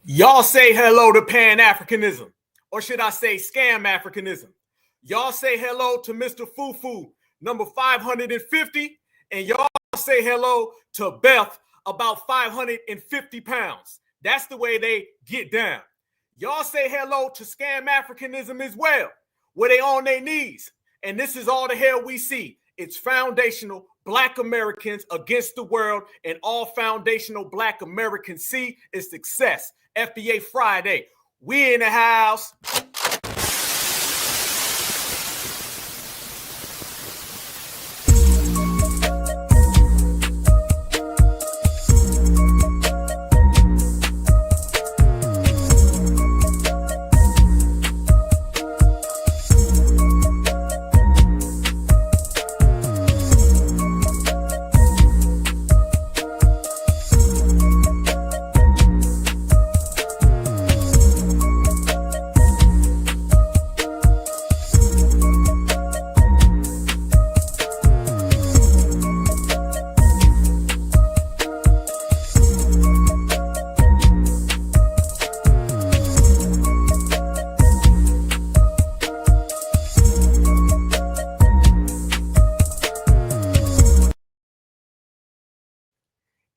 Y'all say hello to Pan-Africanism, or should I say scam Africanism? Y'all say hello to Mr. Fufu, number 550, and y'all say hello to Beth, about 550 pounds. That's the way they get down. Y'all say hello to scam Africanism as well, where they on their knees. And this is all the hell we see. It's foundational Black Americans against the world, and all foundational Black Americans see is success. FBA Friday. We in the house.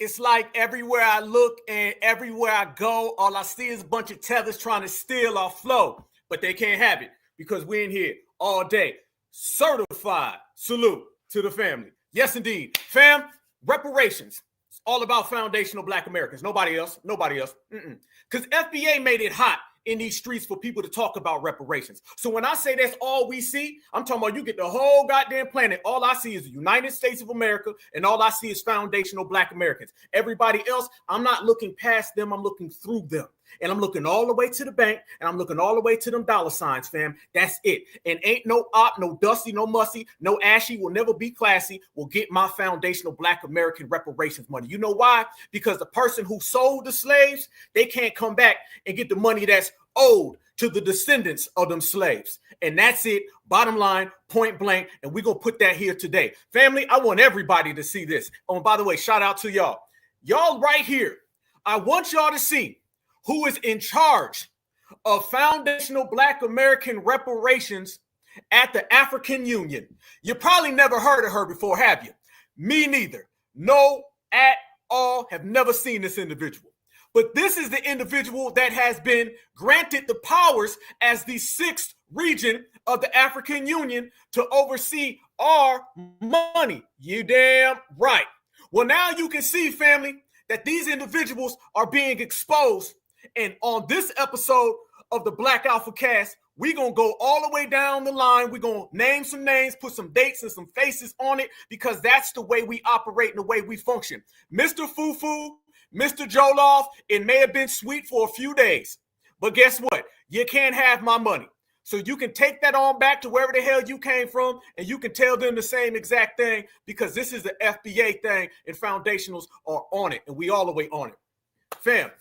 It's like everywhere I look and everywhere I go, all I see is a bunch of tethers trying to steal our flow, but they can't have it because we're in here all day. Certified salute to the family. Yes, indeed. Fam, reparations. It's all about foundational Black Americans. Nobody else. Because FBA made it hot in these streets for people to talk about reparations. So when I say that's all we see, I'm talking about you get the whole goddamn planet. All I see is the United States of America, and all I see is foundational Black Americans. Everybody else, I'm not looking past them. I'm looking through them. And I'm looking all the way to the bank, and I'm looking all the way to them dollar signs, fam. That's it. And ain't no op, no dusty, no musty, no ashy, will never be classy, will get my foundational Black American reparations money. You know why? Because the person who sold the slaves, they can't come back and get the money that's owed to the descendants of them slaves. And that's it. Bottom line, point blank. And we're going to put that here today. Family, I want everybody to see this. Oh, and by the way, shout out to y'all. Y'all right here. I want y'all to see who is in charge of foundational Black American reparations at the African Union. You probably never heard of her before, have you? Me neither. No, at all. Have never seen this individual. But this is the individual that has been granted the powers as the 6th region of the African Union to oversee our money. You damn right. Well, now you can see, family, that these individuals are being exposed. And on this episode of the Black Alpha Cast, we're going to go all the way down the line. We're going to name some names, put some dates and some faces on it, because that's the way we operate and the way we function. Mr. Fufu, Mr. Joloff, it may have been sweet for a few days, but guess what? You can't have my money. So you can take that on back to wherever the hell you came from, and you can tell them the same exact thing, because this is the FBA thing, and foundationals are on it, and we all the way on it. Fam,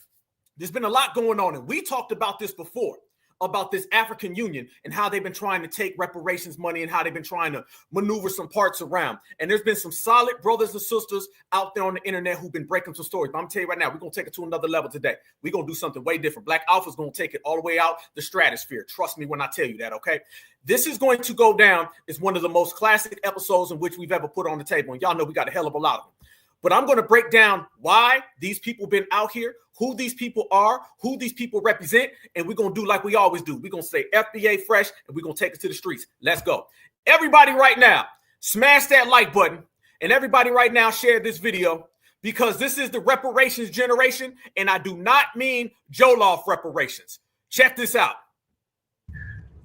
there's been a lot going on, and we talked about this before, about this African Union and how they've been trying to take reparations money and how they've been trying to maneuver some parts around. And there's been some solid brothers and sisters out there on the internet who've been breaking some stories. But I'm telling you right now, we're going to take it to another level today. We're going to do something way different. Black Alpha's going to take it all the way out the stratosphere. Trust me when I tell you that, okay? This is going to go down as one of the most classic episodes in which we've ever put on the table. And y'all know we got a hell of a lot of them. But I'm going to break down why these people been out here, who these people are, who these people represent, and we're going to do like we always do. We're going to say FBA fresh, and we're going to take it to the streets. Let's go. Everybody right now, smash that like button, and everybody right now share this video, because this is the reparations generation, and I do not mean Joloff reparations. Check this out.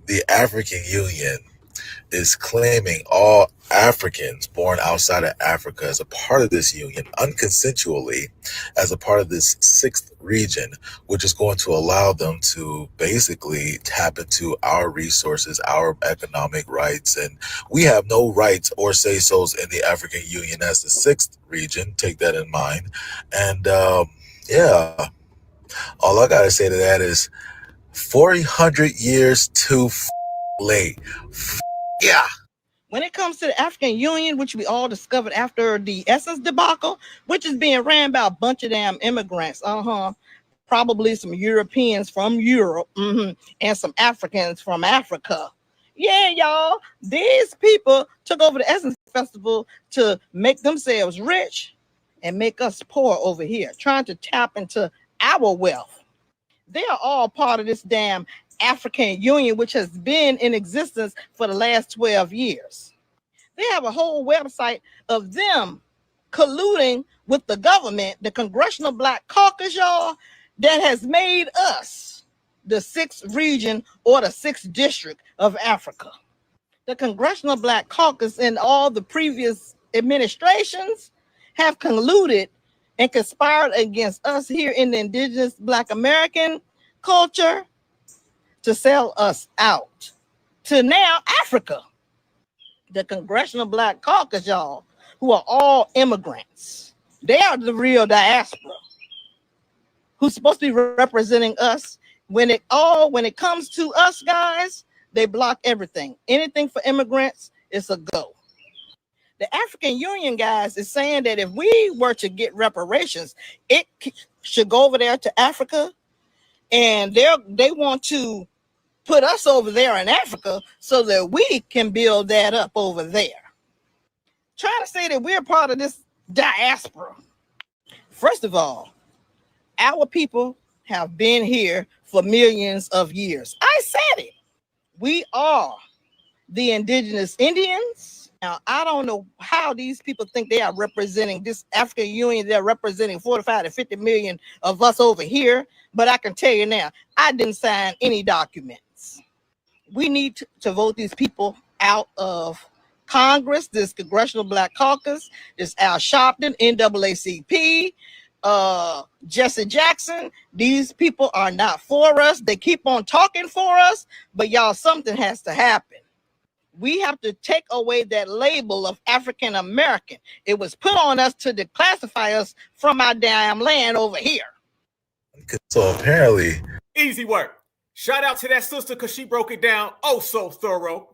The African Union is claiming all Africans born outside of Africa as a part of this union unconsensually, as a part of this 6th region, which is going to allow them to basically tap into our resources, our economic rights. And we have no rights or say-sos in the African Union as the 6th region. Take that in mind. And yeah, all I got to say to that is 400 years too late. Yeah. When it comes to the African Union, which we all discovered after the Essence debacle, which is being ran by a bunch of damn immigrants, probably some Europeans from Europe, and some Africans from Africa. Yeah, y'all, these people took over the Essence Festival to make themselves rich and make us poor over here, trying to tap into our wealth. They are all part of this damn African Union, which has been in existence for the last 12 years. They have a whole website of them colluding with the government, the Congressional Black Caucus, y'all, that has made us the 6th region or the 6th district of Africa. The Congressional Black Caucus and all the previous administrations have colluded and conspired against us here in the indigenous Black American culture to sell us out to now Africa. The Congressional Black Caucus, y'all, who are all immigrants. They are the real diaspora who's supposed to be representing us. When it comes to us, guys, they block everything. Anything for immigrants, it's a go. The African Union, guys, is saying that if we were to get reparations, it should go over there to Africa, and they want to put us over there in Africa so that we can build that up over there. Trying to say that we're part of this diaspora. First of all, our people have been here for millions of years. I said it. We are the indigenous Indians. Now, I don't know how these people think they are representing this African Union. They're representing 45 to 50 million of us over here. But I can tell you now, I didn't sign any documents. We need to vote these people out of Congress, this Congressional Black Caucus, this Al Sharpton, NAACP, Jesse Jackson. These people are not for us. They keep on talking for us, but y'all, something has to happen. We have to take away that label of African American. It was put on us to declassify us from our damn land over here. So apparently, easy work. Shout out to that sister because she broke it down oh so thorough.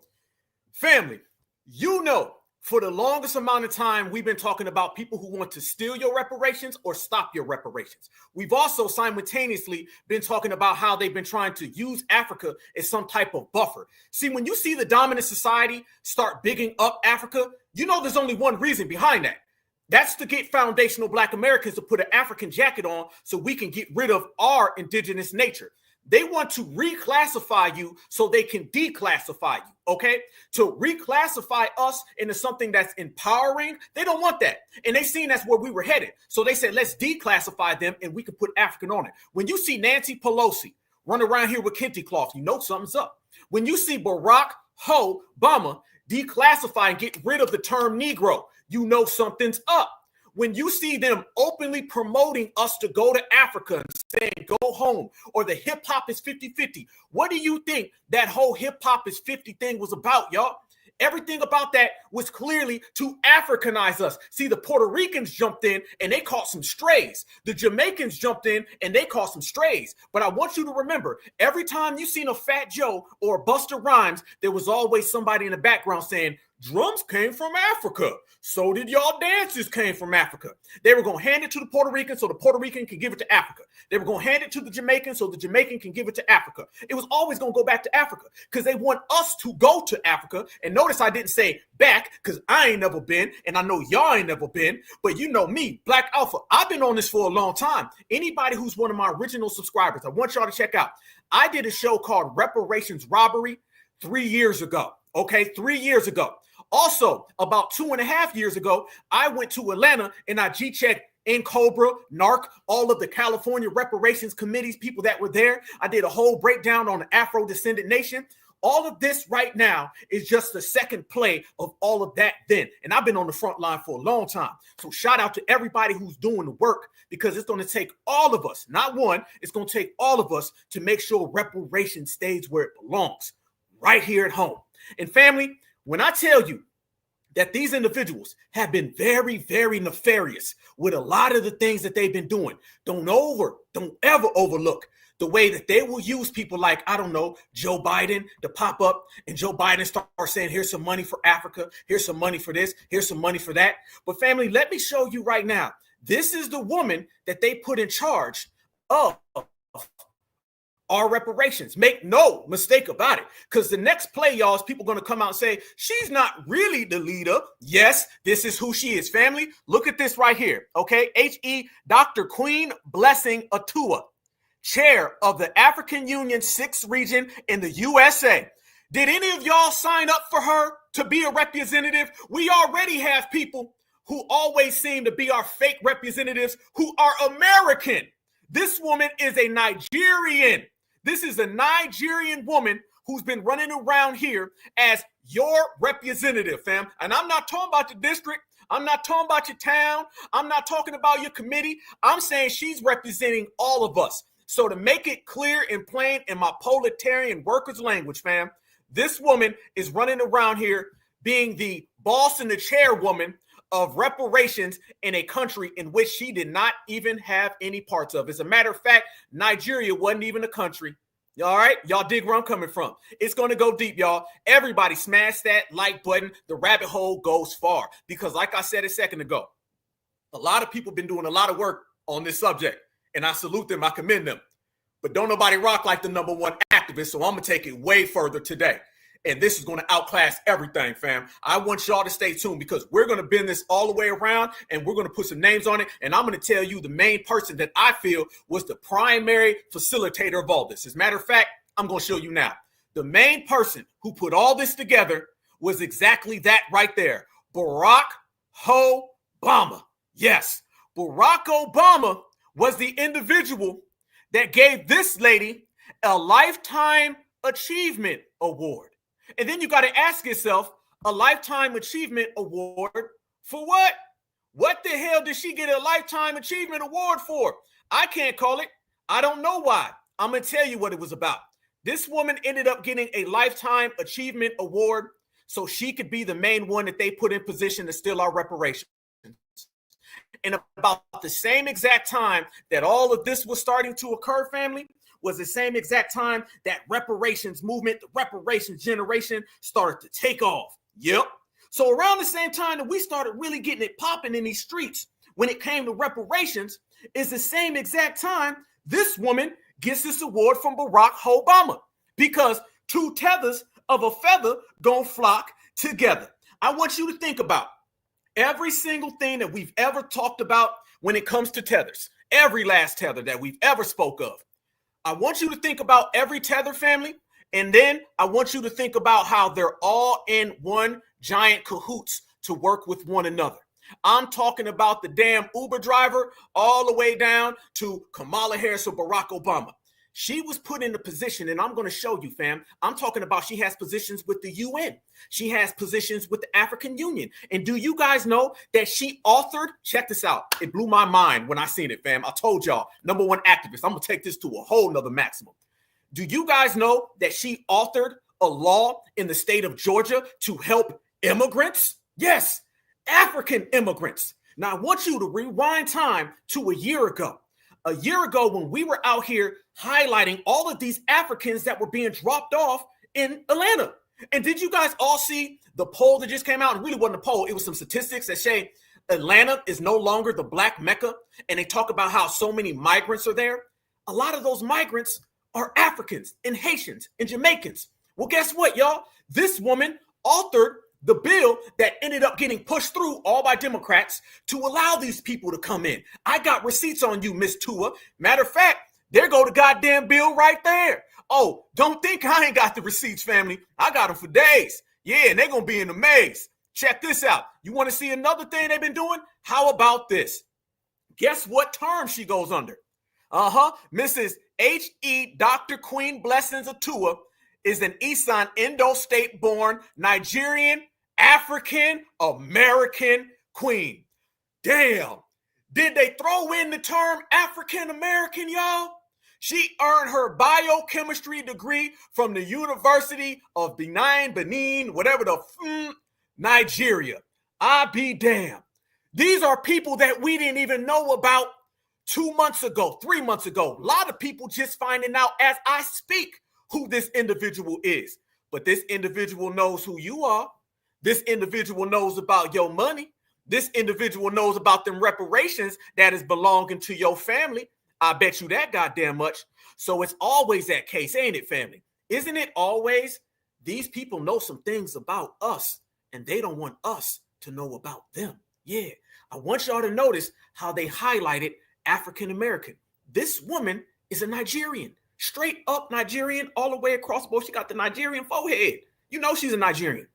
Family, you know, for the longest amount of time, we've been talking about people who want to steal your reparations or stop your reparations. We've also simultaneously been talking about how they've been trying to use Africa as some type of buffer. See, when you see the dominant society start bigging up Africa, you know there's only one reason behind that. That's to get foundational Black Americans to put an African jacket on so we can get rid of our indigenous nature. They want to reclassify you so they can declassify you, okay? To reclassify us into something that's empowering, they don't want that. And they seen that's where we were headed. So they said, let's declassify them and we can put African on it. When you see Nancy Pelosi run around here with kente cloth, you know something's up. When you see Barack Obama declassify and get rid of the term Negro, you know something's up. When you see them openly promoting us to go to Africa and saying go home, or the hip hop is 50-50, what do you think that whole hip hop is 50 thing was about, y'all? Everything about that was clearly to Africanize us. See, the Puerto Ricans jumped in and they caught some strays. The Jamaicans jumped in and they caught some strays. But I want you to remember, every time you seen a Fat Joe or Busta Rhymes, there was always somebody in the background saying, drums came from Africa. So did y'all dances came from Africa. They were going to hand it to the Puerto Rican so the Puerto Rican can give it to Africa. They were going to hand it to the Jamaican so the Jamaican can give it to Africa. It was always going to go back to Africa because they want us to go to Africa. And notice I didn't say back because I ain't never been, and I know y'all ain't never been, but you know me, Black Alpha, I've been on this for a long time. Anybody who's one of my original subscribers, I want y'all to check out. I did a show called Reparations Robbery 3 years ago. Okay, 3 years ago. Also, about 2.5 years ago, I went to Atlanta and I G-checked Cobra, NARC, all of the California reparations committees, people that were there. I did a whole breakdown on the Afro-descendant nation. All of this right now is just the second play of all of that then. And I've been on the front line for a long time. So shout out to everybody who's doing the work, because it's going to take all of us, not one, it's going to take all of us to make sure reparation stays where it belongs, right here at home. And family, when I tell you that these individuals have been very, very nefarious with a lot of the things that they've been doing, don't ever overlook the way that they will use people like, I don't know, Joe Biden to pop up and Joe Biden start saying, here's some money for Africa, here's some money for this, here's some money for that. But family, let me show you right now. This is the woman that they put in charge of our reparations. Make no mistake about it. Because the next play, y'all, is people going to come out and say, she's not really the leader. Yes, this is who she is. Family, look at this right here. Okay. H.E. Dr. Queen Blessing Atua, chair of the African Union 6th region in the USA. Did any of y'all sign up for her to be a representative? We already have people who always seem to be our fake representatives who are American. This woman is a Nigerian. This is a Nigerian woman who's been running around here as your representative, fam. And I'm not talking about the district. I'm not talking about your town. I'm not talking about your committee. I'm saying she's representing all of us. So to make it clear and plain in my proletarian workers' language, fam, this woman is running around here being the boss and the chairwoman of reparations in a country in which she did not even have any parts of. As a matter of fact, Nigeria wasn't even a country. All right, y'all dig where I'm coming from. It's going to go deep, y'all. Everybody smash that like button. The rabbit hole goes far because like I said a second ago, a lot of people been doing a lot of work on this subject and I salute them. I commend them, but don't nobody rock like the #1 activist. So I'm going to take it way further today. And this is going to outclass everything, fam. I want y'all to stay tuned because we're going to bend this all the way around and we're going to put some names on it. And I'm going to tell you the main person that I feel was the primary facilitator of all this. As a matter of fact, I'm going to show you now. The main person who put all this together was exactly that right there. Barack Obama. Yes, Barack Obama was the individual that gave this lady a Lifetime Achievement Award. And then you got to ask yourself, a Lifetime Achievement Award for what? What the hell did she get a Lifetime Achievement Award for? I can't call it. I don't know why. I'm going to tell you what it was about. This woman ended up getting a Lifetime Achievement Award so she could be the main one that they put in position to steal our reparations. And about the same exact time that all of this was starting to occur, family, was the same exact time that reparations movement, the reparations generation started to take off. Yep. So around the same time that we started really getting it popping in these streets when it came to reparations is the same exact time this woman gets this award from Barack Obama because two tethers of a feather gonna flock together. I want you to think about every single thing that we've ever talked about when it comes to tethers, every last tether that we've ever spoke of. I want you to think about every tether, family, and then I want you to think about how they're all in one giant cahoots to work with one another. I'm talking about the damn Uber driver all the way down to Kamala Harris or Barack Obama. She was put in a position, and I'm going to show you, fam. I'm talking about she has positions with the UN. She has positions with the African Union. And do you guys know that she authored, check this out. It blew my mind when I seen it, fam. I told y'all, #1 activist. I'm going to take this to a whole nother maximum. Do you guys know that she authored a law in the state of Georgia to help immigrants? Yes, African immigrants. Now, I want you to rewind time to a year ago. A year ago when we were out here highlighting all of these Africans that were being dropped off in Atlanta. And did you guys all see the poll that just came out? It really wasn't a poll. It was some statistics that say Atlanta is no longer the Black Mecca. And they talk about how so many migrants are there. A lot of those migrants are Africans and Haitians and Jamaicans. Well, guess what, y'all? This woman authored the bill that ended up getting pushed through all by Democrats to allow these people to come in. I got receipts on you, Miss Tua. Matter of fact, there go the goddamn bill right there. Oh, don't think I ain't got the receipts, family. I got them for days. Yeah, and they're going to be in a maze. Check this out. You want to see another thing they've been doing? How about this? Guess what term she goes under? Mrs. H.E. Dr. Queen Blessings Atua is an Isan Indo-State born Nigerian African American queen. Damn. Did they throw in the term African American, y'all? She earned her biochemistry degree from the University of Benin, whatever the Nigeria. I be damned. These are people that we didn't even know about 2 months ago, 3 months ago. A lot of people just finding out as I speak who this individual is. But this individual knows who you are. This individual knows about your money. This individual knows about them reparations that is belonging to your family. I bet you that goddamn much. So it's always that case, ain't it, family? Isn't it always? These people know some things about us, and they don't want us to know about them. Yeah, I want y'all to notice how they highlighted African American. This woman is a Nigerian, straight up Nigerian, all the way across the board. She got the Nigerian forehead. You know she's a Nigerian.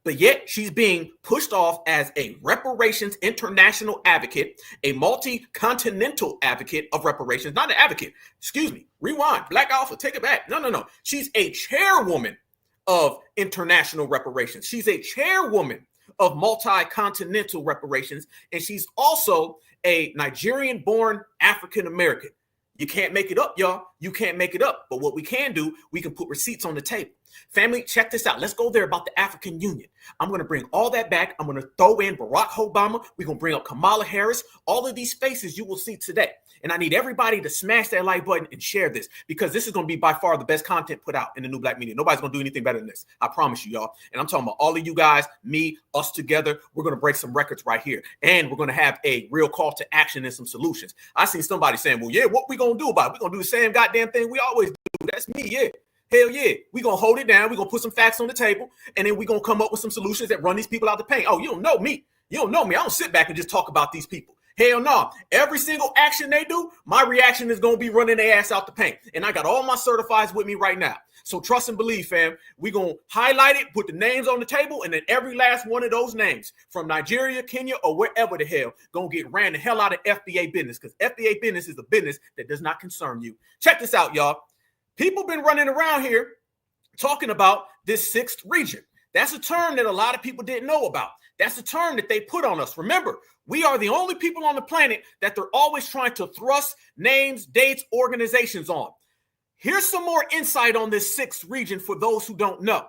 But yet she's being pushed off as a reparations international advocate, a multi-continental advocate of reparations, not an advocate. Excuse me. Rewind. Black Alpha, take it back. No. She's a chairwoman of international reparations. She's a chairwoman of multi-continental reparations, and she's also a Nigerian-born African American. You can't make it up, y'all. You can't make it up. But what we can do, we can put receipts on the table. Family, check this out. Let's go there about the African Union. I'm going to bring all that back. I'm going to throw in Barack Obama. We're going to bring up Kamala Harris. All of these faces you will see today. And I need everybody to smash that like button and share this, because this is going to be by far the best content put out in the new black media. Nobody's going to do anything better than this. I promise you, y'all. And I'm talking about all of you guys, me, us together. We're going to break some records right here. And we're going to have a real call to action and some solutions. I seen somebody saying, well, yeah, what we going to do about it? We're going to do the same goddamn thing we always do. That's me, yeah. Hell yeah. We're going to hold it down. We're going to put some facts on the table. And then we're going to come up with some solutions that run these people out the paint. Oh, you don't know me. You don't know me. I don't sit back and just talk about these people. Hell no. Every single action they do, my reaction is going to be running their ass out the paint. And I got all my certifieds with me right now. So trust and believe, fam. We're going to highlight it, put the names on the table, and then every last one of those names from Nigeria, Kenya, or wherever the hell going to get ran the hell out of FBA business, because FBA business is a business that does not concern you. Check this out, y'all. People been running around here talking about this sixth region. That's a term that a lot of people didn't know about. That's a term that they put on us. Remember, we are the only people on the planet that they're always trying to thrust names, dates, organizations on. Here's some more insight on this sixth region for those who don't know.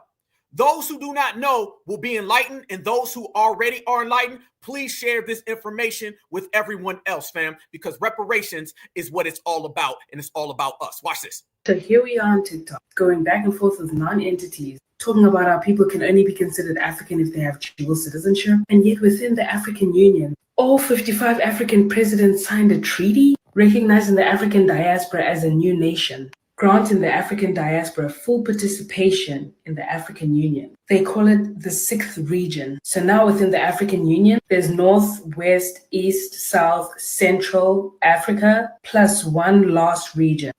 Those who do not know will be enlightened, and those who already are enlightened, please share this information with everyone else, fam, because reparations is what it's all about, and it's all about us. Watch this. So here we are on TikTok, going back and forth with non-entities, talking about how people can only be considered African if they have dual citizenship. And yet within the African Union, all 55 African presidents signed a treaty recognizing the African diaspora as a new nation, granting the African diaspora full participation in the African Union. They call it the sixth region. So now within the African Union, there's North, West, East, South, Central Africa, plus one last region,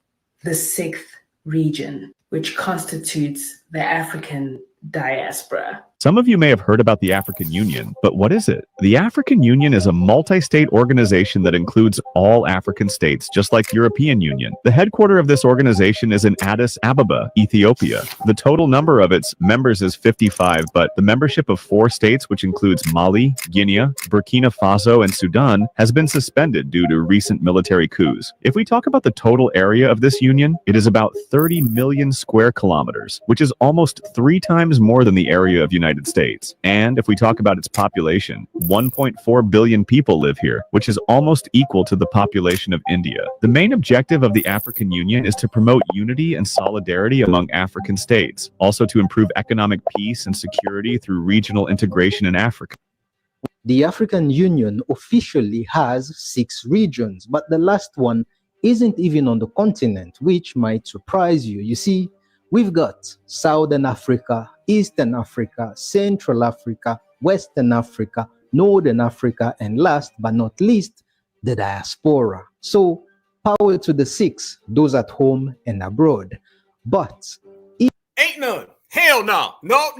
the sixth region, which constitutes the African diaspora. Some of you may have heard about the African Union, but what is it? The African Union is a multi-state organization that includes all African states, just like the European Union. The headquarters of this organization is in Addis Ababa, Ethiopia. The total number of its members is 55, but the membership of 4 states, which includes Mali, Guinea, Burkina Faso, and Sudan, has been suspended due to recent military coups. If we talk about the total area of this union, it is about 30 million square kilometers, which is almost 3 times more than the area of United States. And if we talk about its population, 1.4 billion people live here, which is almost equal to the population of India. The main objective of the African Union is to promote unity and solidarity among African states, also to improve economic peace and security through regional integration in Africa. The African Union officially has 6 regions, but the last one isn't even on the continent, which might surprise you. You see, we've got Southern Africa, Eastern Africa, Central Africa, Western Africa, Northern Africa, and last but not least, the diaspora. So, power to the 6, those at home and abroad. But ain't none. Hell no. No.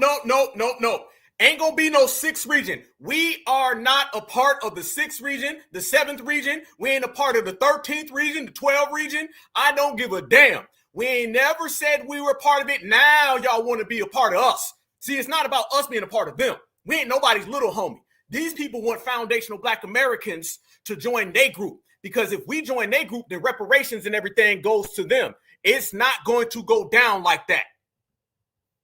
Ain't gonna be no 6th region. We are not a part of the 6th region, the 7th region. We ain't a part of the 13th region, the 12th region. I don't give a damn. We ain't never said we were part of it. Now y'all want to be a part of us. See, it's not about us being a part of them. We ain't nobody's little homie. These people want foundational Black Americans to join their group, because if we join their group, then reparations and everything goes to them. It's not going to go down like that.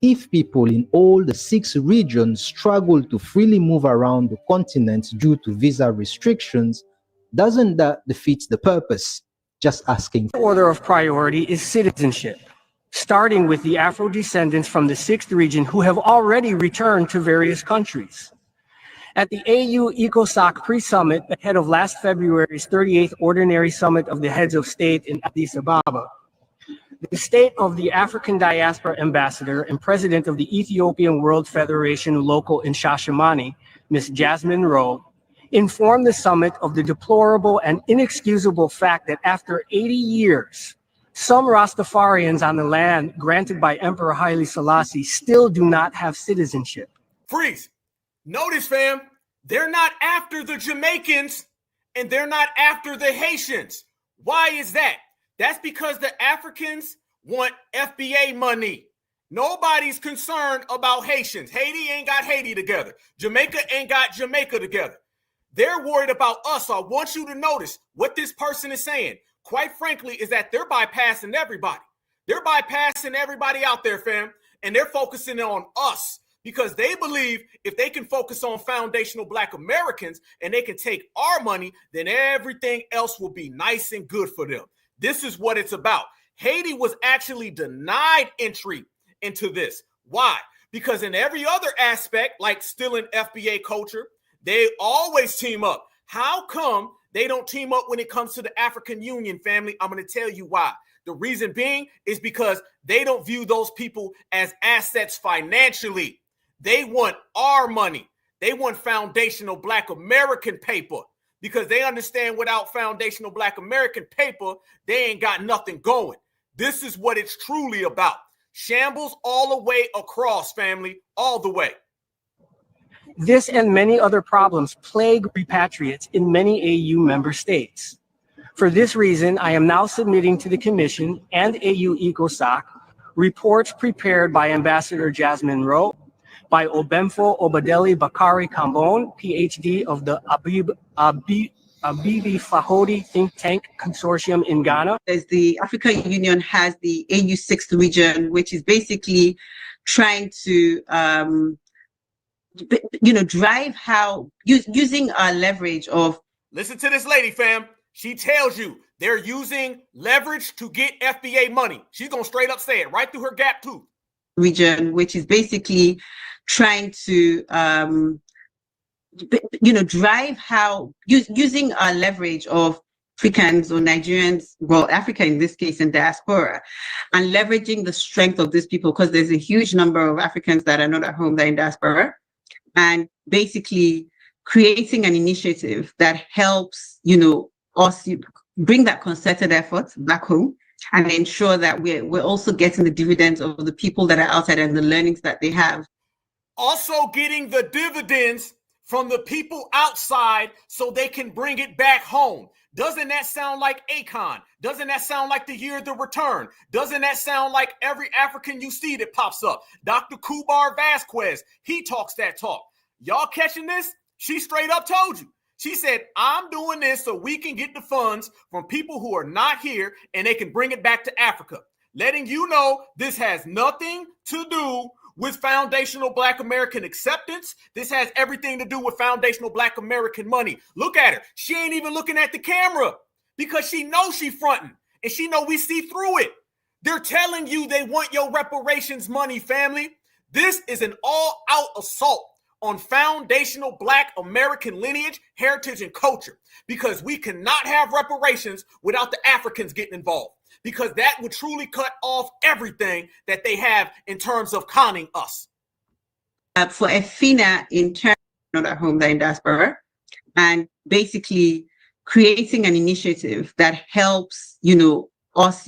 if people in all the 6 regions struggle to freely move around the continent due to visa restrictions, doesn't that defeat the purpose? Just asking. The order of priority is citizenship, starting with the Afro descendants from the 6th region who have already returned to various countries. At the AU ECOSOC pre-summit ahead of last February's 38th Ordinary Summit of the Heads of State in Addis Ababa, the State of the African Diaspora Ambassador and President of the Ethiopian World Federation local in Shashamane, Ms. Jasmine Rowe, informed the summit of the deplorable and inexcusable fact that after 80 years, some Rastafarians on the land granted by Emperor Haile Selassie still do not have citizenship. Freeze. Notice, fam, they're not after the Jamaicans and they're not after the Haitians. Why is that? That's because the Africans want FBA money. Nobody's concerned about Haitians. Haiti ain't got Haiti together. Jamaica ain't got Jamaica together. They're worried about us. So I want you to notice what this person is saying, quite frankly, is that they're bypassing everybody. They're bypassing everybody out there, fam, and they're focusing on us because they believe if they can focus on foundational Black Americans and they can take our money, then everything else will be nice and good for them. This is what it's about. Haiti was actually denied entry into this. Why? Because in every other aspect, like still in FBA culture, they always team up. How come they don't team up when it comes to the African Union, family? I'm going to tell you why. The reason being is because they don't view those people as assets financially. They want our money. They want foundational Black American paper because they understand without foundational Black American paper, they ain't got nothing going. This is what it's truly about. Shambles all the way across, family, all the way. This and many other problems plague repatriates in many AU member states. For this reason, I am now submitting to the Commission and AU ECOSOC reports prepared by Ambassador Jasmine Rowe, by Obemfo Obadeli Bakari Kambon, PhD of the Abibi Fahodi think tank consortium in Ghana. As the African Union has the AU 6th region, which is basically trying to drive how using our leverage of. Listen to this lady, fam. She tells you they're using leverage to get FBA money. She's going to straight up say it right through her gap tooth. Region, which is basically trying to, drive how using our leverage of Africans or Nigerians, well, Africa in this case, and diaspora, and leveraging the strength of these people, because there's a huge number of Africans that are not at home, that are in diaspora, and basically creating an initiative that helps, us bring that concerted effort back home and ensure that we're also getting the dividends of the people that are outside and the learnings that they have. Also getting the dividends from the people outside so they can bring it back home. Doesn't that sound like Akon? Doesn't that sound like the year of the return? Doesn't that sound like every African you see that pops up? Dr. Kubar Vasquez, he talks that talk. Y'all catching this? She straight up told you. She said, I'm doing this so we can get the funds from people who are not here and they can bring it back to Africa. Letting you know this has nothing to do with foundational Black American acceptance. This has everything to do with foundational Black American money. Look at her. She ain't even looking at the camera because she knows she fronting and she know we see through it. They're telling you they want your reparations money, family. This is an all-out assault on foundational Black American lineage, heritage, and culture, because we cannot have reparations without the Africans getting involved, because that would truly cut off everything that they have in terms of conning us. For FINA, in terms of not at home, they're in diaspora, and basically creating an initiative that helps, us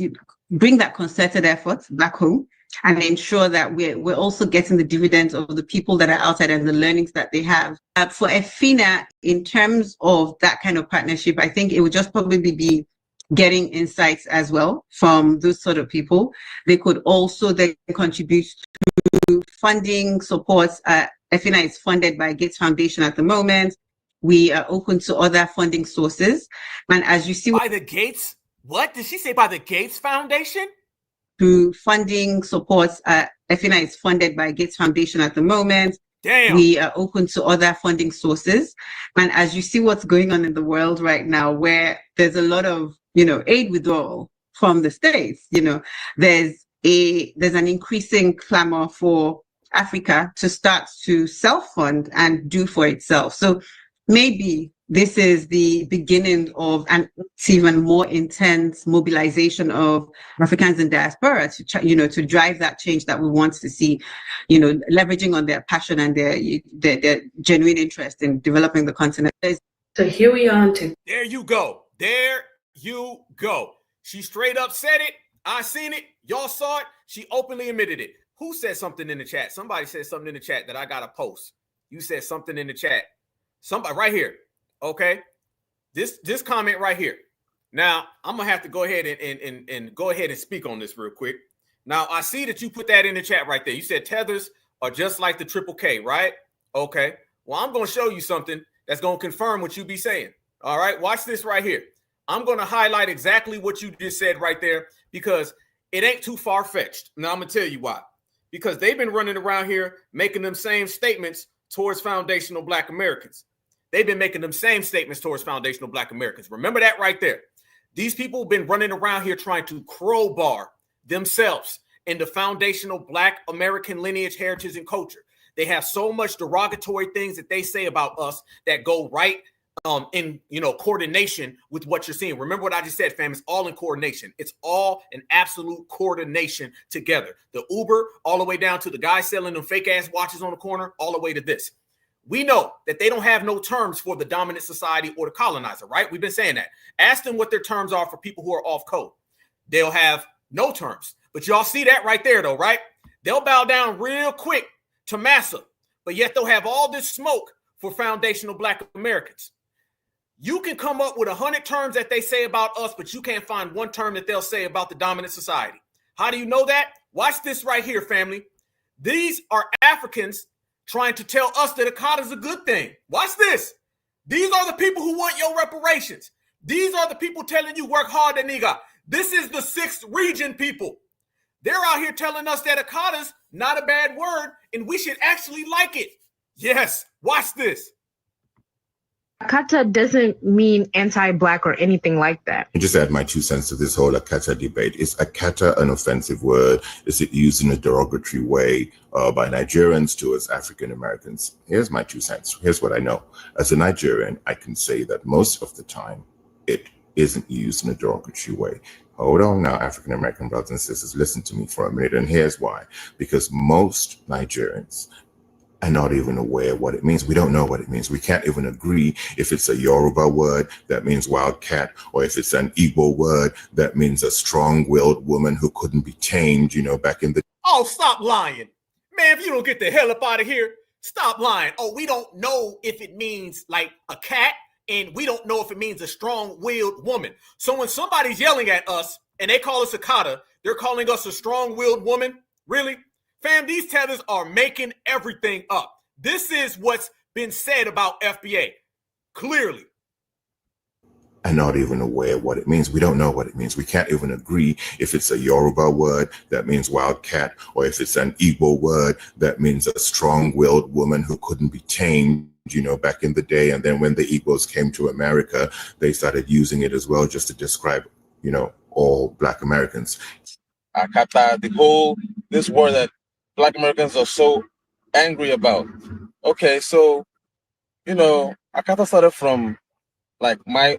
bring that concerted effort back home and ensure that we're also getting the dividends of the people that are outside and the learnings that they have. For FINA, in terms of that kind of partnership, I think it would just probably be getting insights as well from those sort of people. They could also then contribute to funding supports. FINA is funded by Gates Foundation at the moment. We are open to other funding sources. And as you see— By the Gates? What did she say, by the Gates Foundation? To funding supports, FINA is funded by Gates Foundation at the moment. Damn. We are open to other funding sources. And as you see what's going on in the world right now, where there's a lot of, aid withdrawal from the States, there's an increasing clamor for Africa to start to self-fund and do for itself. So maybe this is the beginning of an even more intense mobilization of Africans in diaspora to, to drive that change that we want to see, leveraging on their passion and their genuine interest in developing the continent. So here we are. There you go. There you go. She straight up said it. I seen it. Y'all saw it. She openly admitted it. Who said something in the chat? Somebody said something in the chat that I got to post. You said something in the chat. Somebody right here. Okay. This comment right here. Now, I'm going to have to go ahead and go ahead and speak on this real quick. Now, I see that you put that in the chat right there. You said tethers are just like the triple K, right? Okay. Well, I'm going to show you something that's going to confirm what you be saying. All right. Watch this right here. I'm going to highlight exactly what you just said right there because it ain't too far-fetched. Now, I'm going to tell you why. Because they've been running around here making them same statements towards foundational Black Americans. They've been making them same statements towards foundational Black Americans. Remember that right there. These people have been running around here trying to crowbar themselves into foundational Black American lineage, heritage, and culture. They have so much derogatory things that they say about us that go right in coordination with what you're seeing. Remember what I just said, fam. It's all in coordination. It's all an absolute coordination together. The Uber, all the way down to the guy selling them fake ass watches on the corner, all the way to this. We know that they don't have no terms for the dominant society or the colonizer, right? We've been saying that. Ask them what their terms are for people who are off code. They'll have no terms. But y'all see that right there, though, right? They'll bow down real quick to massa, but yet they'll have all this smoke for foundational Black Americans. You can come up with 100 terms that they say about us, but you can't find one term that they'll say about the dominant society. How do you know that? Watch this right here, family. These are Africans trying to tell us that Akata is a good thing. Watch this. These are the people who want your reparations. These are the people telling you work hard, nigga. This is the 6th region people. They're out here telling us that Akata's not a bad word and we should actually like it. Yes, watch this. Akata doesn't mean anti-Black or anything like that. I just add my 2 cents to this whole Akata debate. Is Akata an offensive word? Is it used in a derogatory way by Nigerians towards African Americans? Here's my 2 cents. Here's what I know. As a Nigerian, I can say that most of the time it isn't used in a derogatory way. Hold on now, African American brothers and sisters, listen to me for a minute. And here's why. Because most Nigerians are not even aware what it means. We don't know what it means. We can't even agree if it's a Yoruba word that means wildcat, or if it's an Igbo word that means a strong-willed woman who couldn't be tamed, back in the... Oh, stop lying. Man, if you don't get the hell up out of here, stop lying. Oh, we don't know if it means like a cat, and we don't know if it means a strong-willed woman. So when somebody's yelling at us and they call us Akata, they're calling us a strong-willed woman? Really? Fam, these tethers are making everything up. This is what's been said about FBA. Clearly. And not even aware what it means. We don't know what it means. We can't even agree if it's a Yoruba word that means wildcat, or if it's an Igbo word that means a strong-willed woman who couldn't be tamed, back in the day. And then when the Igbos came to America, they started using it as well just to describe, all Black Americans. Akata, this word that Black Americans are so angry about. Okay, so, Akata started from like my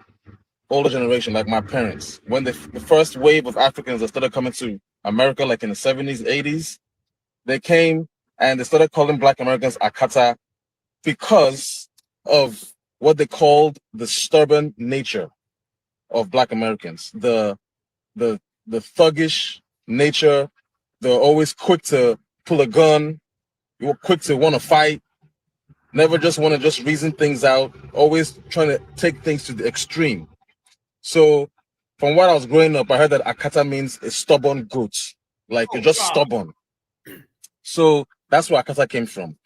older generation, like my parents. When the first wave of Africans that started coming to America, like in the 70s, 80s, they came and they started calling Black Americans Akata because of what they called the stubborn nature of Black Americans, the thuggish nature. They're always quick to pull a gun. You were quick to want to fight. Never just want to just reason things out. Always trying to take things to the extreme. So from what I was growing up, I heard that Akata means a stubborn goat. Like you're just stubborn. So that's where Akata came from.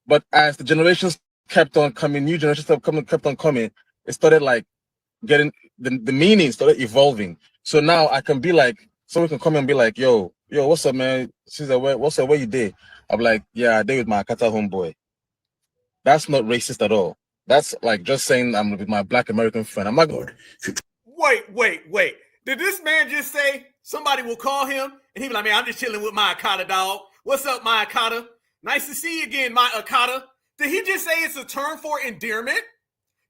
But as the generations kept on coming, new generations kept on coming, it started like getting, the meaning started evolving. So now I can be like, someone can come and be like, yo, what's up, man? She's like, what's up, where you did? I'm like, yeah, I did with my Akata homeboy. That's not racist at all. That's like just saying I'm with my Black American friend. I'm not good. Wait. Did this man just say somebody will call him and he'll be like, man, I'm just chilling with my Akata dog. What's up, my Akata? Nice to see you again, my Akata. Did he just say it's a term for endearment?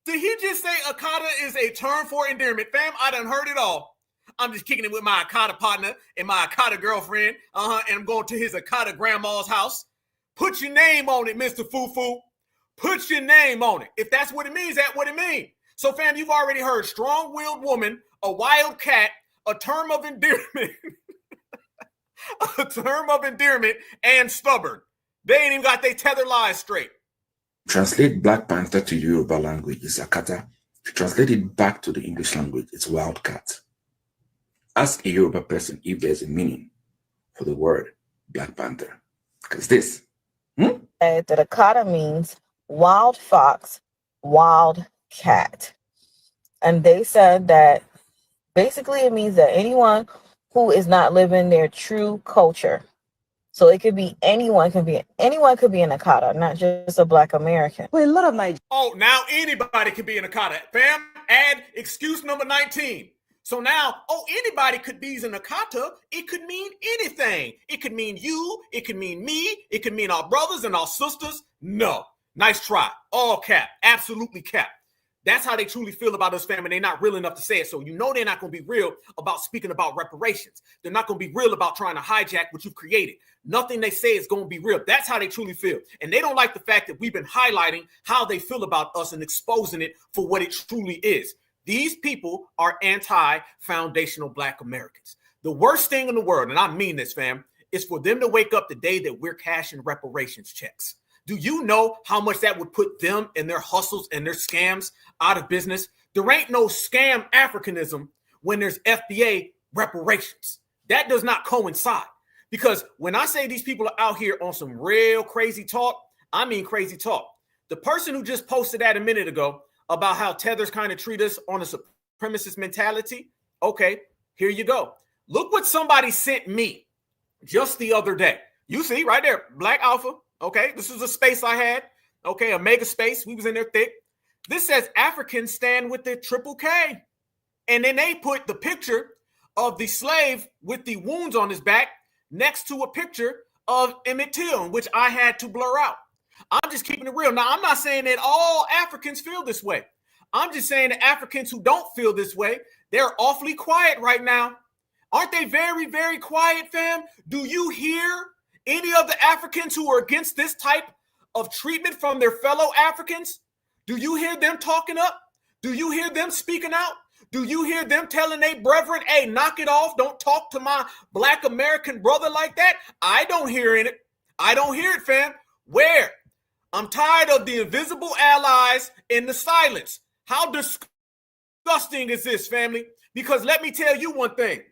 Did he just say Akata is a term for endearment? Fam, I done heard it all. I'm just kicking it with my Akata partner and my Akata girlfriend. And I'm going to his Akata grandma's house. Put your name on it, Mr. Fufu. Put your name on it. If that's what it means, that's what it means. So, fam, you've already heard strong-willed woman, a wild cat, a term of endearment, a term of endearment, and stubborn. They ain't even got their tether lies straight. Translate Black Panther to Yoruba language is Akata. To translate it back to the English language, it's wildcat. Ask a Yoruba person if there's a meaning for the word Black Panther. Because this. That Akata means wild fox, wild cat. And they said that basically it means that anyone who is not living their true culture. So it could be anyone could be an Akata, not just a Black American. Well, a lot of Nigerians. Oh, now anybody can be an Akata. Fam, add excuse number 19. So now, anybody could be an Akata. It could mean anything. It could mean you. It could mean me. It could mean our brothers and our sisters. No. Nice try. All cap. Absolutely cap. That's how they truly feel about us, fam, and they're not real enough to say it. So you know they're not going to be real about speaking about reparations. They're not going to be real about trying to hijack what you've created. Nothing they say is going to be real. That's how they truly feel. And they don't like the fact that we've been highlighting how they feel about us and exposing it for what it truly is. These people are anti-foundational Black Americans. The worst thing in the world, and I mean this, fam, is for them to wake up the day that we're cashing reparations checks. Do you know how much that would put them and their hustles and their scams out of business? There ain't no scam Africanism when there's FBA reparations. That does not coincide. Because when I say these people are out here on some real crazy talk, I mean crazy talk. The person who just posted that a minute ago about how Tethers kind of treat us on a supremacist mentality, okay, here you go. Look what somebody sent me just the other day. You see right there, Black Alpha. Okay, this is a space I had. Okay, a mega space. We was in there thick. This says Africans stand with the triple K. And then they put the picture of the slave with the wounds on his back next to a picture of Emmett Till, which I had to blur out. I'm just keeping it real. Now, I'm not saying that all Africans feel this way. I'm just saying the Africans who don't feel this way, they're awfully quiet right now. Aren't they very, very quiet, fam? Do you hear any of the Africans who are against this type of treatment from their fellow Africans? Do you hear them talking up? Do you hear them speaking out? Do you hear them telling their brethren, hey, knock it off. Don't talk to my Black American brother like that? I don't hear it. I don't hear it, fam. Where? I'm tired of the invisible allies in the silence. How disgusting is this, family? Because let me tell you one thing.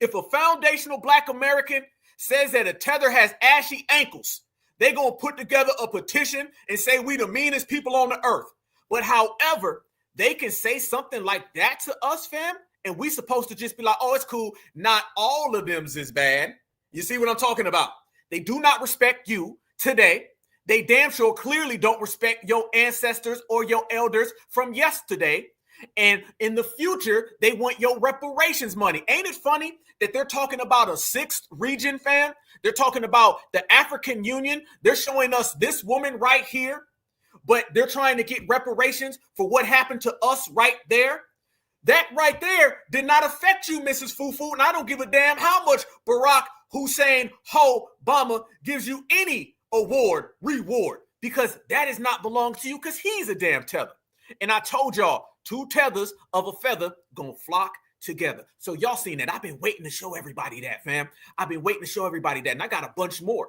If a foundational Black American says that a tether has ashy ankles, they're going to put together a petition and say we the meanest people on the earth. But however, they can say something like that to us, fam, and we supposed to just be like, oh, it's cool. Not all of them is bad. You see what I'm talking about? They do not respect you today. They damn sure clearly don't respect your ancestors or your elders from yesterday. And in the future, they want your reparations money. Ain't it funny that they're talking about a sixth region, fam? They're talking about the African Union. They're showing us this woman right here, but they're trying to get reparations for what happened to us right there. That right there did not affect you, Mrs. Fufu, and I don't give a damn how much Barack Hussein Obama gives you any reward, because that does not belong to you because he's a damn tether. And I told y'all, two tethers of a feather gonna flock together. So y'all seen that. I've been waiting to show everybody that, fam. I've been waiting to show everybody that. And I got a bunch more.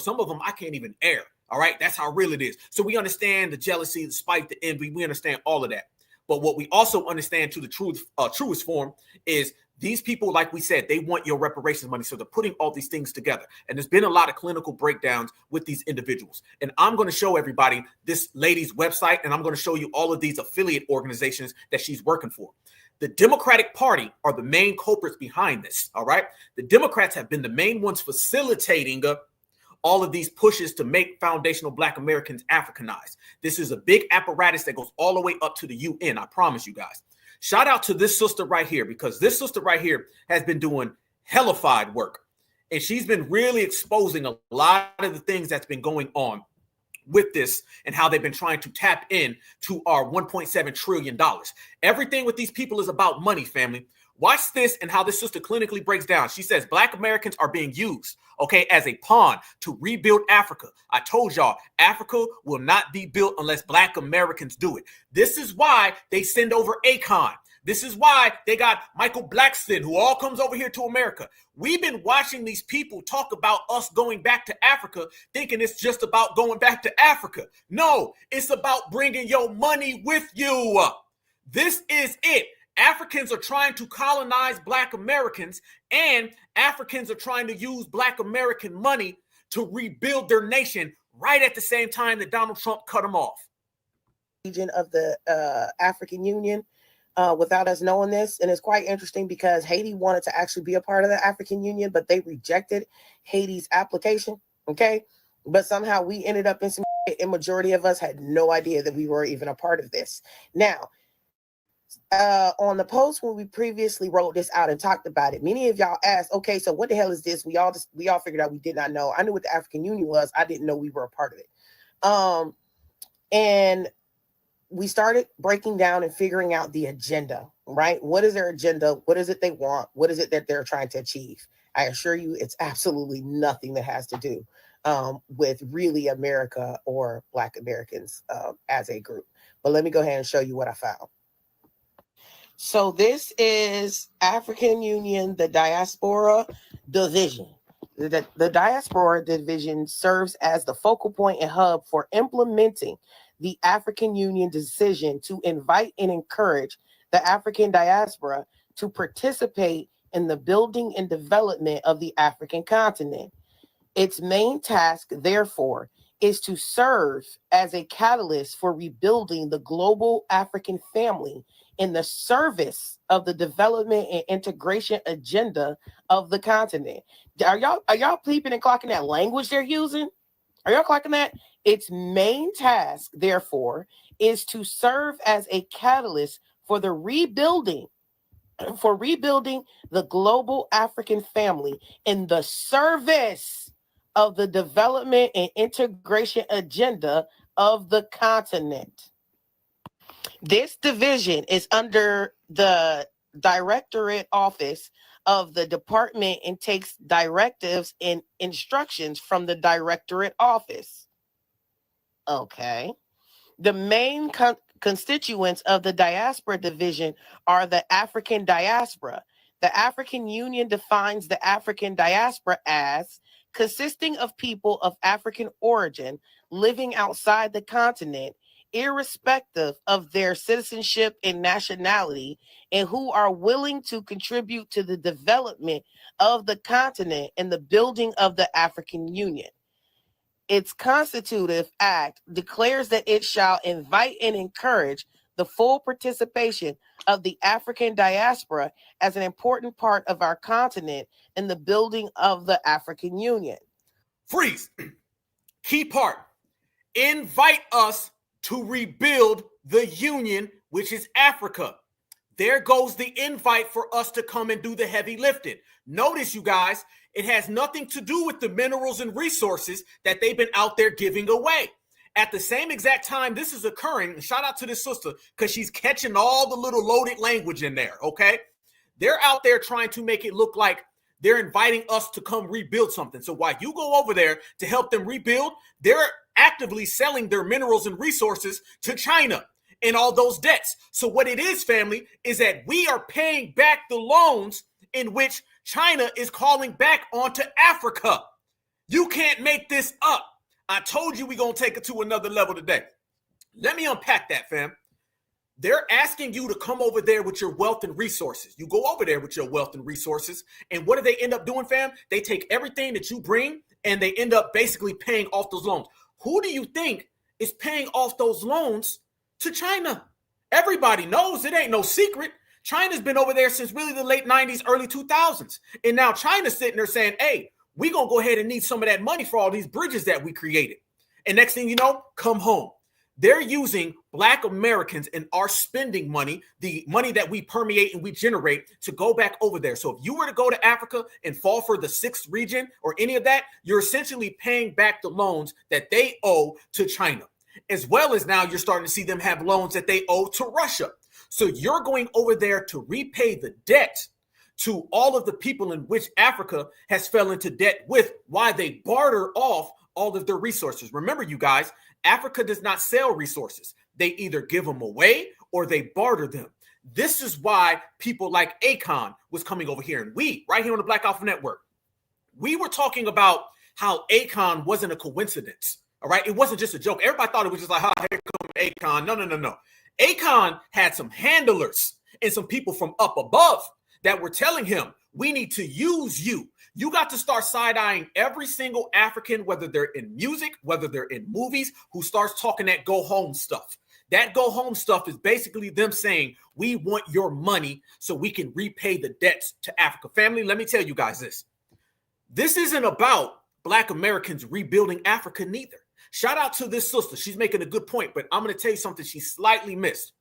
Some of them I can't even air. All right. That's how real it is. So we understand the jealousy, the spite, the envy. We understand all of that. But what we also understand to the truest form is these people, like we said, they want your reparations money. So they're putting all these things together. And there's been a lot of clinical breakdowns with these individuals. And I'm going to show everybody this lady's website, and I'm going to show you all of these affiliate organizations that she's working for. The Democratic Party are the main culprits behind this. All right. The Democrats have been the main ones facilitating all of these pushes to make foundational Black Americans Africanized. This is a big apparatus that goes all the way up to the UN. I promise you guys. Shout out to this sister right here, because this sister right here has been doing hellified work. And she's been really exposing a lot of the things that's been going on with this and how they've been trying to tap in to our $1.7 trillion. Everything with these people is about money, family. Watch this and how this sister clinically breaks down. She says Black Americans are being used, okay, as a pawn to rebuild Africa. I told y'all, Africa will not be built unless Black Americans do it. This is why they send over Akon. This is why they got Michael Blackston, who all comes over here to America. We've been watching these people talk about us going back to Africa, thinking it's just about going back to Africa. No, it's about bringing your money with you. This is it. Africans are trying to colonize Black Americans, and Africans are trying to use Black American money to rebuild their nation right at the same time that Donald Trump cut them off. Region of the African Union without us knowing this. And it's quite interesting because Haiti wanted to actually be a part of the African Union, but they rejected Haiti's application. Okay. But somehow we ended up in some, and majority of us had no idea that we were even a part of this. Now, on the post when we previously wrote this out and talked about it, many of y'all asked, okay, so what the hell is this? We all figured out we did not know. I knew what the African Union was. I didn't know we were a part of it. And we started breaking down and figuring out the agenda, right? What is their agenda? What is it they want? What is it that they're trying to achieve? I assure you, it's absolutely nothing that has to do with really America or Black Americans as a group. But let me go ahead and show you what I found. So this is African Union, the Diaspora Division. The Diaspora Division serves as the focal point and hub for implementing the African Union decision to invite and encourage the African diaspora to participate in the building and development of the African continent. Its main task, therefore, is to serve as a catalyst for rebuilding the global African family in the service of the development and integration agenda of the continent. Are y'all peeping and clocking that language they're using? Are y'all clocking that? Its main task, therefore, is to serve as a catalyst for the rebuilding the global African family in the service of the development and integration agenda of the continent. This division is under the Directorate Office of the Department and takes directives and instructions from the Directorate Office. Okay. The main constituents of the Diaspora Division are the African diaspora. The African Union defines the African diaspora as consisting of people of African origin living outside the continent, irrespective of their citizenship and nationality, and who are willing to contribute to the development of the continent and the building of the African Union. Its constitutive act declares that it shall invite and encourage the full participation of the African diaspora as an important part of our continent in the building of the African Union. Freeze. Key part. Invite us to rebuild the union, which is Africa. There goes the invite for us to come and do the heavy lifting. Notice, you guys, it has nothing to do with the minerals and resources that they've been out there giving away. At the same exact time this is occurring, and shout out to this sister because she's catching all the little loaded language in there, okay? They're out there trying to make it look like they're inviting us to come rebuild something. So while you go over there to help them rebuild, they're actively selling their minerals and resources to China and all those debts. So what it is, family, is that we are paying back the loans in which China is calling back onto Africa. You can't make this up. I told you we're going to take it to another level today. Let me unpack that, fam. They're asking you to come over there with your wealth and resources. You go over there with your wealth and resources, and what do they end up doing, fam? They take everything that you bring, and they end up basically paying off those loans. Who do you think is paying off those loans to China? Everybody knows, it ain't no secret. China's been over there since really the late 90s, early 2000s. And now China's sitting there saying, hey, we're going to go ahead and need some of that money for all these bridges that we created. And next thing you know, come home. They're using Black Americans and our spending money, the money that we permeate and we generate, to go back over there. So if you were to go to Africa and fall for the 6th region or any of that, you're essentially paying back the loans that they owe to China, as well as now you're starting to see them have loans that they owe to Russia. So you're going over there to repay the debt to all of the people in which Africa has fell into debt with, why they barter off all of their resources. Remember, you guys, Africa does not sell resources. They either give them away or they barter them. This is why people like Akon was coming over here. And we, right here on the Black Alpha Network, we were talking about how Akon wasn't a coincidence. All right. It wasn't just a joke. Everybody thought it was just like, here come Akon. No. Akon had some handlers and some people from up above that were telling him, we need to use you. You got to start side-eyeing every single African, whether they're in music, whether they're in movies, who starts talking that go home stuff. That go home stuff is basically them saying, we want your money so we can repay the debts to Africa. Family, let me tell you guys this. This isn't about Black Americans rebuilding Africa neither. Shout out to this sister. She's making a good point, but I'm going to tell you something she slightly missed.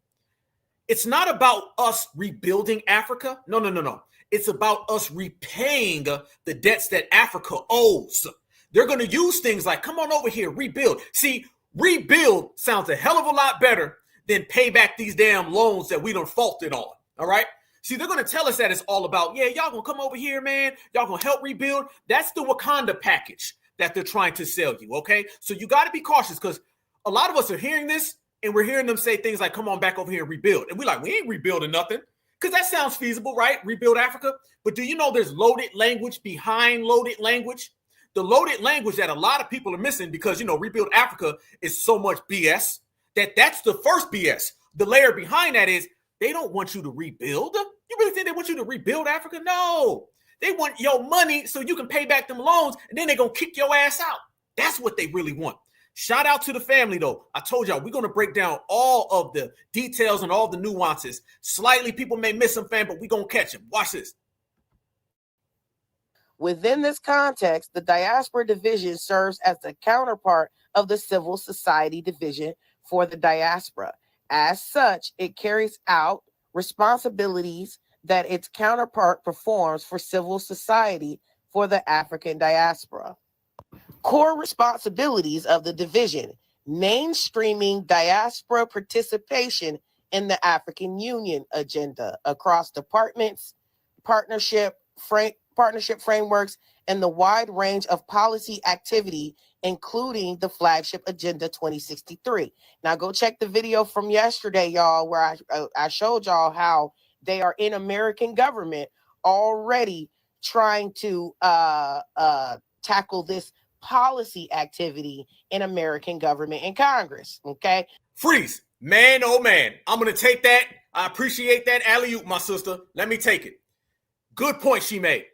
It's not about us rebuilding Africa. No. It's about us repaying the debts that Africa owes. They're going to use things like, come on over here, rebuild. See, rebuild sounds a hell of a lot better than pay back these damn loans that we done faulted on. All right. See, they're going to tell us that it's all about, yeah, y'all going to come over here, man. Y'all going to help rebuild. That's the Wakanda package that they're trying to sell you. Okay. So you got to be cautious, because a lot of us are hearing this and we're hearing them say things like, come on back over here and rebuild. And we're like, we ain't rebuilding nothing. Because that sounds feasible, right? Rebuild Africa. But do you know there's loaded language behind loaded language? The loaded language that a lot of people are missing, because, Rebuild Africa is so much BS, that's the first BS. The layer behind that is they don't want you to rebuild. You really think they want you to rebuild Africa? No. They want your money so you can pay back them loans, and then they're going to kick your ass out. That's what they really want. Shout out to the family, though. I told y'all, we're going to break down all of the details and all the nuances. Slightly, people may miss them, fam, but we're going to catch them. Watch this. Within this context, the diaspora division serves as the counterpart of the civil society division for the diaspora. As such, it carries out responsibilities that its counterpart performs for civil society for the African diaspora. Core responsibilities of the division: mainstreaming diaspora participation in the African Union agenda across departments, partnership frameworks, and the wide range of policy activity, including the flagship Agenda 2063. Now go check the video from yesterday, y'all, where I showed y'all how they are in American government already trying to tackle this policy activity in American government and Congress. Okay. Freeze. Man, oh man. I'm going to take that. I appreciate that alley-oop, my sister. Let me take it. Good point she made.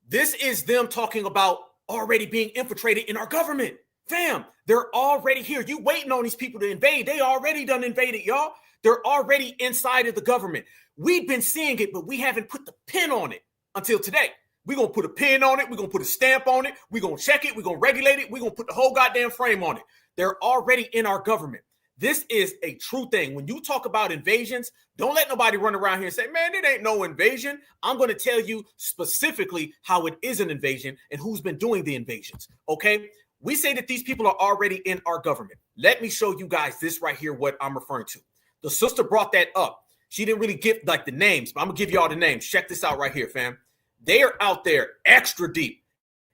This is them talking about already being infiltrated in our government. Fam, they're already here. You waiting on these people to invade. They already done invaded, y'all. They're already inside of the government. We've been seeing it, but we haven't put the pin on it until today. We're going to put a pin on it. We're going to put a stamp on it. We're going to check it. We're going to regulate it. We're going to put the whole goddamn frame on it. They're already in our government. This is a true thing. When you talk about invasions, don't let nobody run around here and say, man, it ain't no invasion. I'm going to tell you specifically how it is an invasion and who's been doing the invasions. Okay. We say that these people are already in our government. Let me show you guys this right here, what I'm referring to. The sister brought that up. She didn't really give like the names, but I'm going to give y'all the names. Check this out right here, fam. They are out there extra deep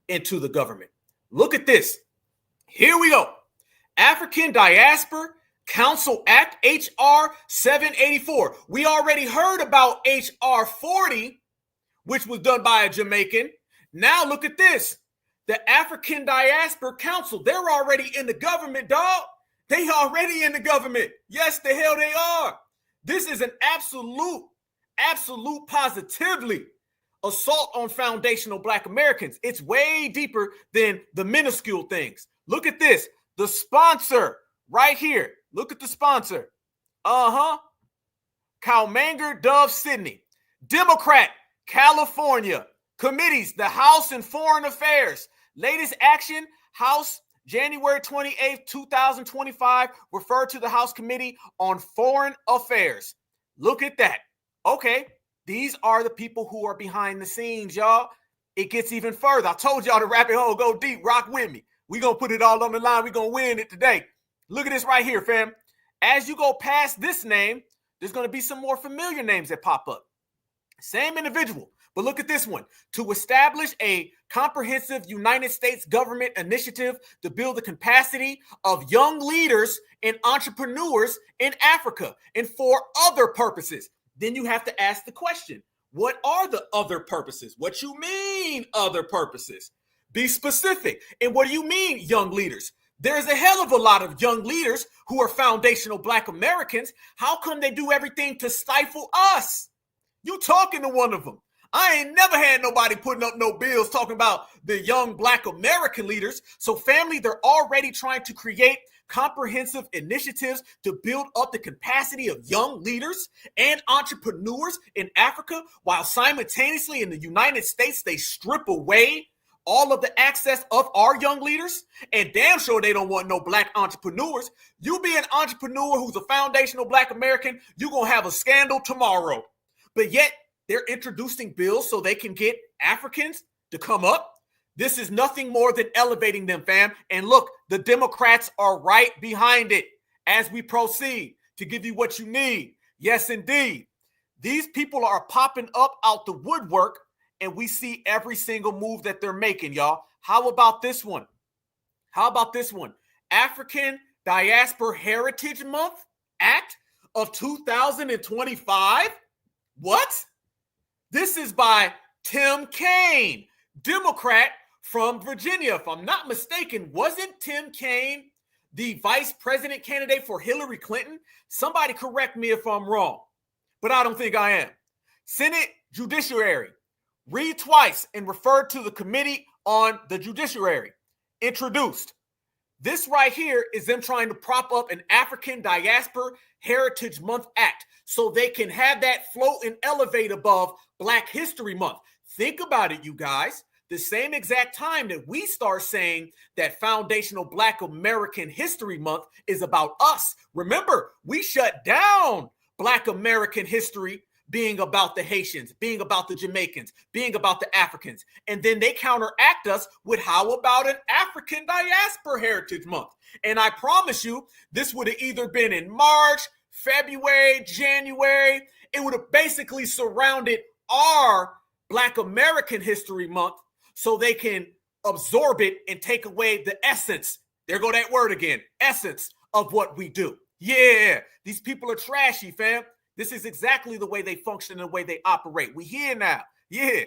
into the government. Look at this. Here we go. African Diaspora Council Act, H.R. 784. We already heard about H.R. 40, which was done by a Jamaican. Now look at this. The African Diaspora Council, they're already in the government, dog. They already in the government. Yes, the hell they are. This is an absolute positively assault on foundational Black Americans. It's way deeper than the minuscule things. Look at this. The sponsor right here. Look at the sponsor. Calmanger Dove Sydney. Democrat, California. Committees, the House and Foreign Affairs. Latest action, House January 28th, 2025, referred to the House Committee on Foreign Affairs. Look at that. Okay, these are the people who are behind the scenes, y'all. It gets even further. I told y'all to rabbit hole, go deep, rock with me. We're going to put it all on the line. We're going to win it today. Look at this right here, fam. As you go past this name, there's going to be some more familiar names that pop up. Same individual, but look at this one. To establish a comprehensive United States government initiative to build the capacity of young leaders and entrepreneurs in Africa and for other purposes. Then you have to ask the question, what are the other purposes? What you mean other purposes? Be specific. And what do you mean young leaders? There's a hell of a lot of young leaders who are foundational Black Americans. How come they do everything to stifle us? You talking to one of them. I ain't never had nobody putting up no bills talking about the young Black American leaders. So family, they're already trying to create comprehensive initiatives to build up the capacity of young leaders and entrepreneurs in Africa, while simultaneously in the United States, they strip away all of the access of our young leaders, and damn sure they don't want no Black entrepreneurs. You be an entrepreneur who's a foundational Black American, you're going to have a scandal tomorrow. But yet they're introducing bills so they can get Africans to come up. This is nothing more than elevating them, fam. And look, the Democrats are right behind it as we proceed to give you what you need. Yes, indeed. These people are popping up out the woodwork, and we see every single move that they're making, y'all. How about this one? How about this one? African Diaspora Heritage Month Act of 2025? What? This is by Tim Kaine, Democrat from Virginia. If I'm not mistaken, wasn't Tim Kaine the vice president candidate for Hillary Clinton? Somebody correct me if I'm wrong, but I don't think I am. Senate Judiciary. Read twice and refer to the Committee on the Judiciary. Introduced. This right here is them trying to prop up an African Diaspora Heritage Month Act so they can have that float and elevate above Black History Month. Think about it, you guys. The same exact time that we start saying that foundational Black American History Month is about us. Remember, we shut down Black American history being about the Haitians, being about the Jamaicans, being about the Africans. And then they counteract us with how about an African Diaspora Heritage Month? And I promise you, this would have either been in March, February, January. It would have basically surrounded our Black American History Month so they can absorb it and take away the essence. There go that word again, essence of what we do. Yeah, these people are trashy, fam. This is exactly the way they function and the way they operate. We here now. Yeah.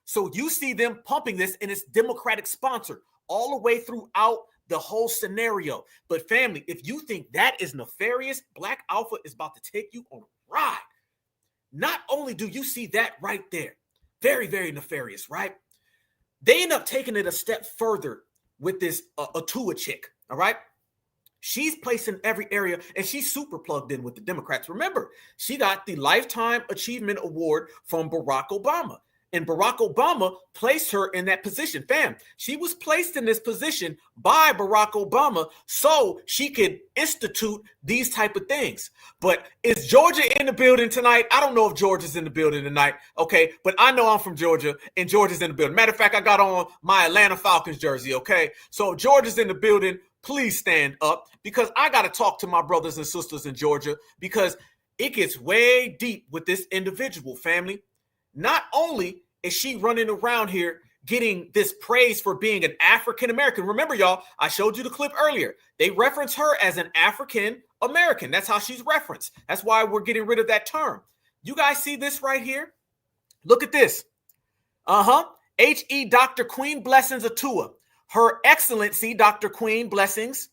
So you see them pumping this, and it's Democratic sponsored all the way throughout the whole scenario. But family, if you think that is nefarious, Black Alpha is about to take you on a ride. Not only do you see that right there, very, very nefarious, right? They end up taking it a step further with this Atua chick, all right? She's placed in every area, and she's super plugged in with the Democrats. Remember, she got the Lifetime Achievement Award from Barack Obama, and Barack Obama placed her in that position. Fam, she was placed in this position by Barack Obama so she could institute these type of things. But is Georgia in the building tonight? I don't know if Georgia's in the building tonight, okay? But I know I'm from Georgia, and Georgia's in the building. Matter of fact, I got on my Atlanta Falcons jersey, okay? So if Georgia's in the building, please stand up, because I got to talk to my brothers and sisters in Georgia, because it gets way deep with this individual, family. Not only is she running around here getting this praise for being an African American. Remember, y'all, I showed you the clip earlier. They reference her as an African American. That's how she's referenced. That's why we're getting rid of that term. You guys see this right here? Look at this. H.E. Dr. Queen Blessings Atua. Her Excellency, Dr. Queen Blessings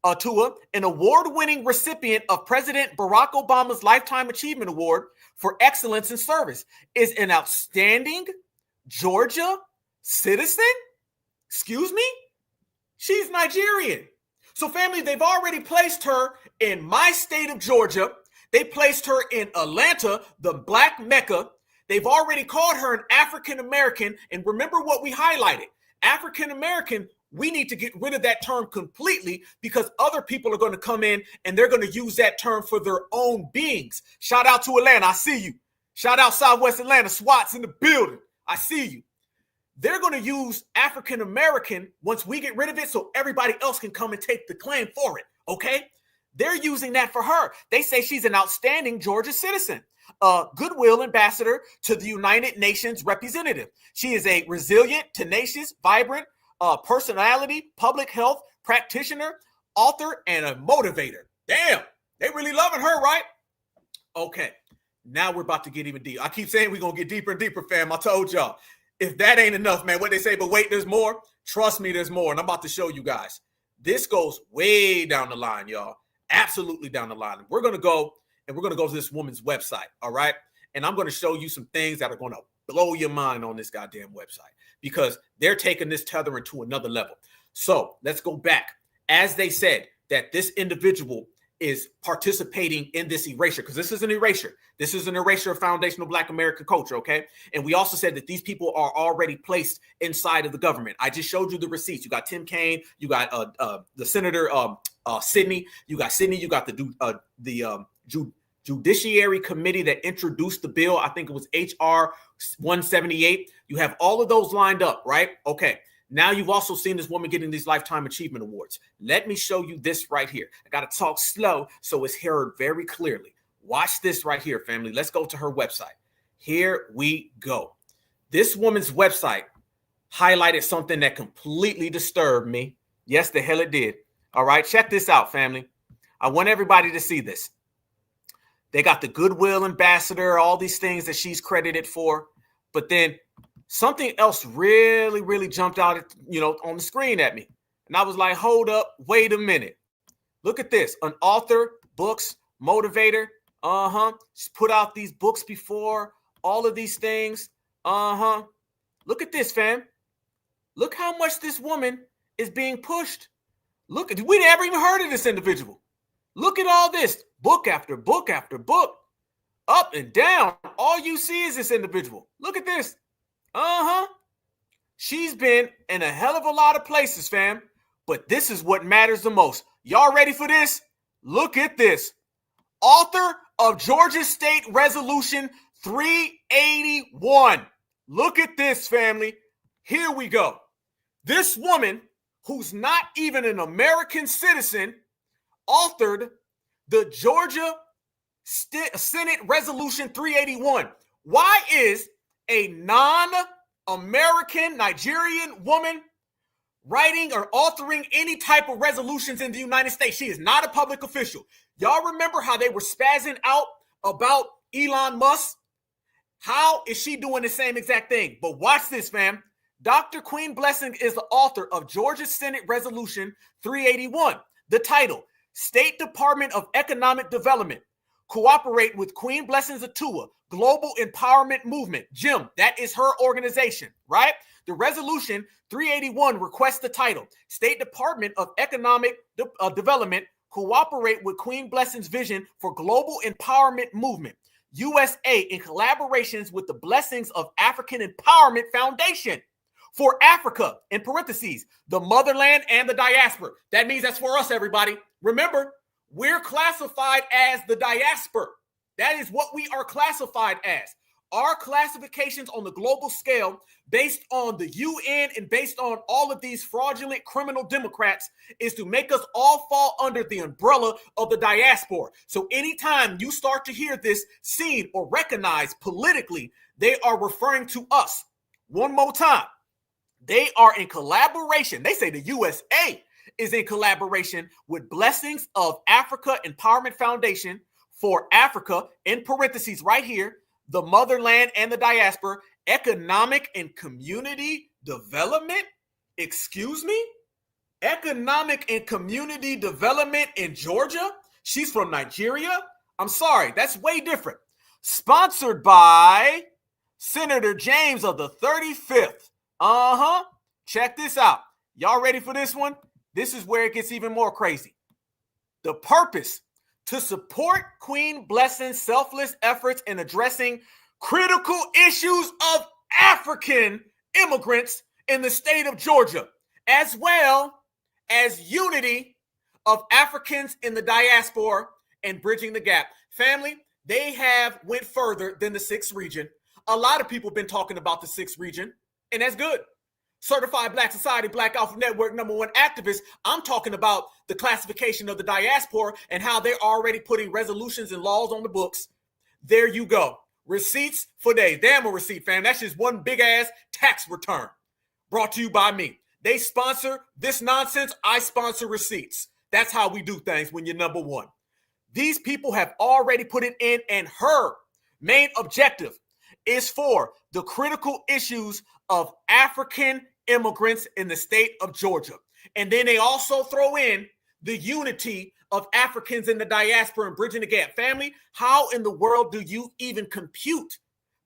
Atua, an award-winning recipient of President Barack Obama's Lifetime Achievement Award for Excellence in Service, is an outstanding Georgia citizen? Excuse me? She's Nigerian. So family, they've already placed her in my state of Georgia. They placed her in Atlanta, the Black Mecca. They've already called her an African American. And remember what we highlighted. African American We need to get rid of that term completely because other people are going to come in and they're going to use that term for their own beings. Shout out to Atlanta. I see you. Shout out Southwest Atlanta. SWAT's in the building. I see you. They're going to use African American once we get rid of it so everybody else can come and take the claim for it. Okay? They're using that for her. They say she's an outstanding Georgia citizen, a goodwill ambassador to the United Nations representative. She is a resilient, tenacious, vibrant personality, public health practitioner, author, and a motivator. Damn, they really loving her, right? Okay, now we're about to get even deeper. I keep saying we're going to get deeper and deeper, fam. I told y'all. If that ain't enough, man, what they say, but wait, there's more. Trust me, there's more. And I'm about to show you guys. This goes way down the line, y'all. Absolutely down the line. We're going to go to this woman's website, all right? And I'm going to show you some things that are going to blow your mind on this goddamn website because they're taking this tethering to another level. So let's go back. As they said that this individual is participating in this erasure, because this is an erasure. This is an erasure of foundational Black American culture, okay? And we also said that these people are already placed inside of the government. I just showed you the receipts. You got Tim Kaine, you got the Senator Sidney, you got the Judiciary Committee that introduced the bill. I think it was HR 178. You have all of those lined up, right? Okay. Now you've also seen this woman getting these Lifetime Achievement Awards. Let me show you this right here. I got to talk slow so it's heard very clearly. Watch this right here, family. Let's go to her website. Here we go. This woman's website highlighted something that completely disturbed me. Yes, the hell it did. All right, check this out, family. I want everybody to see this. They got the Goodwill Ambassador, all these things that she's credited for. But then something else really, really jumped out, on the screen at me. And I was like, hold up, wait a minute. Look at this. An author, books, motivator. She's put out these books before, all of these things. Look at this, fam. Look how much this woman is being pushed. Look, we never even heard of this individual. Look at all this, book after book after book, up and down. All you see is this individual. Look at this. She's been in a hell of a lot of places, fam. But this is what matters the most. Y'all ready for this? Look at this. Author of Georgia State Resolution 381. Look at this, family. Here we go. This woman, who's not even an American citizen, authored the Georgia Senate Resolution 381. Why is a non-American Nigerian woman writing or authoring any type of resolutions in the United States? She is not a public official. Y'all remember how they were spazzing out about Elon Musk? How is she doing the same exact thing? But watch this, fam. Dr. Queen Blessing is the author of Georgia Senate Resolution 381. The title, State Department of Economic Development, cooperate with Queen Blessing's Atua, Global Empowerment Movement. Jim, that is her organization, right? The resolution 381 requests the title, State Department of Economic Development, cooperate with Queen Blessing's vision for global empowerment movement, USA, in collaborations with the Blessings of African Empowerment Foundation for Africa, in parentheses, the motherland and the diaspora. That means that's for us, everybody. Remember, we're classified as the diaspora. That is what we are classified as. Our classifications on the global scale, based on the UN and based on all of these fraudulent criminal Democrats, is to make us all fall under the umbrella of the diaspora. So anytime you start to hear this seen or recognized politically, they are referring to us. One more time. They are in collaboration. They say the USA is in collaboration with Blessings of Africa Empowerment Foundation for Africa, in parentheses right here, the motherland and the diaspora, economic and community development. Excuse me? Economic and community development in Georgia? She's from Nigeria? I'm sorry, that's way different. Sponsored by Senator James of the 35th. Check this out. Y'all ready for this one? This is where it gets even more crazy. The purpose: to support Queen Blessing's selfless efforts in addressing critical issues of African immigrants in the state of Georgia, as well as unity of Africans in the diaspora and bridging the gap. Family, they have went further than the 6th region. A lot of people have been talking about the 6th region, and that's good. Certified Black Society, Black Alpha Network, #1 activist. I'm talking about the classification of the diaspora and how they're already putting resolutions and laws on the books. There you go. Receipts for days. Damn a receipt, fam. That's just one big ass tax return brought to you by me. They sponsor this nonsense. I sponsor receipts. That's how we do things when you're #1. These people have already put it in, and her main objective is for the critical issues of African immigrants in the state of Georgia. And then they also throw in the unity of Africans in the diaspora and bridging the gap. Family, how in the world do you even compute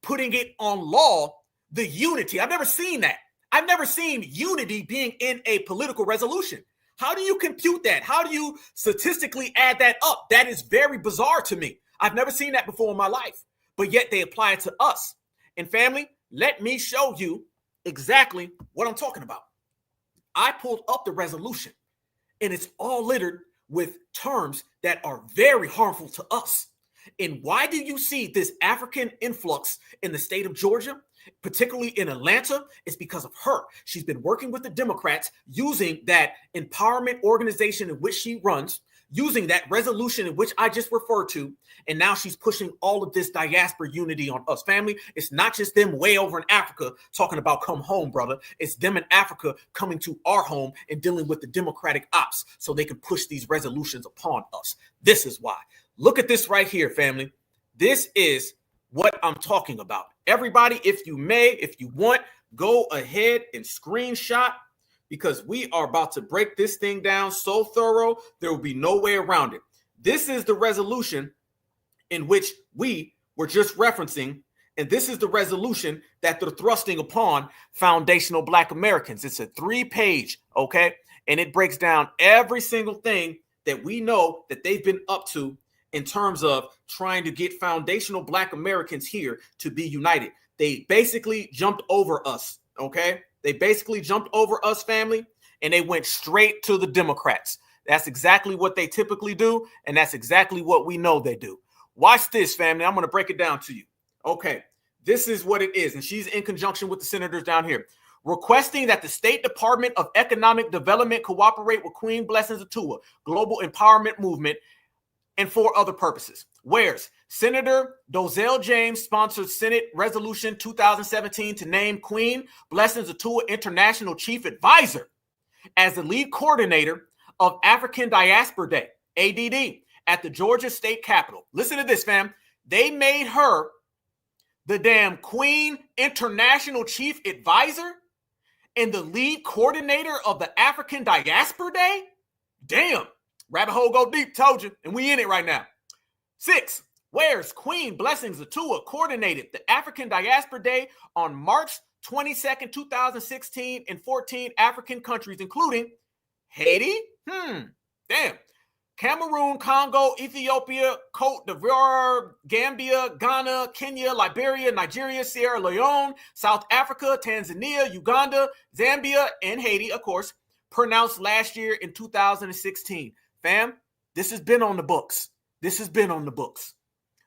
putting it on law, the unity? I've never seen that. I've never seen unity being in a political resolution. How do you compute that? How do you statistically add that up? That is very bizarre to me. I've never seen that before in my life, but yet they apply it to us. And family, let me show you exactly what I'm talking about. I pulled up the resolution, and it's all littered with terms that are very harmful to us. And why do you see this African influx in the state of Georgia, particularly in Atlanta? It's because of her. She's been working with the Democrats, using that empowerment organization in which she runs, using that resolution in which I just referred to, and now she's pushing all of this diaspora unity on us. Family, it's not just them way over in Africa talking about come home, brother. It's them in Africa coming to our home and dealing with the Democratic ops so they can push these resolutions upon us. This is why. Look at this right here, family. This is what I'm talking about. Everybody, if you may, if you want, go ahead and screenshot, because we are about to break this thing down so thorough, there will be no way around it. This is the resolution in which we were just referencing, and this is the resolution that they're thrusting upon foundational Black Americans. It's a 3-page, okay? And it breaks down every single thing that we know that they've been up to in terms of trying to get foundational Black Americans here to be united. They basically jumped over us, okay? They basically jumped over us, family, and they went straight to the Democrats. That's exactly what they typically do, and that's exactly what we know they do. Watch this, family. I'm going to break it down to you. Okay, this is what it is, and she's in conjunction with the senators down here. Requesting that the State Department of Economic Development cooperate with Queen Blessings Atua, Global Empowerment Movement, and for other purposes. Whereas Senator Dozell James sponsored Senate Resolution 2017 to name Queen Blessings Atua International Chief Advisor as the lead coordinator of African Diaspora Day, ADD, at the Georgia State Capitol. Listen to this, fam. They made her the damn Queen International Chief Advisor and the lead coordinator of the African Diaspora Day? Damn. Rabbit hole go deep, told you, and we in it right now. 6, where's Queen Blessings Atua coordinated the African Diaspora Day on March 22nd, 2016 in 14 African countries, including Haiti, damn, Cameroon, Congo, Ethiopia, Cote d'Ivoire, Gambia, Ghana, Kenya, Liberia, Nigeria, Sierra Leone, South Africa, Tanzania, Uganda, Zambia, and Haiti, of course, pronounced last year in 2016. Fam, this has been on the books. This has been on the books.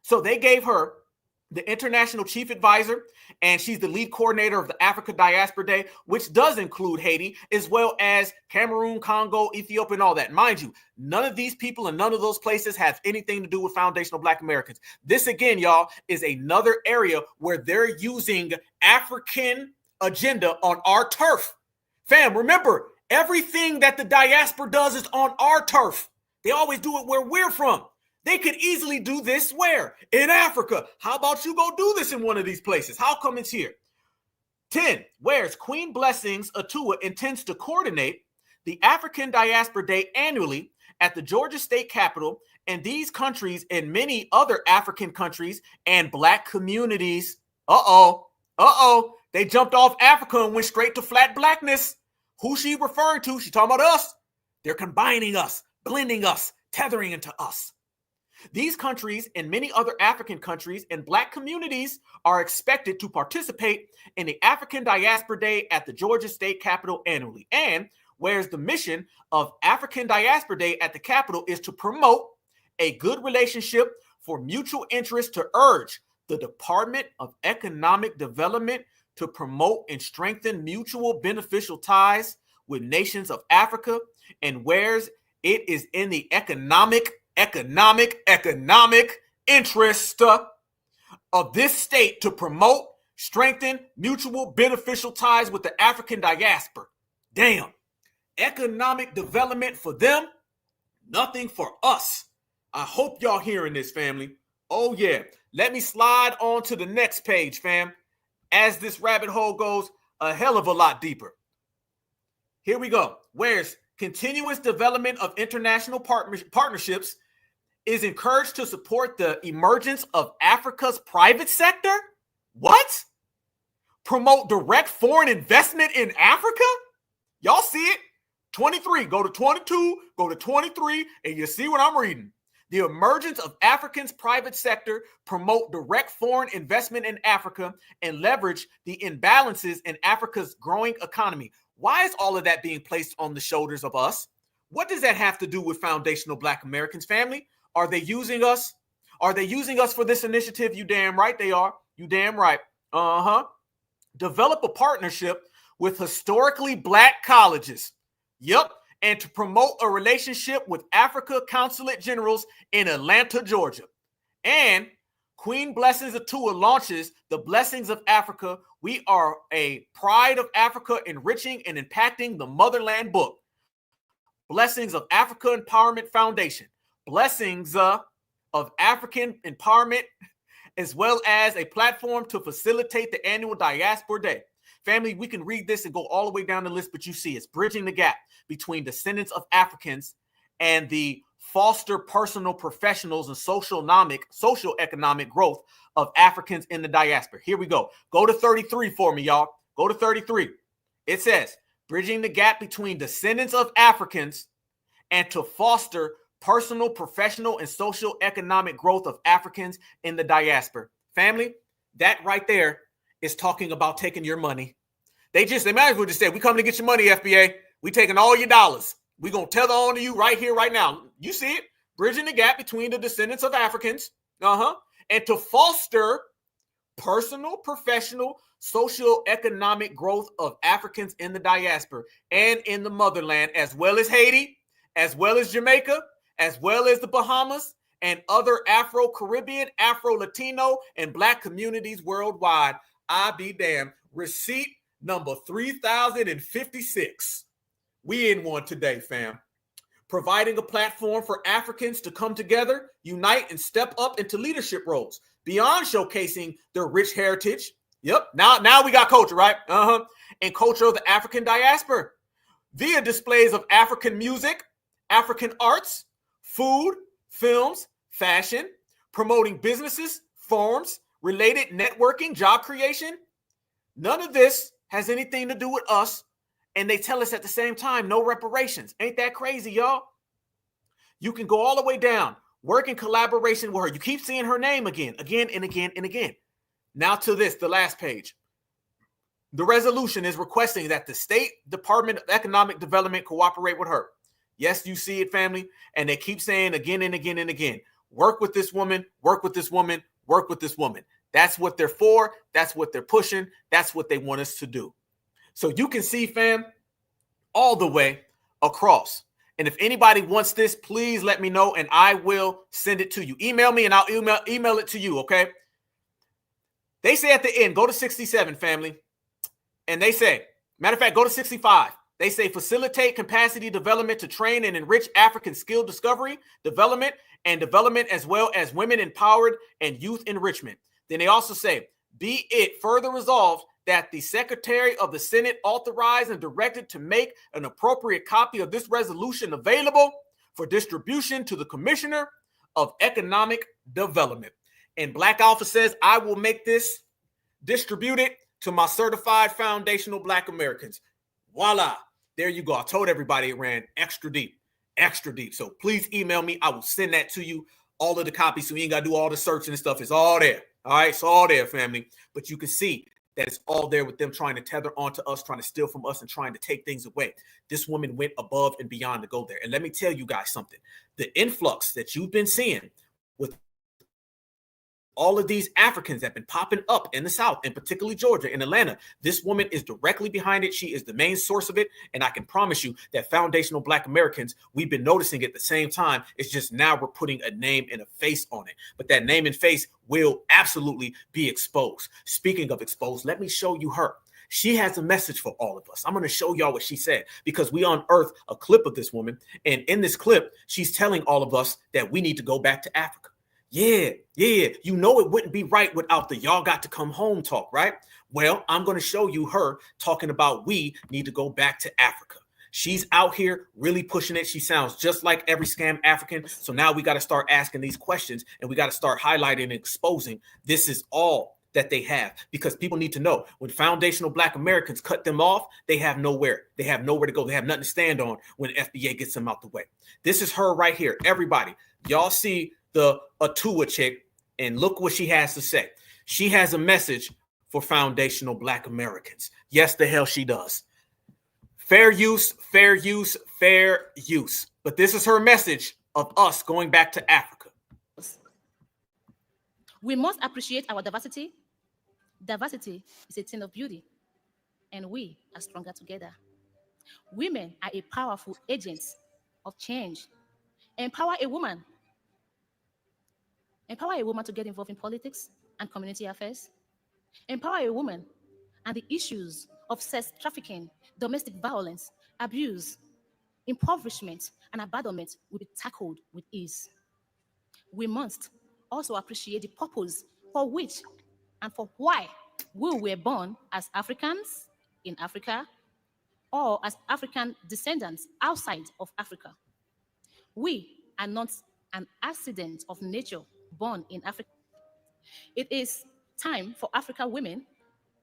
So they gave her the International Chief Advisor, and she's the lead coordinator of the Africa Diaspora Day, which does include Haiti, as well as Cameroon, Congo, Ethiopia, and all that. Mind you, none of these people and none of those places have anything to do with foundational Black Americans. This, again, y'all, is another area where they're using African agenda on our turf. Fam, remember, everything that the diaspora does is on our turf. They always do it where we're from. They could easily do this where? In Africa. How about you go do this in one of these places? How come it's here? 10, where's Queen Blessings Atua intends to coordinate the African Diaspora Day annually at the Georgia State Capitol, and these countries and many other African countries and Black communities. They jumped off Africa and went straight to flat Blackness. Who she referring to? She talking about us. They're combining us, blending us, tethering into us. These countries and many other African countries and Black communities are expected to participate in the African Diaspora Day at the Georgia State Capitol annually. And whereas the mission of African Diaspora Day at the Capitol is to promote a good relationship for mutual interest, to urge the Department of Economic Development to promote and strengthen mutual beneficial ties with nations of Africa, and whereas it is in the economic interest of this state to promote, strengthen mutual beneficial ties with the African diaspora. Damn. Economic development for them, nothing for us. I hope y'all hearing this, family. Oh, yeah. Let me slide on to the next page, fam, as this rabbit hole goes a hell of a lot deeper. Here we go. Whereas continuous development of international partnerships is encouraged to support the emergence of Africa's private sector. What? Promote direct foreign investment in Africa? Y'all see it? 23, go to 22, go to 23, and you see what I'm reading. The emergence of Africa's private sector promote direct foreign investment in Africa and leverage the imbalances in Africa's growing economy. Why is all of that being placed on the shoulders of us? What does that have to do with foundational Black Americans, family? Are they using us? Are they using us for this initiative? You damn right they are. You damn right. Develop a partnership with historically Black colleges. Yep. And to promote a relationship with Africa Consulate Generals in Atlanta, Georgia. And Queen Blessings Atua launches the Blessings of Africa. We are a Pride of Africa enriching and impacting the motherland book. Blessings of Africa Empowerment Foundation. Blessings of African Empowerment, as well as a platform to facilitate the annual Diaspora Day. Family, we can read this and go all the way down the list, but you see it's bridging the gap between descendants of Africans and the foster personal professionals and social economic growth of Africans in the diaspora. Here we go. Go to 33 for me, y'all. Go to 33. It says, bridging the gap between descendants of Africans and to foster personal, professional, and social economic growth of Africans in the diaspora. Family, that right there is talking about taking your money. They might as well just say, we coming to get your money, FBA. We taking all your dollars. We going to tether on to you right here, right now. You see it? Bridging the gap between the descendants of Africans, and to foster personal, professional, social, economic growth of Africans in the diaspora and in the motherland, as well as Haiti, as well as Jamaica, as well as the Bahamas, and other Afro-Caribbean, Afro-Latino, and Black communities worldwide. I be damned. Receipt number 3056. We in one today, fam. Providing a platform for Africans to come together, unite, and step up into leadership roles beyond showcasing their rich heritage. Yep. Now we got culture, right? And culture of the African diaspora via displays of African music, African arts, food, films, fashion, promoting businesses, forums, related networking, job creation. None of this has anything to do with us. And they tell us at the same time, no reparations. Ain't that crazy, y'all? You can go all the way down, work in collaboration with her. You keep seeing her name again and again. Now to this, the last page. The resolution is requesting that the State Department of Economic Development cooperate with her. Yes, you see it, family. And they keep saying again and again and again, work with this woman, work with this woman, work with this woman. That's what they're for. That's what they're pushing. That's what they want us to do. So you can see, fam, all the way across. And if anybody wants this, please let me know and I will send it to you. Email me and I'll email it to you, okay? They say at the end, go to 67, family. And they say, matter of fact, go to 65. They say facilitate capacity development to train and enrich African skill discovery, development, as well as women empowered and youth enrichment. Then they also say, be it further resolved that the Secretary of the Senate authorized and directed to make an appropriate copy of this resolution available for distribution to the Commissioner of Economic Development. And Black Alpha says, I will make this distributed to my certified foundational Black Americans. Voila. There you go. I told everybody it ran extra deep. So please email me. I will send that to you. All of the copies, so you ain't got to do all the searching and stuff. It's all there. All right. It's all there, family. But you can see that it's all there with them trying to tether onto us, trying to steal from us, and trying to take things away. This woman went above and beyond to go there. And let me tell you guys something. The influx that you've been seeing with all of these Africans that have been popping up in the South, and particularly Georgia and Atlanta, this woman is directly behind it. She is the main source of it. And I can promise you that foundational Black Americans, we've been noticing it at the same time. It's just now we're putting a name and a face on it. But that name and face will absolutely be exposed. Speaking of exposed, let me show you her. She has a message for all of us. I'm going to show y'all what she said, because we unearthed a clip of this woman. And in this clip, she's telling all of us that we need to go back to Africa. Yeah. You know it wouldn't be right without the y'all got to come home talk, right? Well, I'm going to show you her talking about we need to go back to Africa. She's out here really pushing it. She sounds just like every scam African. So now we got to start asking these questions, and we got to start highlighting and exposing this is all that they have, because people need to know when foundational Black Americans cut them off, they have nowhere. They have nowhere to go. They have nothing to stand on when the FBA gets them out the way. This is her right here. Everybody, y'all see the Atua chick, and look what she has to say. She has a message for foundational Black Americans. Yes, the hell she does. Fair use, fair use, fair use. But this is her message of us going back to Africa. We must appreciate our diversity. Diversity is a thing of beauty, and we are stronger together. Women are a powerful agent of change. Empower a woman to get involved in politics and community affairs. Empower a woman, and the issues of sex trafficking, domestic violence, abuse, impoverishment, and abandonment will be tackled with ease. We must also appreciate the purpose for which and for why we were born as Africans in Africa, or as African descendants outside of Africa. We are not an accident of nature born in Africa. It is time for African women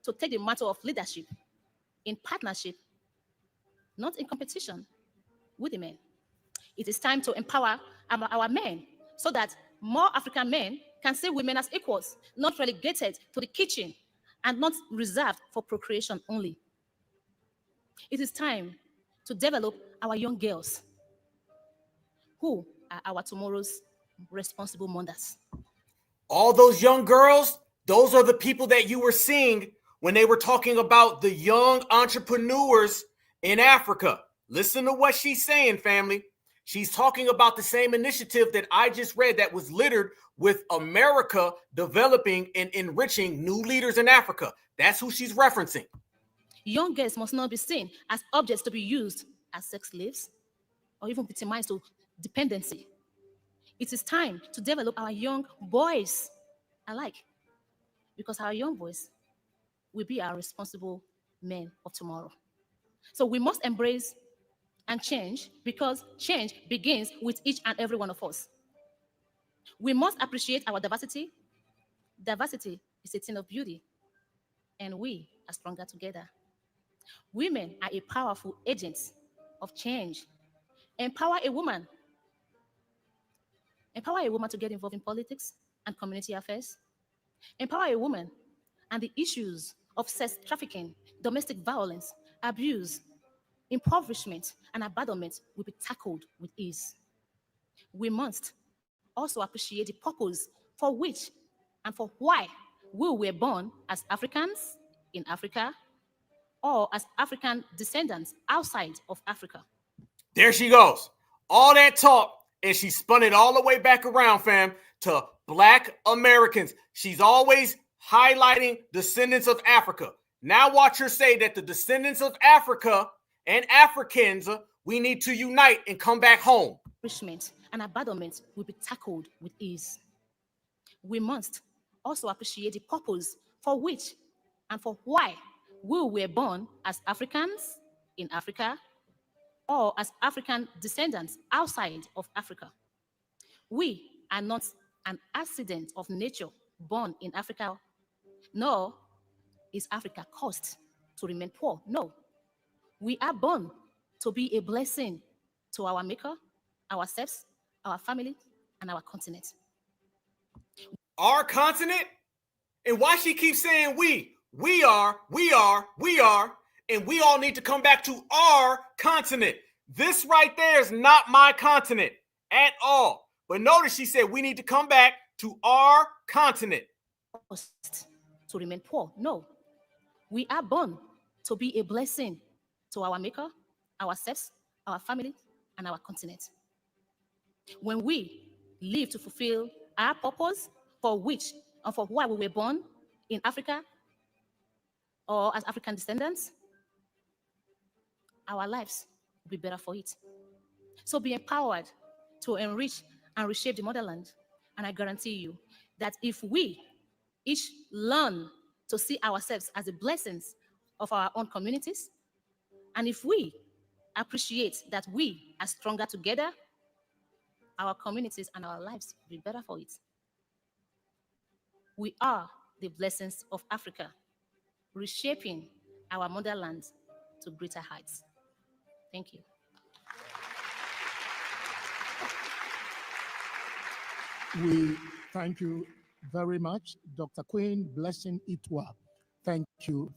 to take the matter of leadership in partnership, not in competition with the men. It is time to empower our men so that more African men can see women as equals, not relegated to the kitchen and not reserved for procreation only. It is time to develop our young girls, who are our tomorrow's responsible mothers. All those young girls, those are the people that you were seeing when they were talking about the young entrepreneurs in Africa. Listen to what she's saying, family. She's talking about the same initiative that I just read that was littered with America developing and enriching new leaders in Africa. That's who she's referencing. Young girls must not be seen as objects to be used as sex slaves or even victimized to dependency. It is time to develop our young boys alike, because our young boys will be our responsible men of tomorrow. So we must embrace and change, because change begins with each and every one of us. We must appreciate our diversity. Diversity is a thing of beauty, and we are stronger together. Women are a powerful agent of change. Empower a woman to get involved in politics and community affairs. Empower a woman, and the issues of sex trafficking, domestic violence, abuse, impoverishment, and abandonment will be tackled with ease. We must also appreciate the purpose for which and for why we were born as Africans in Africa, or as African descendants outside of Africa. There she goes. All that talk, and she spun it all the way back around, fam, to Black Americans. She's always highlighting descendants of Africa. Now watch her say that the descendants of Africa and Africans, we need to unite and come back home. Impoverishment and abandonment will be tackled with ease. We must also appreciate the purpose for which and for why we were born as Africans in Africa, or as African descendants outside of Africa. We are not an accident of nature born in Africa, nor is Africa caused to remain poor. No, we are born to be a blessing to our maker, ourselves, our family, and our continent. Our continent? And why she keeps saying we? We are, and we all need to come back to our continent. This right there is not my continent at all. But notice she said we need to come back to our continent. To remain poor. No. We are born to be a blessing to our maker, ourselves, our family, and our continent. When we live to fulfill our purpose for which and for why we were born in Africa or as African descendants, our lives will be better for it. So be empowered to enrich and reshape the motherland. And I guarantee you that if we each learn to see ourselves as the blessings of our own communities, and if we appreciate that we are stronger together, our communities and our lives will be better for it. We are the blessings of Africa, reshaping our motherland to greater heights. Thank you. We thank you very much, Dr. Queen Blessing Atua. Thank you,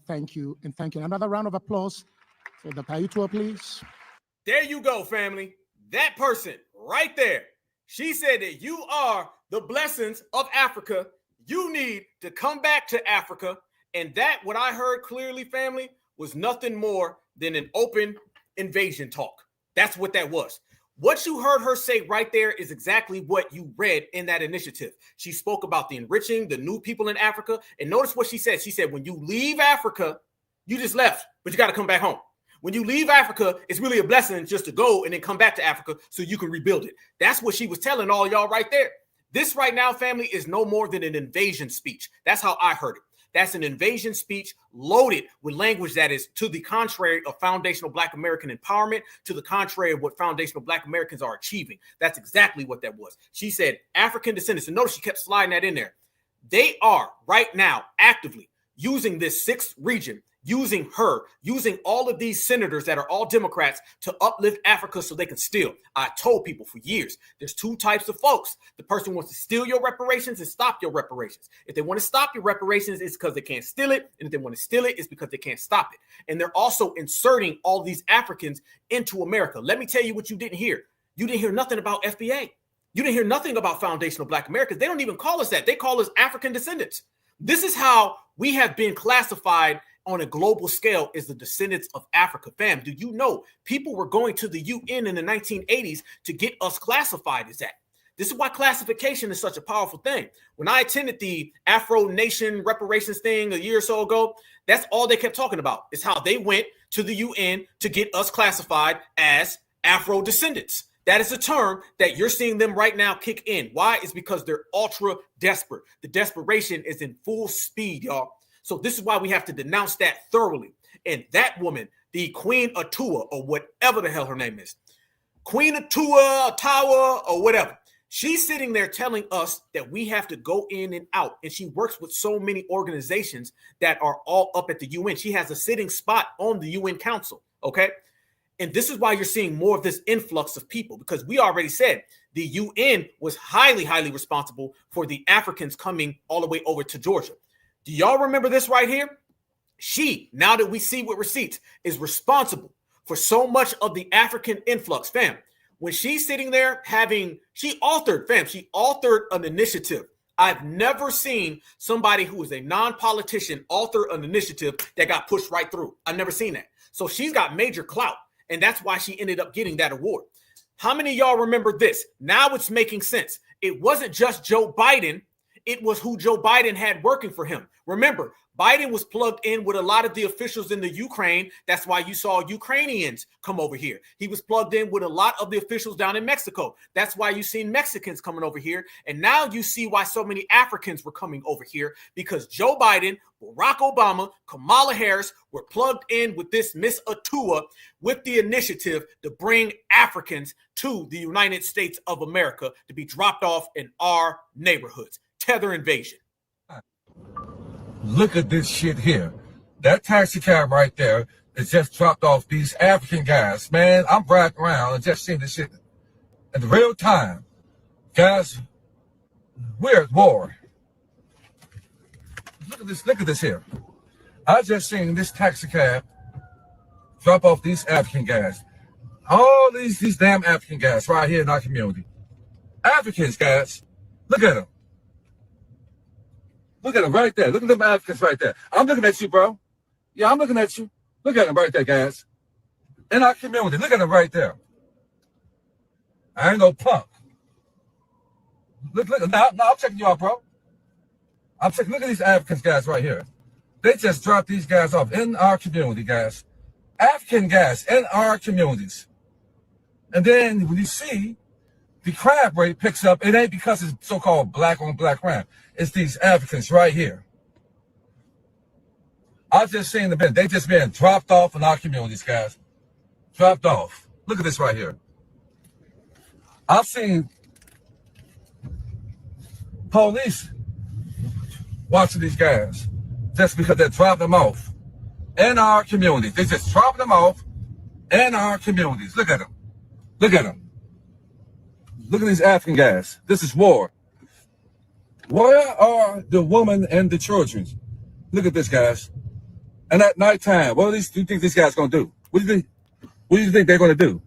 and thank you. Another round of applause for Dr. Atua, please. There you go, family. That person right there. She said that you are the blessings of Africa. You need to come back to Africa. And that, what I heard clearly, family, was nothing more than an open invasion talk. That's what that was. What you heard her say right there is exactly what you read in that initiative. She spoke about the enriching, the new people in Africa. And notice what she said. She said, when you leave Africa, you just left, but you got to come back home. When you leave Africa, it's really a blessing just to go and then come back to Africa so you can rebuild it. That's what she was telling all y'all right there. This right now, family, is no more than an invasion speech. That's how I heard it. That's an invasion speech loaded with language that is to the contrary of foundational Black American empowerment, to the contrary of what foundational Black Americans are achieving. That's exactly what that was. She said African descendants, and notice she kept sliding that in there. They are right now actively using this sixth region, using her, using all of these senators that are all Democrats to uplift Africa so they can steal. I told people for years, there's two types of folks. The person who wants to steal your reparations and stop your reparations. If they want to stop your reparations, it's because they can't steal it. And if they want to steal it, it's because they can't stop it. And they're also inserting all these Africans into America. Let me tell you what you didn't hear. You didn't hear nothing about FBA. You didn't hear nothing about foundational Black Americans. They don't even call us that. They call us African descendants. This is how we have been classified on a global scale is the descendants of Africa. Fam, do you know people were going to the UN in the 1980s to get us classified as that? This is why classification is such a powerful thing. When I attended the Afro Nation reparations thing a year or so ago, that's all they kept talking about is how they went to the UN to get us classified as Afro descendants. That is a term that you're seeing them right now kick in. Why? It's because they're ultra desperate. The desperation is in full speed, y'all. So this is why we have to denounce that thoroughly. And that woman, the Queen Atua, or whatever the hell her name is, Queen Atua, or whatever, she's sitting there telling us that we have to go in and out. And she works with so many organizations that are all up at the UN. She has a sitting spot on the UN Council, okay? And this is why you're seeing more of this influx of people, because we already said the UN was highly, highly responsible for the Africans coming all the way over to Georgia. Do y'all remember this right here? She, now that we see with receipts, is responsible for so much of the African influx, fam. When she's sitting there she authored an initiative. I've never seen somebody who is a non-politician author an initiative that got pushed right through. I've never seen that. So she's got major clout, and that's why she ended up getting that award. How many of y'all remember this? Now it's making sense. It wasn't just Joe Biden. It was who Joe Biden had working for him. Remember, Biden was plugged in with a lot of the officials in the Ukraine. That's why you saw Ukrainians come over here. He was plugged in with a lot of the officials down in Mexico. That's why you've seen Mexicans coming over here. And now you see why so many Africans were coming over here, because Joe Biden, Barack Obama, Kamala Harris were plugged in with this Miss Atua with the initiative to bring Africans to the United States of America to be dropped off in our neighborhoods. Tether invasion. Look at this shit here. That taxi cab right there that just dropped off these African guys. Man, I'm riding around and just seeing this shit in real time. Guys, we're at war. Look at this here. I just seen this taxi cab drop off these African guys. All these damn African guys right here in our community. Africans, guys. Look at them. Look at them right there. Look at them Africans right there. I'm looking at you, bro. Yeah, I'm looking at you. Look at them right there, guys. In our community. Look at them right there. I ain't no punk. Look, now I'm checking you out, bro. I'm checking. Look at these Africans guys right here. They just dropped these guys off in our community, guys. African guys in our communities. And then when you see the crime rate picks up, it ain't because it's so-called black on black crime. It's these Africans right here. I've just seen them. They just been dropped off in our communities, guys. Dropped off. Look at this right here. I've seen police watching these guys just because they dropped them off in our communities. They just dropped them off in our communities. Look at them. Look at them. Look at these African guys. This is war. Where are the women and the children? Look at this, guys. And at nighttime, what do you think these guys going to do? What do you think they're going to do?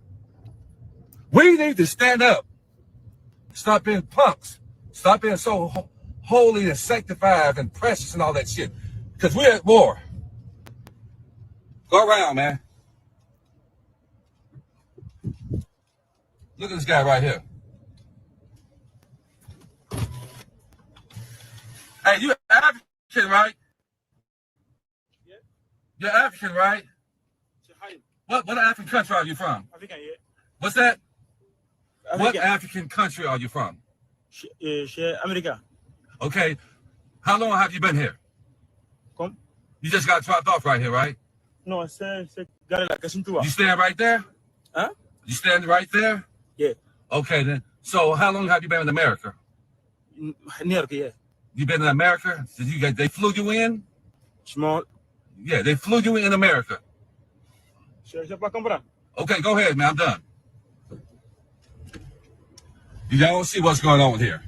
We need to stand up. Stop being punks. Stop being so holy and sanctified and precious and all that shit. Because we're at war. Go around, man. Look at this guy right here. Hey, you're African, right? Yeah. You're African, right? What African country are you from? African, yeah. What's that? African. What African country are you from? America. Okay. How long have you been here? Come. You just got dropped off right here, right? No, I said, you stand right there? Huh? You stand right there? Yeah. Okay, then. So how long have you been in America? In America, yeah. You been in America? They flew you in? Small. Yeah, they flew you in America. Okay, go ahead, man. I'm done. You don't see what's going on here.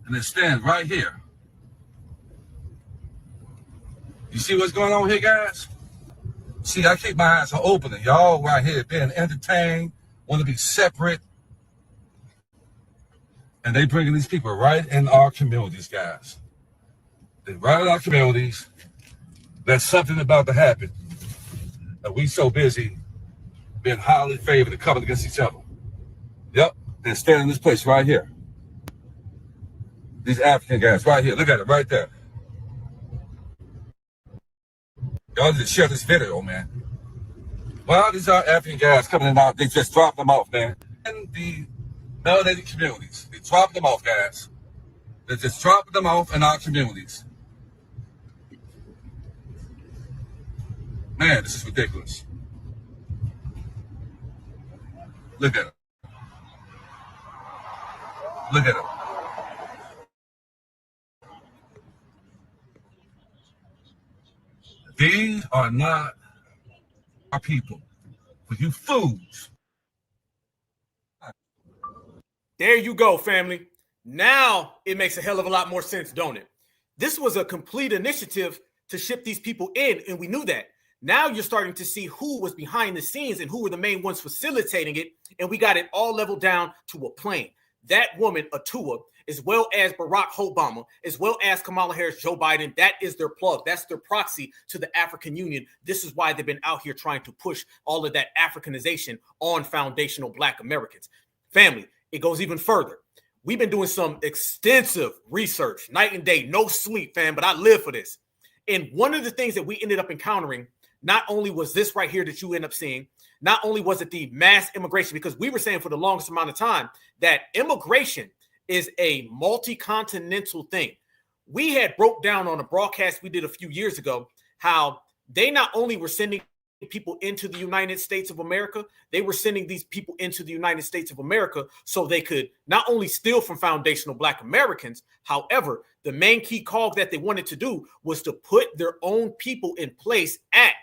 And then stand right here. You see what's going on here, guys? See, I keep my eyes open. And y'all right here being entertained, want to be separate. And they bringing these people right in our communities, guys. They right in our communities. There's something about to happen. And we so busy being highly favored and coming against each other. Yep, they're standing in this place right here. These African guys right here. Look at it right there. Y'all need to share this video, man. Well, these are African guys coming in out. They just dropped them off, man. In the melanated communities. They dropped them off, guys. They just dropping them off in our communities. Man, this is ridiculous. Look at them. Look at them. These are not our people. For you fools. There you go, family. Now it makes a hell of a lot more sense, don't it? This was a complete initiative to ship these people in, and we knew that. Now you're starting to see who was behind the scenes and who were the main ones facilitating it, and we got it all leveled down to a plane. That woman, Atua, as well as Barack Obama, as well as Kamala Harris, Joe Biden, that is their plug. That's their proxy to the African Union. This is why they've been out here trying to push all of that Africanization on foundational Black Americans. Family, it goes even further. We've been doing some extensive research, night and day, no sleep, fam, but I live for this. And one of the things that we ended up encountering, not only was this right here that you end up seeing, not only was it the mass immigration, because we were saying for the longest amount of time that immigration is a multi-continental thing. We had broke down on a broadcast we did a few years ago how they not only were sending people into the United States of America, they were sending these people into the United States of America so they could not only steal from foundational Black Americans. However, the main key cog that they wanted to do was to put their own people in place at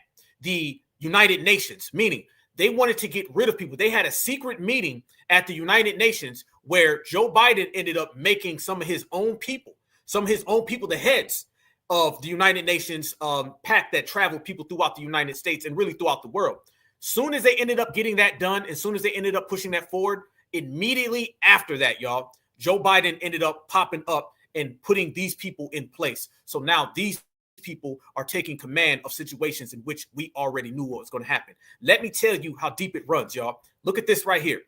the United Nations, meaning they wanted to get rid of people. They had a secret meeting at the United Nations where Joe Biden ended up making some of his own people the heads. of the United Nations pact that traveled people throughout the United States and really throughout the world. Soon as they ended up getting that done, as soon as they ended up pushing that forward, immediately after that, y'all, Joe Biden ended up popping up and putting these people in place. So now these people are taking command of situations in which we already knew what was going to happen. Let me tell you how deep it runs, y'all. Look at this right here.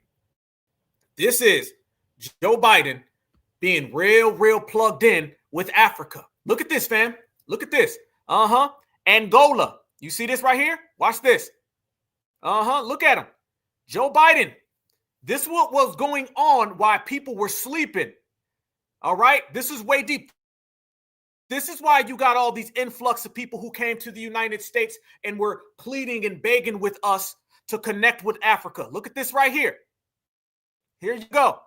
This is Joe Biden being real plugged in with Africa. Look at this, fam. Look at this. Angola. You see this right here? Watch this. Look at him. Joe Biden. This is what was going on while people were sleeping. All right? This is way deep. This is why you got all these influx of people who came to the United States and were pleading and begging with us to connect with Africa. Look at this right here. Here you go.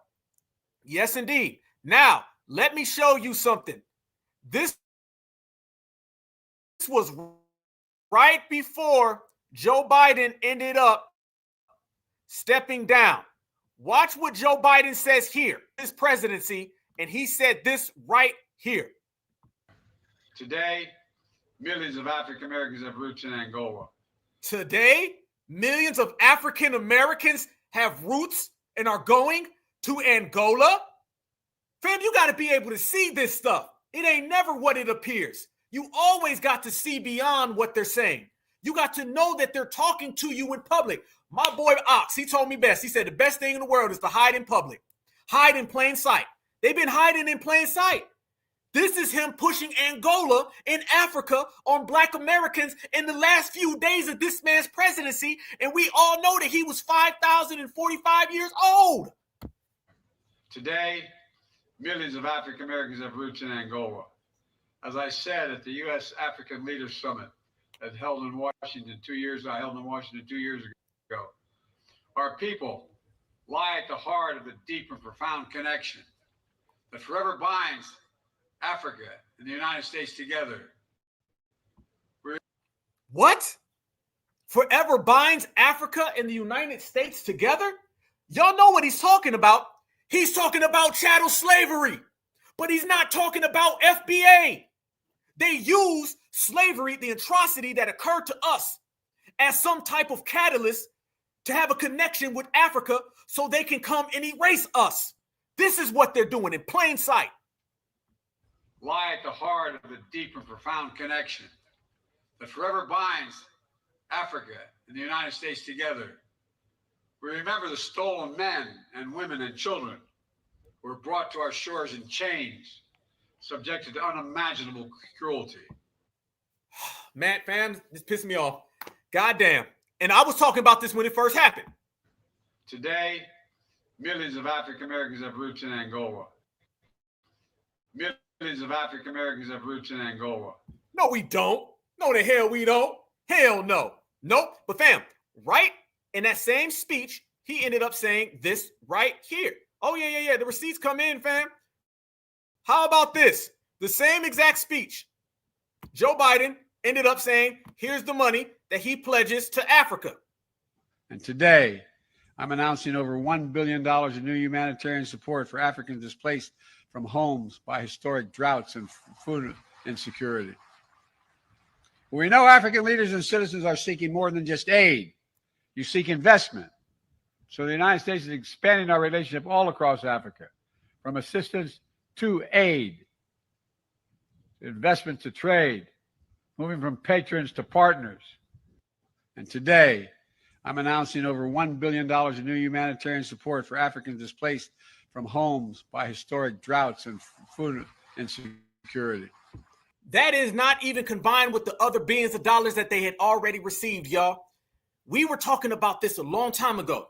Yes, indeed. Now, let me show you something. This was right before Joe Biden ended up stepping down. Watch what Joe Biden says here, his presidency, and he said this right here. Today, millions of African Americans have roots in Angola. Today, millions of African Americans have roots and are going to Angola. Fam, you got to be able to see this stuff. It ain't never what it appears. You always got to see beyond what they're saying. You got to know that they're talking to you in public. My boy Ox, he told me best. He said the best thing in the world is to hide in public. Hide in plain sight. They've been hiding in plain sight. This is him pushing Angola in Africa on Black Americans in the last few days of this man's presidency. And we all know that he was 5,045 years old. Today, millions of African Americans have roots in Angola. As I said at the U.S. African Leaders Summit that held in Washington 2 years ago, our people lie at the heart of a deep and profound connection that forever binds Africa and the United States together. What? Forever binds Africa and the United States together? Y'all know what he's talking about. He's talking about chattel slavery, but he's not talking about FBA. They use slavery, the atrocity that occurred to us, as some type of catalyst to have a connection with Africa so they can come and erase us. This is what they're doing in plain sight. Lie at the heart of a deep and profound connection that forever binds Africa and the United States together. We remember the stolen men and women and children who were brought to our shores in chains, subjected to unimaginable cruelty. Man, fam, this pissed me off. Goddamn. And I was talking about this when it first happened. Today, millions of African Americans have roots in Angola. Millions of African Americans have roots in Angola. No, we don't. No, the hell we don't. Hell no. Nope. But fam, right in that same speech, he ended up saying this right here. Oh, yeah. The receipts come in, fam. How about this? The same exact speech. Joe Biden ended up saying, here's the money that he pledges to Africa. And today, I'm announcing over $1 billion in new humanitarian support for Africans displaced from homes by historic droughts and food insecurity. We know African leaders and citizens are seeking more than just aid. You seek investment. So the United States is expanding our relationship all across Africa, from assistance to aid, investment to trade, moving from patrons to partners. And today, I'm announcing over $1 billion in new humanitarian support for Africans displaced from homes by historic droughts and food insecurity. That is not even combined with the other billions of dollars that they had already received, y'all. We were talking about this a long time ago.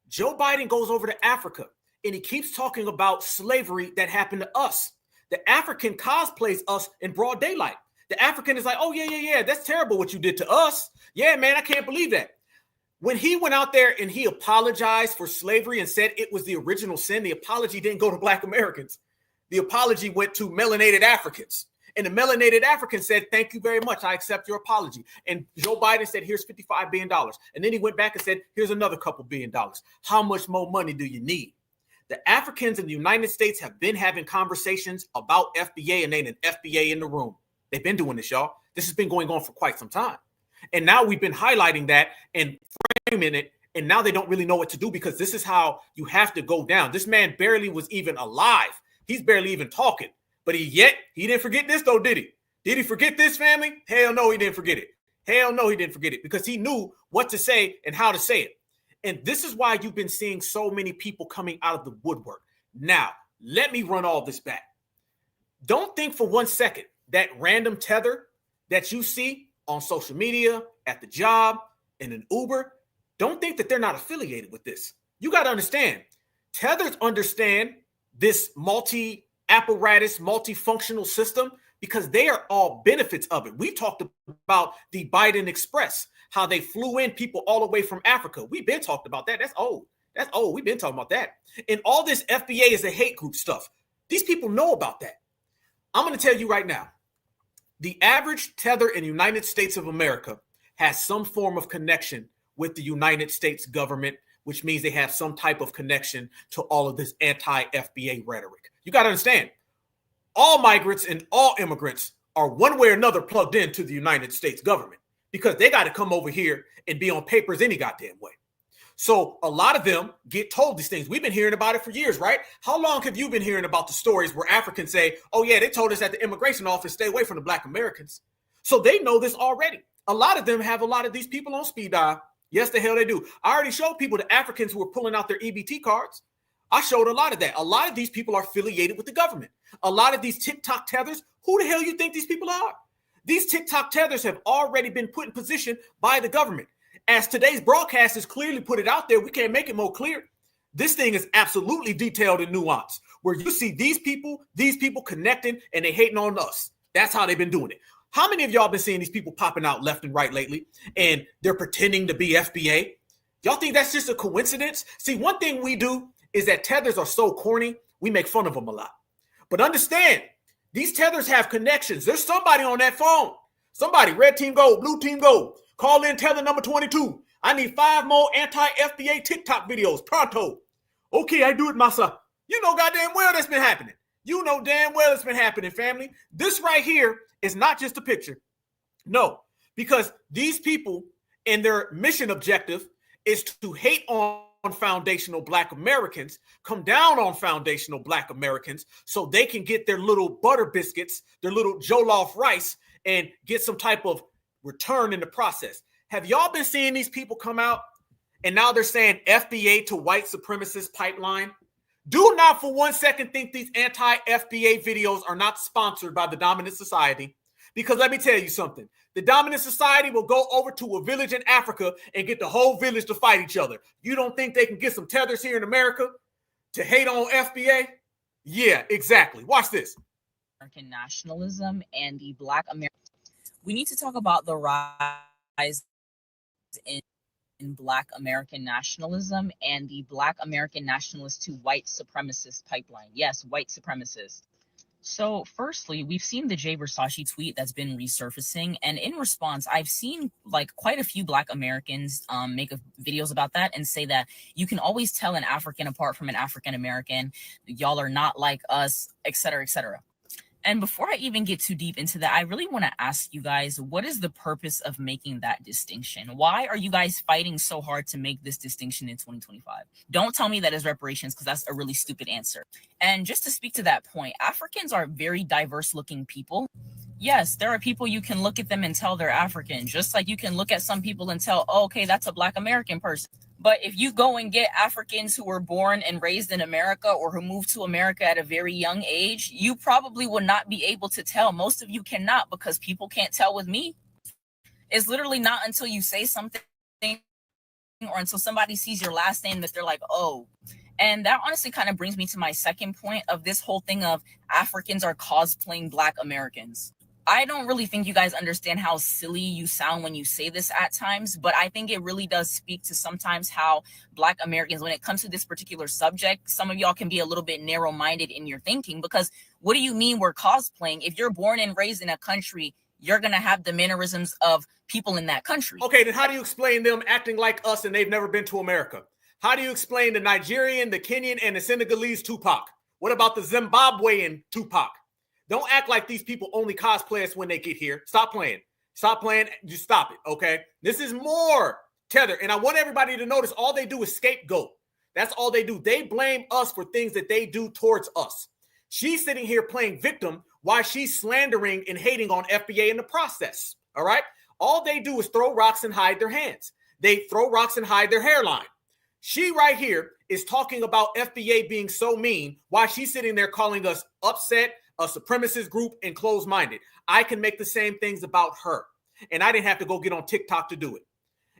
Joe Biden goes over to Africa and he keeps talking about slavery that happened to us. The African cosplays us in broad daylight. The African is like, oh, yeah, that's terrible what you did to us. Yeah, man, I can't believe that. When he went out there and he apologized for slavery and said it was the original sin, the apology didn't go to Black Americans. The apology went to melanated Africans. And the melanated African said, thank you very much. I accept your apology. And Joe Biden said, here's $55 billion. And then he went back and said, here's another couple $1 billion. How much more money do you need? The Africans in the United States have been having conversations about FBA and ain't an FBA in the room. They've been doing this, y'all. This has been going on for quite some time. And now we've been highlighting that and framing it. And now they don't really know what to do because this is how you have to go down. This man barely was even alive. He's barely even talking. But he didn't forget this though, did he? Did he forget this, family? Hell no, he didn't forget it. Hell no, he didn't forget it because he knew what to say and how to say it. And this is why you've been seeing so many people coming out of the woodwork. Now, let me run all this back. Don't think for 1 second that random tether that you see on social media, at the job, in an Uber, don't think that they're not affiliated with this. You got to understand, tethers understand this multi-apparatus, multifunctional system because they are all benefits of it. We talked about the Biden Express, how they flew in people all the way from Africa. We've been talking about that. That's old. That's old. We've been talking about that. And all this FBA is a hate group stuff. These people know about that. I'm going to tell you right now, the average tether in the United States of America has some form of connection with the United States government, which means they have some type of connection to all of this anti-FBA rhetoric. You got to understand, all migrants and all immigrants are one way or another plugged into the United States government because they got to come over here and be on papers any goddamn way. So a lot of them get told these things. We've been hearing about it for years, right? How long have you been hearing about the stories where Africans say, oh yeah, they told us at the immigration office, stay away from the Black Americans. So they know this already. A lot of them have a lot of these people on speed dial. Yes, the hell they do. I already showed people the Africans who were pulling out their EBT cards. I showed a lot of that. A lot of these people are affiliated with the government. A lot of these TikTok tethers, who the hell you think these people are? These TikTok tethers have already been put in position by the government. As today's broadcast has clearly put it out there, we can't make it more clear. This thing is absolutely detailed and nuanced, where you see these people connecting and they hating on us. That's how they've been doing it. How many of y'all been seeing these people popping out left and right lately and they're pretending to be FBA? Y'all think that's just a coincidence? See, one thing we do is that tethers are so corny, we make fun of them a lot. But understand, these tethers have connections. There's somebody on that phone. Somebody, red team gold, blue team gold. Call in tether number 22. I need 5 more anti-FBA TikTok videos. Pronto. Okay, I do it myself. You know goddamn well that's been happening. You know damn well it's been happening, family. This right here is not just a picture. No, because these people and their mission objective is to hate on foundational Black Americans, come down on foundational Black Americans so they can get their little butter biscuits, their little jollof rice, and get some type of return in the process. Have y'all been seeing these people come out and now they're saying FBA to white supremacist pipeline? Do not for 1 second think these anti-FBA videos are not sponsored by the dominant society, because let me tell you something. The dominant society will go over to a village in Africa and get the whole village to fight each other. You don't think they can get some tethers here in America to hate on FBA? Yeah, exactly. Watch this. American nationalism and the Black American. We need to talk about the rise in Black American nationalism and the Black American nationalist to white supremacist pipeline. Yes, white supremacist. So firstly, we've seen the Jay Versace tweet that's been resurfacing. And in response, I've seen like quite a few Black Americans make videos about that and say that you can always tell an African apart from an African American. Y'all are not like us, etc., etc. And before I even get too deep into that, I really want to ask you guys, what is the purpose of making that distinction? Why are you guys fighting so hard to make this distinction in 2025? Don't tell me that is reparations, because that's a really stupid answer. And just to speak to that point, Africans are very diverse looking people. Yes, there are people you can look at them and tell they're African, just like you can look at some people and tell, oh, okay, that's a Black American person. But if you go and get Africans who were born and raised in America or who moved to America at a very young age, you probably would not be able to tell. Most of you cannot, because people can't tell with me. It's literally not until you say something or until somebody sees your last name that they're like, oh. And that honestly kind of brings me to my second point of this whole thing of Africans are cosplaying Black Americans. I don't really think you guys understand how silly you sound when you say this at times, but I think it really does speak to sometimes how Black Americans, when it comes to this particular subject, some of y'all can be a little bit narrow-minded in your thinking, because what do you mean we're cosplaying? If you're born and raised in a country, you're going to have the mannerisms of people in that country. Okay, then how do you explain them acting like us and they've never been to America? How do you explain the Nigerian, the Kenyan, and the Senegalese Tupac? What about the Zimbabwean Tupac? Don't act like these people only cosplay us when they get here. Stop playing. Stop playing. Just stop it, okay? This is more Tether. And I want everybody to notice all they do is scapegoat. That's all they do. They blame us for things that they do towards us. She's sitting here playing victim while she's slandering and hating on FBA in the process, all right? All they do is throw rocks and hide their hands. They throw rocks and hide their hairline. She right here is talking about FBA being so mean while she's sitting there calling us upset, a supremacist group, and closed-minded. I can make the same things about her, and I didn't have to go get on TikTok to do it.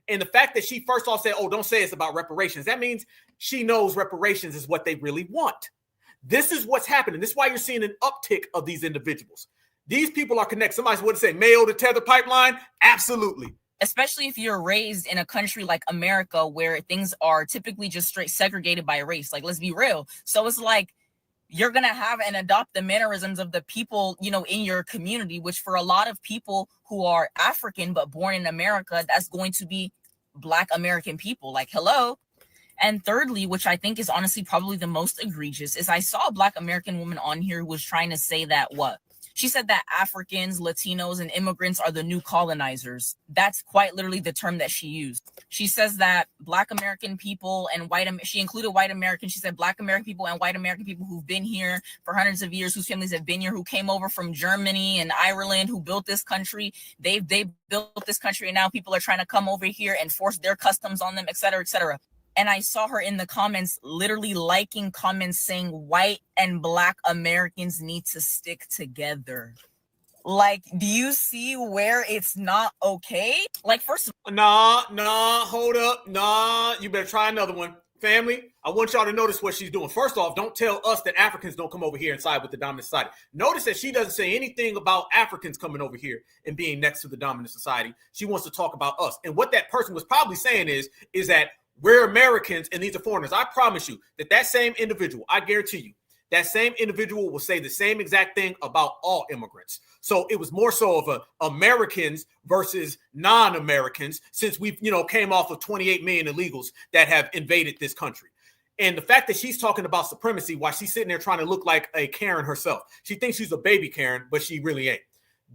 And the fact that she first off said, oh, don't say it's about reparations, that means she knows reparations is what they really want. This is what's happening. This is why you're seeing an uptick of these individuals. These people are connected. Somebody would say Mayo to Tether pipeline. Absolutely. Especially if you're raised in a country like America where things are typically just straight segregated by race. Like, let's be real. So it's like you're going to have and adopt the mannerisms of the people, you know, in your community, which for a lot of people who are African but born in America, that's going to be Black American people. Like, hello. And thirdly, which I think is honestly probably the most egregious, is I saw a Black American woman on here who was trying to say that what? She said that Africans, Latinos, and immigrants are the new colonizers. That's quite literally the term that she used. She says that Black American people and she included white Americans. She said Black American people and white American people who've been here for hundreds of years, whose families have been here, who came over from Germany and Ireland, who built this country. They built this country, and now people are trying to come over here and force their customs on them, et cetera, et cetera. And I saw her in the comments, literally liking comments saying white and Black Americans need to stick together. Like, do you see where it's not okay? Like, first of all, Nah, hold up. Nah, you better try another one. Family, I want y'all to notice what she's doing. First off, don't tell us that Africans don't come over here and side with the dominant society. Notice that she doesn't say anything about Africans coming over here and being next to the dominant society. She wants to talk about us. And what that person was probably saying is that we're Americans and these are foreigners. I promise you that same individual, I guarantee you, that same individual will say the same exact thing about all immigrants. So it was more so of Americans versus non-Americans, since we've, came off of 28 million illegals that have invaded this country. And the fact that she's talking about supremacy while she's sitting there trying to look like a Karen herself. She thinks she's a baby Karen, but she really ain't.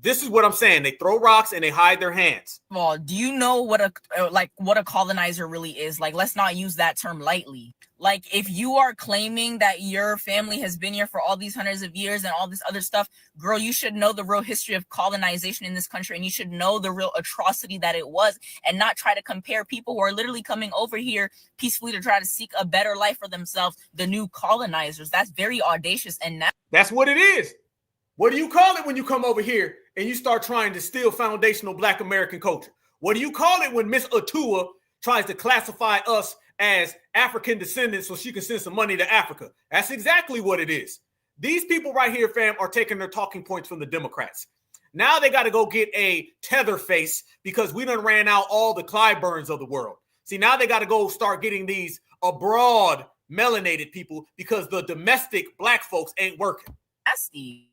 This is what I'm saying. They throw rocks and they hide their hands. Well, do you know what a colonizer really is? Like, let's not use that term lightly. Like, if you are claiming that your family has been here for all these hundreds of years and all this other stuff, girl, you should know the real history of colonization in this country, and you should know the real atrocity that it was, and not try to compare people who are literally coming over here peacefully to try to seek a better life for themselves, the new colonizers. That's very audacious. And that's what it is. What do you call it when you come over here and you start trying to steal foundational Black American culture? What do you call it when Miss Atua tries to classify us as African descendants so she can send some money to Africa? That's exactly what it is. These people right here, fam, are taking their talking points from the Democrats. Now they got to go get a Tether face because we done ran out all the Clyburns of the world. See, now they got to go start getting these abroad melanated people because the domestic Black folks ain't working. Nasty.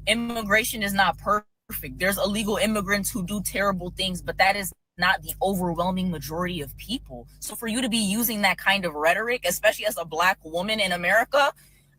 Immigration is not perfect. There's illegal immigrants who do terrible things, but that is not the overwhelming majority of people. So for you to be using that kind of rhetoric, especially as a Black woman in America,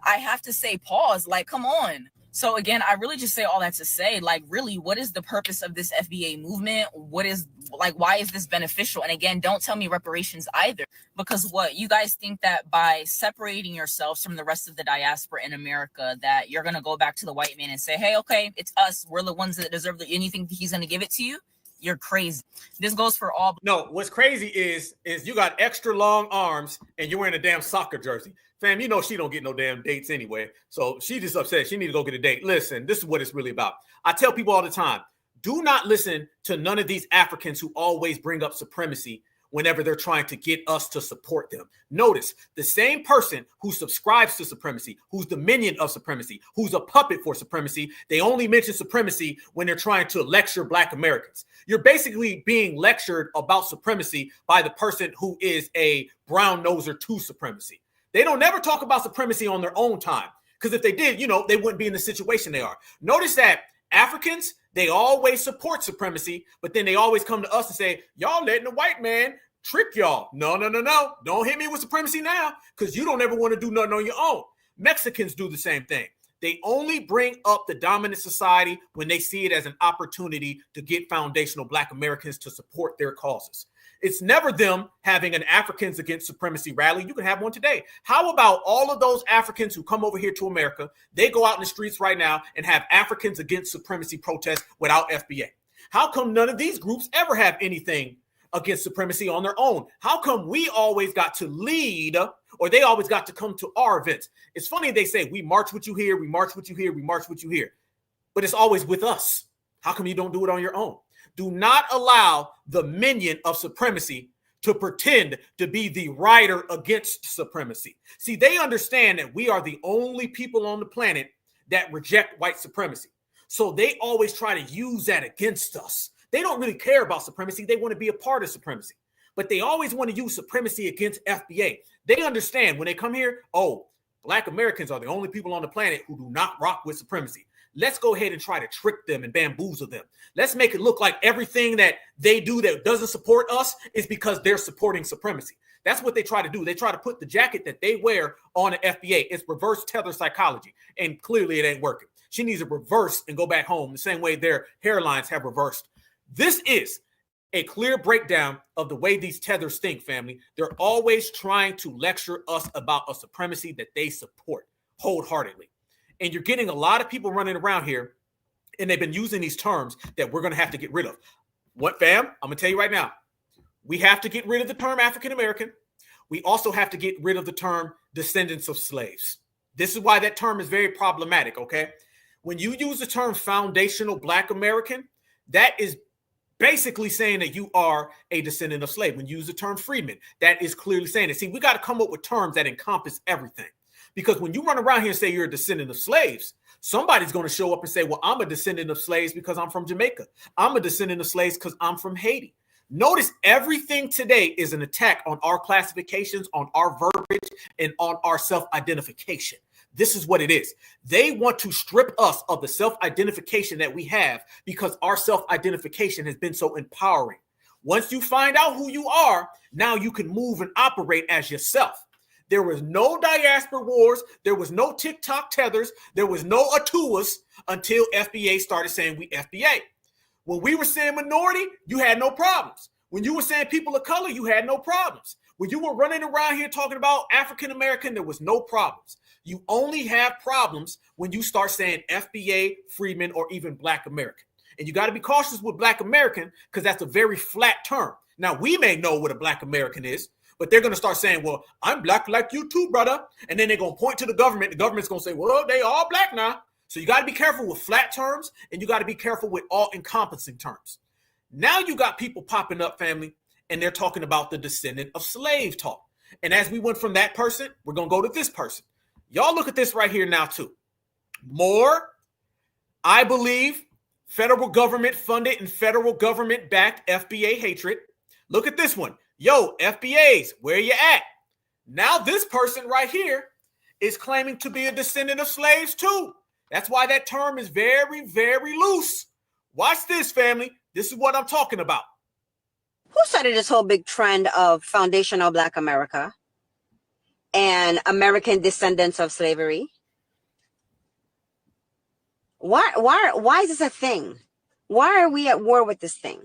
I have to say pause. Like, come on. So again, I really just say all that to say, like, really, what is the purpose of this FBA movement? Why is this beneficial? And again, don't tell me reparations either, because what you guys think that by separating yourselves from the rest of the diaspora in America, that you're going to go back to the white man and say, hey, okay, it's us. We're the ones that deserve it. And you think he's going to give it to you? You're crazy. This goes for all. No, what's crazy is you got extra long arms and you're wearing a damn soccer jersey. Fam, you know she don't get no damn dates anyway. So she just upset. She need to go get a date. Listen, this is what it's really about. I tell people all the time, do not listen to none of these Africans who always bring up supremacy whenever they're trying to get us to support them. Notice the same person who subscribes to supremacy, who's the minion of supremacy, who's a puppet for supremacy, they only mention supremacy when they're trying to lecture Black Americans. You're basically being lectured about supremacy by the person who is a brown noser to supremacy. They don't never talk about supremacy on their own time, because if they did, they wouldn't be in the situation they are. Notice that Africans, they always support supremacy, but then they always come to us and say, y'all letting the white man trick y'all. No. Don't hit me with supremacy now, because you don't ever want to do nothing on your own. Mexicans do the same thing. They only bring up the dominant society when they see it as an opportunity to get foundational Black Americans to support their causes. It's never them having an Africans Against Supremacy rally. You can have one today. How about all of those Africans who come over here to America? They go out in the streets right now and have Africans Against Supremacy protests without FBA. How come none of these groups ever have anything against supremacy on their own? How come we always got to lead, or they always got to come to our events? It's funny they say we march with you here, we march with you here, we march with you here, but it's always with us. How come you don't do it on your own? Do not allow the minion of supremacy to pretend to be the rider against supremacy. See, they understand that we are the only people on the planet that reject white supremacy. So they always try to use that against us. They don't really care about supremacy. They want to be a part of supremacy, but they always want to use supremacy against FBA. They understand when they come here, oh, Black Americans are the only people on the planet who do not rock with supremacy. Let's go ahead and try to trick them and bamboozle them. Let's make it look like everything that they do that doesn't support us is because they're supporting supremacy. That's what they try to do. They try to put the jacket that they wear on an FBA. It's reverse tether psychology, and clearly it ain't working. She needs to reverse and go back home the same way their hairlines have reversed. This is a clear breakdown of the way these tethers think, family. They're always trying to lecture us about a supremacy that they support wholeheartedly. And you're getting a lot of people running around here, and they've been using these terms that we're going to have to get rid of. What, fam? I'm going to tell you right now. We have to get rid of the term African American. We also have to get rid of the term descendants of slaves. This is why that term is very problematic, okay? When you use the term foundational Black American, that is basically saying that you are a descendant of slave. When you use the term freedman, that is clearly saying it. See, we got to come up with terms that encompass everything. Because when you run around here and say you're a descendant of slaves, somebody's going to show up and say, well, I'm a descendant of slaves because I'm from Jamaica. I'm a descendant of slaves because I'm from Haiti. Notice everything today is an attack on our classifications, on our verbiage, and on our self-identification. This is what it is. They want to strip us of the self-identification that we have because our self-identification has been so empowering. Once you find out who you are, now you can move and operate as yourself. There was no diaspora wars. There was no TikTok tethers. There was no Atuas until FBA started saying we FBA. When we were saying minority, you had no problems. When you were saying people of color, you had no problems. When you were running around here talking about African American, there was no problems. You only have problems when you start saying FBA, freedmen, or even Black American. And you got to be cautious with Black American because that's a very flat term. Now, we may know what a Black American is, but they're going to start saying, well, I'm Black like you too, brother. And then they're going to point to the government. The government's going to say, well, they all Black now. So you got to be careful with flat terms, and you got to be careful with all encompassing terms. Now you got people popping up, family, and they're talking about the descendant of slave talk. And as we went from that person, we're going to go to this person. Y'all look at this right here now too. More, I believe, federal government funded and federal government backed FBA hatred. Look at this one. Yo, FBAs, where you at? Now this person right here is claiming to be a descendant of slaves too. That's why that term is very, very loose. Watch this, family. This is what I'm talking about. Who started this whole big trend of foundational Black America and American descendants of slavery? Why is this a thing? Why are we at war with this thing?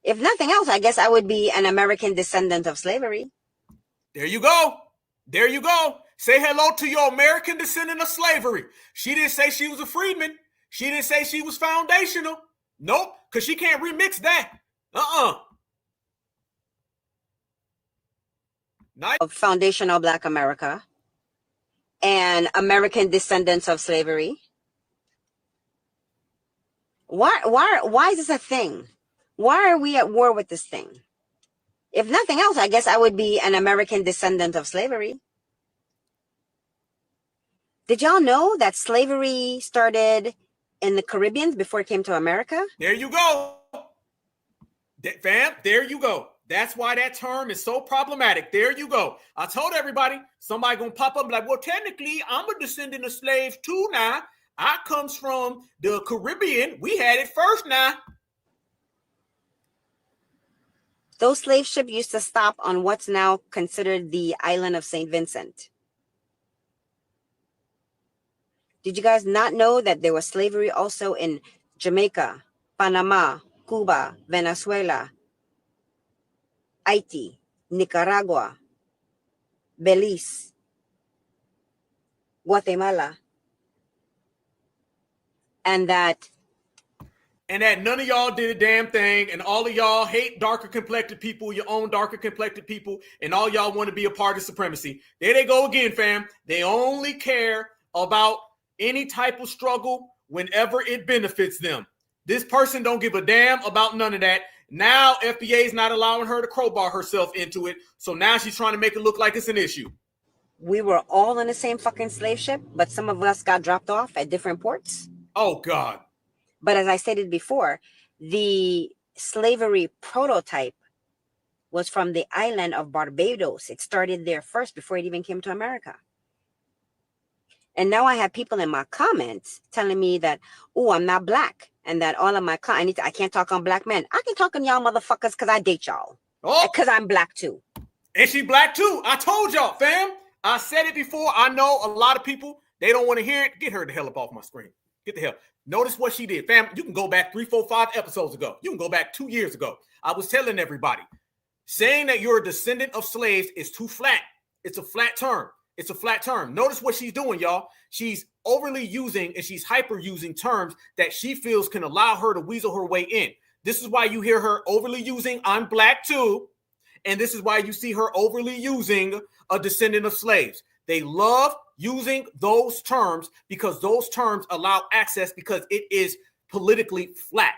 If nothing else, I guess I would be an American descendant of slavery. There you go. There you go. Say hello to your American descendant of slavery. She didn't say she was a freedman. She didn't say she was foundational. Nope, because she can't remix that. Of foundational Black America and American descendants of slavery. Why is this a thing? Why are we at war with this thing? If nothing else, I guess I would be an American descendant of slavery. Did y'all know that slavery started in the Caribbean before it came to America? There you go. Fam, there you go. That's why that term is so problematic. There you go. I told everybody, somebody gonna pop up and be like, well, technically, I'm a descendant of slaves too now. I comes from the Caribbean. We had it first now. Those slave ships used to stop on what's now considered the island of St. Vincent. Did you guys not know that there was slavery also in Jamaica, Panama, Cuba, Venezuela, Haiti, Nicaragua, Belize, Guatemala, and that none of y'all did a damn thing, and all of y'all hate darker complected people, your own darker complected people, and all y'all want to be a part of supremacy. There they go again, fam. They only care about any type of struggle whenever it benefits them. This person don't give a damn about none of that. Now FBA is not allowing her to crowbar herself into it, so now she's trying to make it look like it's an issue. we were all on the same fucking slave ship, but some of us got dropped off at different ports. Oh, God. But as I stated before, the slavery prototype was from the island of Barbados. It started there first before it even came to America. And now I have people in my comments telling me that, oh, I'm not black, and that all of my I can't talk on black men. I can talk on y'all motherfuckers because I date y'all. Because I'm black too. And she black too. I told y'all, fam. I said it before. I know a lot of people, they don't want to hear it. Get her the hell up off my screen. Get the hell. Notice what she did. Fam, you can go back 3, 4, 5 episodes ago. You can go back 2 years ago. I was telling everybody, saying that you're a descendant of slaves is too flat. It's a flat term. It's a flat term. Notice what she's doing, y'all. She's overly using and she's hyper using terms that she feels can allow her to weasel her way in. This is why you hear her overly using I'm black too. And this is why you see her overly using a descendant of slaves. They love using those terms because those terms allow access because it is politically flat.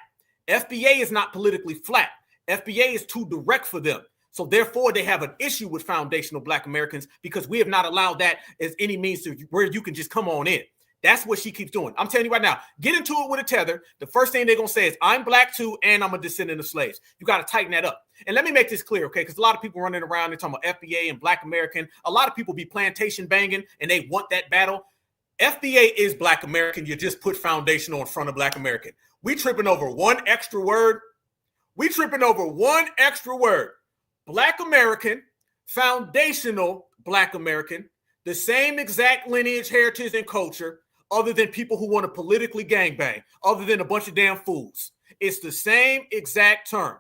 FBA is not politically flat. FBA is too direct for them. So therefore, they have an issue with foundational Black Americans because we have not allowed that as any means to where you can just come on in. That's what she keeps doing. I'm telling you right now, get into it with a tether. The first thing they're going to say is, I'm black too, and I'm a descendant of slaves. You got to tighten that up. And let me make this clear, okay? Because a lot of people running around and talking about FBA and Black American. A lot of people be plantation banging, and they want that battle. FBA is Black American. You just put foundational in front of Black American. We tripping over one extra word. Black American, foundational Black American, the same exact lineage, heritage, and culture, other than people who want to politically gangbang, other than a bunch of damn fools. It's the same exact term.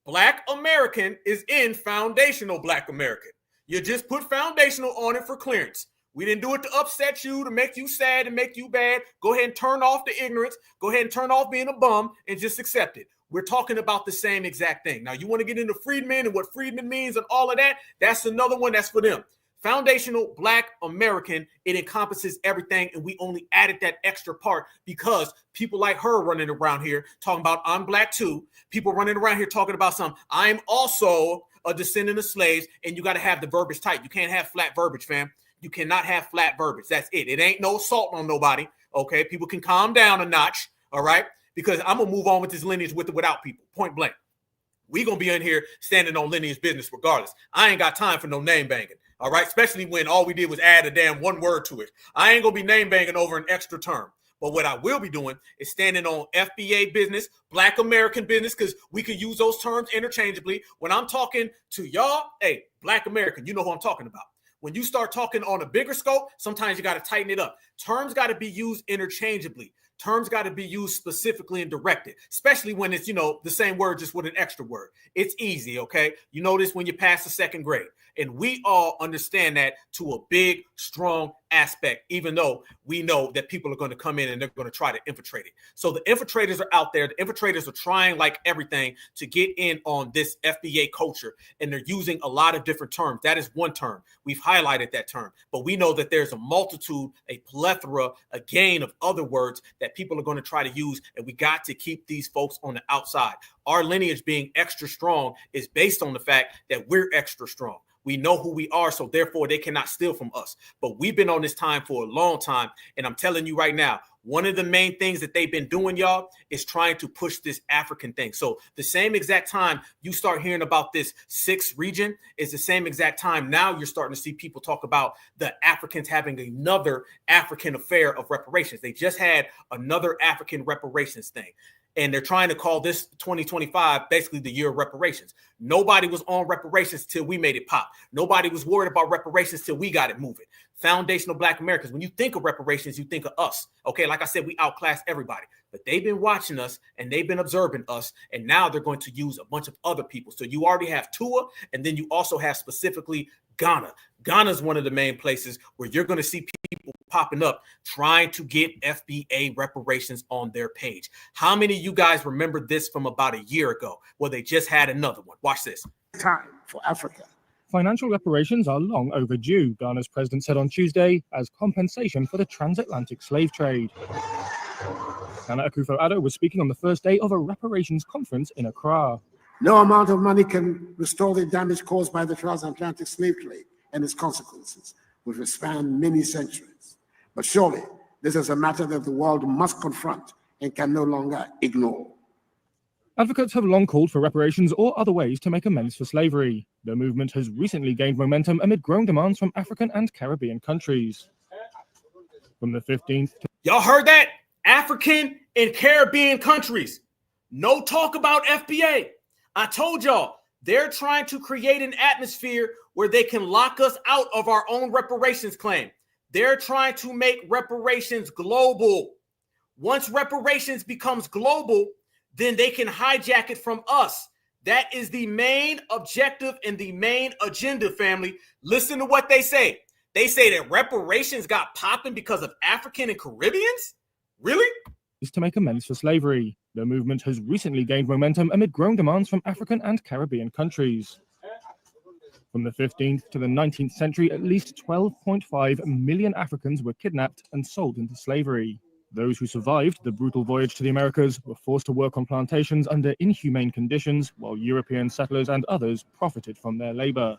Black American is in foundational Black American. You just put foundational on it for clearance. We didn't do it to upset you, to make you sad and make you bad. Go ahead and turn off the ignorance. Go ahead and turn off being a bum and just accept it. We're talking about the same exact thing. Now, you want to get into freedmen and what freedmen means and all of that? That's another one. That's for them. Foundational Black American, it encompasses everything, and we only added that extra part because people like her running around here talking about I'm black too. People running around here talking about I'm also a descendant of slaves, and you got to have the verbiage tight. You can't have flat verbiage, fam. You cannot have flat verbiage. That's it. It ain't no assault on nobody, okay? People can calm down a notch, all right? Because I'm going to move on with this lineage with or without people, point blank. We going to be in here standing on lineage business regardless. I ain't got time for no name banging. All right, especially when all we did was add a damn one word to it. I ain't gonna be name banging over an extra term. But what I will be doing is standing on FBA business, Black American business, because we can use those terms interchangeably. When I'm talking to y'all, hey, Black American, you know who I'm talking about. When you start talking on a bigger scope, sometimes you got to tighten it up. Terms got to be used interchangeably. Terms got to be used specifically and directed, especially when it's, the same word, just with an extra word. It's easy, okay? You know this when you pass the second grade. And we all understand that to a big, strong aspect, even though we know that people are going to come in and they're going to try to infiltrate it. So the infiltrators are out there. The infiltrators are trying like everything to get in on this FBA culture. And they're using a lot of different terms. That is one term. We've highlighted that term. But we know that there's a multitude, a plethora, a gain of other words that people are going to try to use. And we got to keep these folks on the outside. Our lineage being extra strong is based on the fact that we're extra strong. We know who we are, so therefore they cannot steal from us. But we've been on this time for a long time, and I'm telling you right now, one of the main things that they've been doing, y'all, is trying to push this African thing. So the same exact time you start hearing about this 6th region is the same exact time now you're starting to see people talk about the Africans having another African affair of reparations. They just had another African reparations thing. And they're trying to call this 2025 basically the year of reparations. Nobody was on reparations till we made it pop. Nobody was worried about reparations till we got it moving. Foundational Black Americans. When you think of reparations, you think of us. Okay, like I said, we outclassed everybody. But they've been watching us and they've been observing us. And now they're going to use a bunch of other people. So you already have Atua, and then you also have specifically Ghana. Ghana is one of the main places where you're going to see people popping up trying to get FBA reparations on their page. How many of you guys remember this from about a year ago? Well, they just had another one. Watch this. Time for Africa. Financial reparations are long overdue, Ghana's president said on Tuesday, as compensation for the transatlantic slave trade. Nana Akufo-Addo was speaking on the first day of a reparations conference in Accra. No amount of money can restore the damage caused by the transatlantic slave trade and its consequences, which will span many centuries. But surely, this is a matter that the world must confront and can no longer ignore. Advocates have long called for reparations or other ways to make amends for slavery. The movement has recently gained momentum amid growing demands from African and Caribbean countries. From the 15th to... Y'all heard that? African and Caribbean countries. No talk about FBA. I told y'all, they're trying to create an atmosphere where they can lock us out of our own reparations claim. They're trying to make reparations global. Once reparations becomes global, then they can hijack it from us. That is the main objective and the main agenda, family. Listen to what they say. They say that reparations got popping because of African and Caribbeans? Really? Is to make amends for slavery. The movement has recently gained momentum amid growing demands from African and Caribbean countries. From the 15th to the 19th century, at least 12.5 million Africans were kidnapped and sold into slavery. Those who survived the brutal voyage to the Americas were forced to work on plantations under inhumane conditions, while European settlers and others profited from their labor.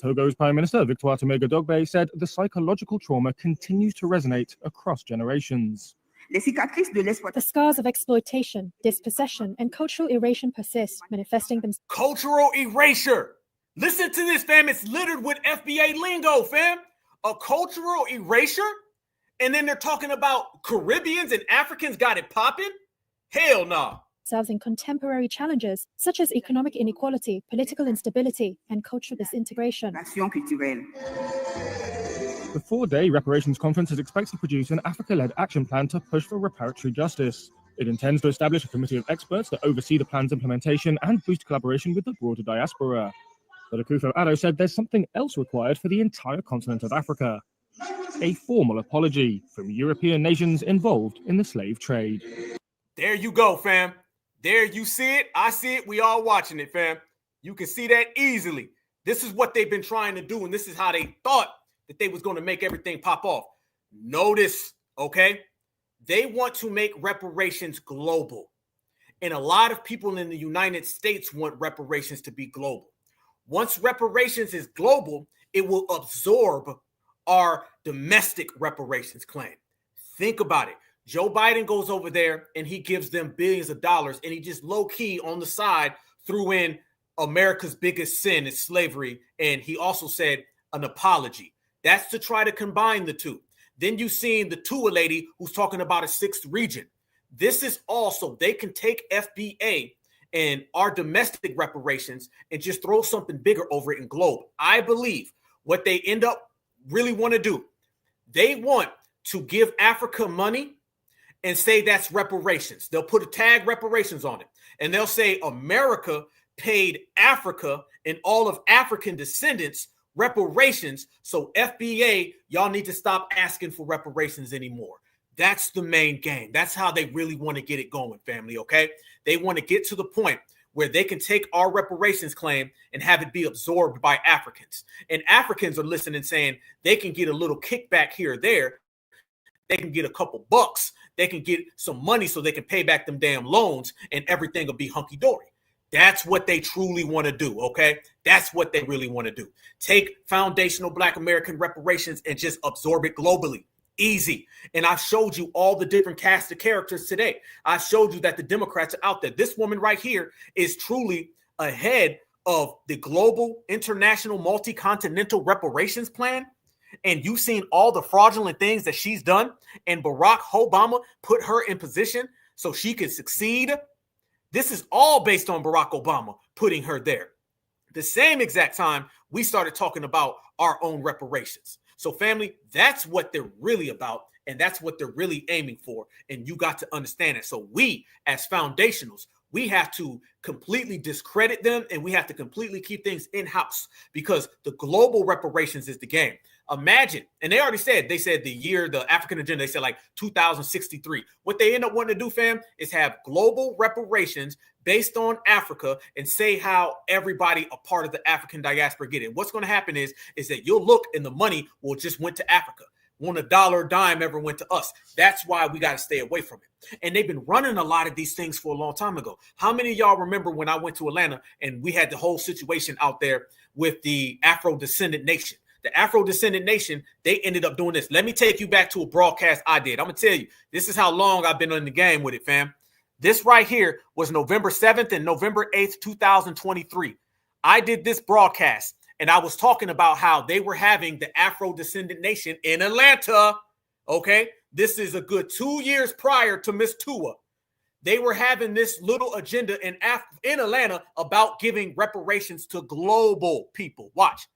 Togo's Prime Minister Victoire Toumega-Dogbe said the psychological trauma continues to resonate across generations. The scars of exploitation, dispossession, and cultural erasure persist, manifesting themselves. Cultural erasure. Listen to this, fam. It's littered with FBA lingo, fam. A cultural erasure? And then they're talking about Caribbeans and Africans got it popping? Hell no. In contemporary challenges such as economic inequality, political instability, and cultural disintegration. The four-day reparations conference is expected to produce an Africa-led action plan to push for reparatory justice. It intends to establish a committee of experts to oversee the plan's implementation and boost collaboration with the broader diaspora. But Akufo-Addo said there's something else required for the entire continent of Africa. A formal apology from European nations involved in the slave trade. There you go, fam. There you see it. I see it. We all watching it, fam. You can see that easily. This is what they've been trying to do, and this is how they thought that they was going to make everything pop off. Notice, okay? They want to make reparations global. And a lot of people in the United States want reparations to be global. Once reparations is global, it will absorb our domestic reparations claim. Think about it. Joe Biden goes over there and he gives them billions of dollars, and he just low-key on the side threw in America's biggest sin is slavery, and he also said an apology. That's to try to combine the two. Then you've seen the Atua lady who's talking about a sixth region. This is also, they can take FBA and our domestic reparations and just throw something bigger over it in globe. I believe what they end up really want to do, they want to give Africa money and say that's reparations. They'll put a tag reparations on it. And they'll say America paid Africa and all of African descendants reparations. So FBA, y'all need to stop asking for reparations anymore. That's the main game. That's how they really want to get it going, family, okay? They want to get to the point where they can take our reparations claim and have it be absorbed by Africans. And Africans are listening saying they can get a little kickback here or there. They can get a couple bucks. They can get some money so they can pay back them damn loans and everything will be hunky-dory. That's what they truly want to do, okay? That's what they really want to do. Take foundational Black American reparations and just absorb it globally. Easy. And I've showed you all the different cast of characters today. I showed you that the Democrats are out there. This woman right here is truly ahead of the global, international, multi-continental reparations plan. And you've seen all the fraudulent things that she's done. And Barack Obama put her in position so she can succeed. This is all based on Barack Obama putting her there. The same exact time we started talking about our own reparations. So family, that's what they're really about. And that's what they're really aiming for. And you got to understand it. So we, as foundationals, we have to completely discredit them, and we have to completely keep things in-house, because the global reparations is the game. Imagine, and they already said, the year, the African agenda, they said like 2063. What they end up wanting to do, fam, is have global reparations based on Africa and say how everybody a part of the African diaspora get it. What's going to happen is that you'll look and the money will just went to Africa. Won't a dollar or dime ever went to us. That's why we got to stay away from it. And they've been running a lot of these things for a long time ago. How many of y'all remember when I went to Atlanta and we had the whole situation out there with the Afro-descendant nation? The Afro-descendant nation, they ended up doing this. Let me take you back to a broadcast I did. I'm going to tell you, this is how long I've been in the game with it, fam. This right here was November 7th and November 8th, 2023. I did this broadcast. And I was talking about how they were having the Afro-descendant nation in Atlanta. Okay, this is a good 2 years prior to Miss Atua. They were having this little agenda in Atlanta about giving reparations to global people. Watch.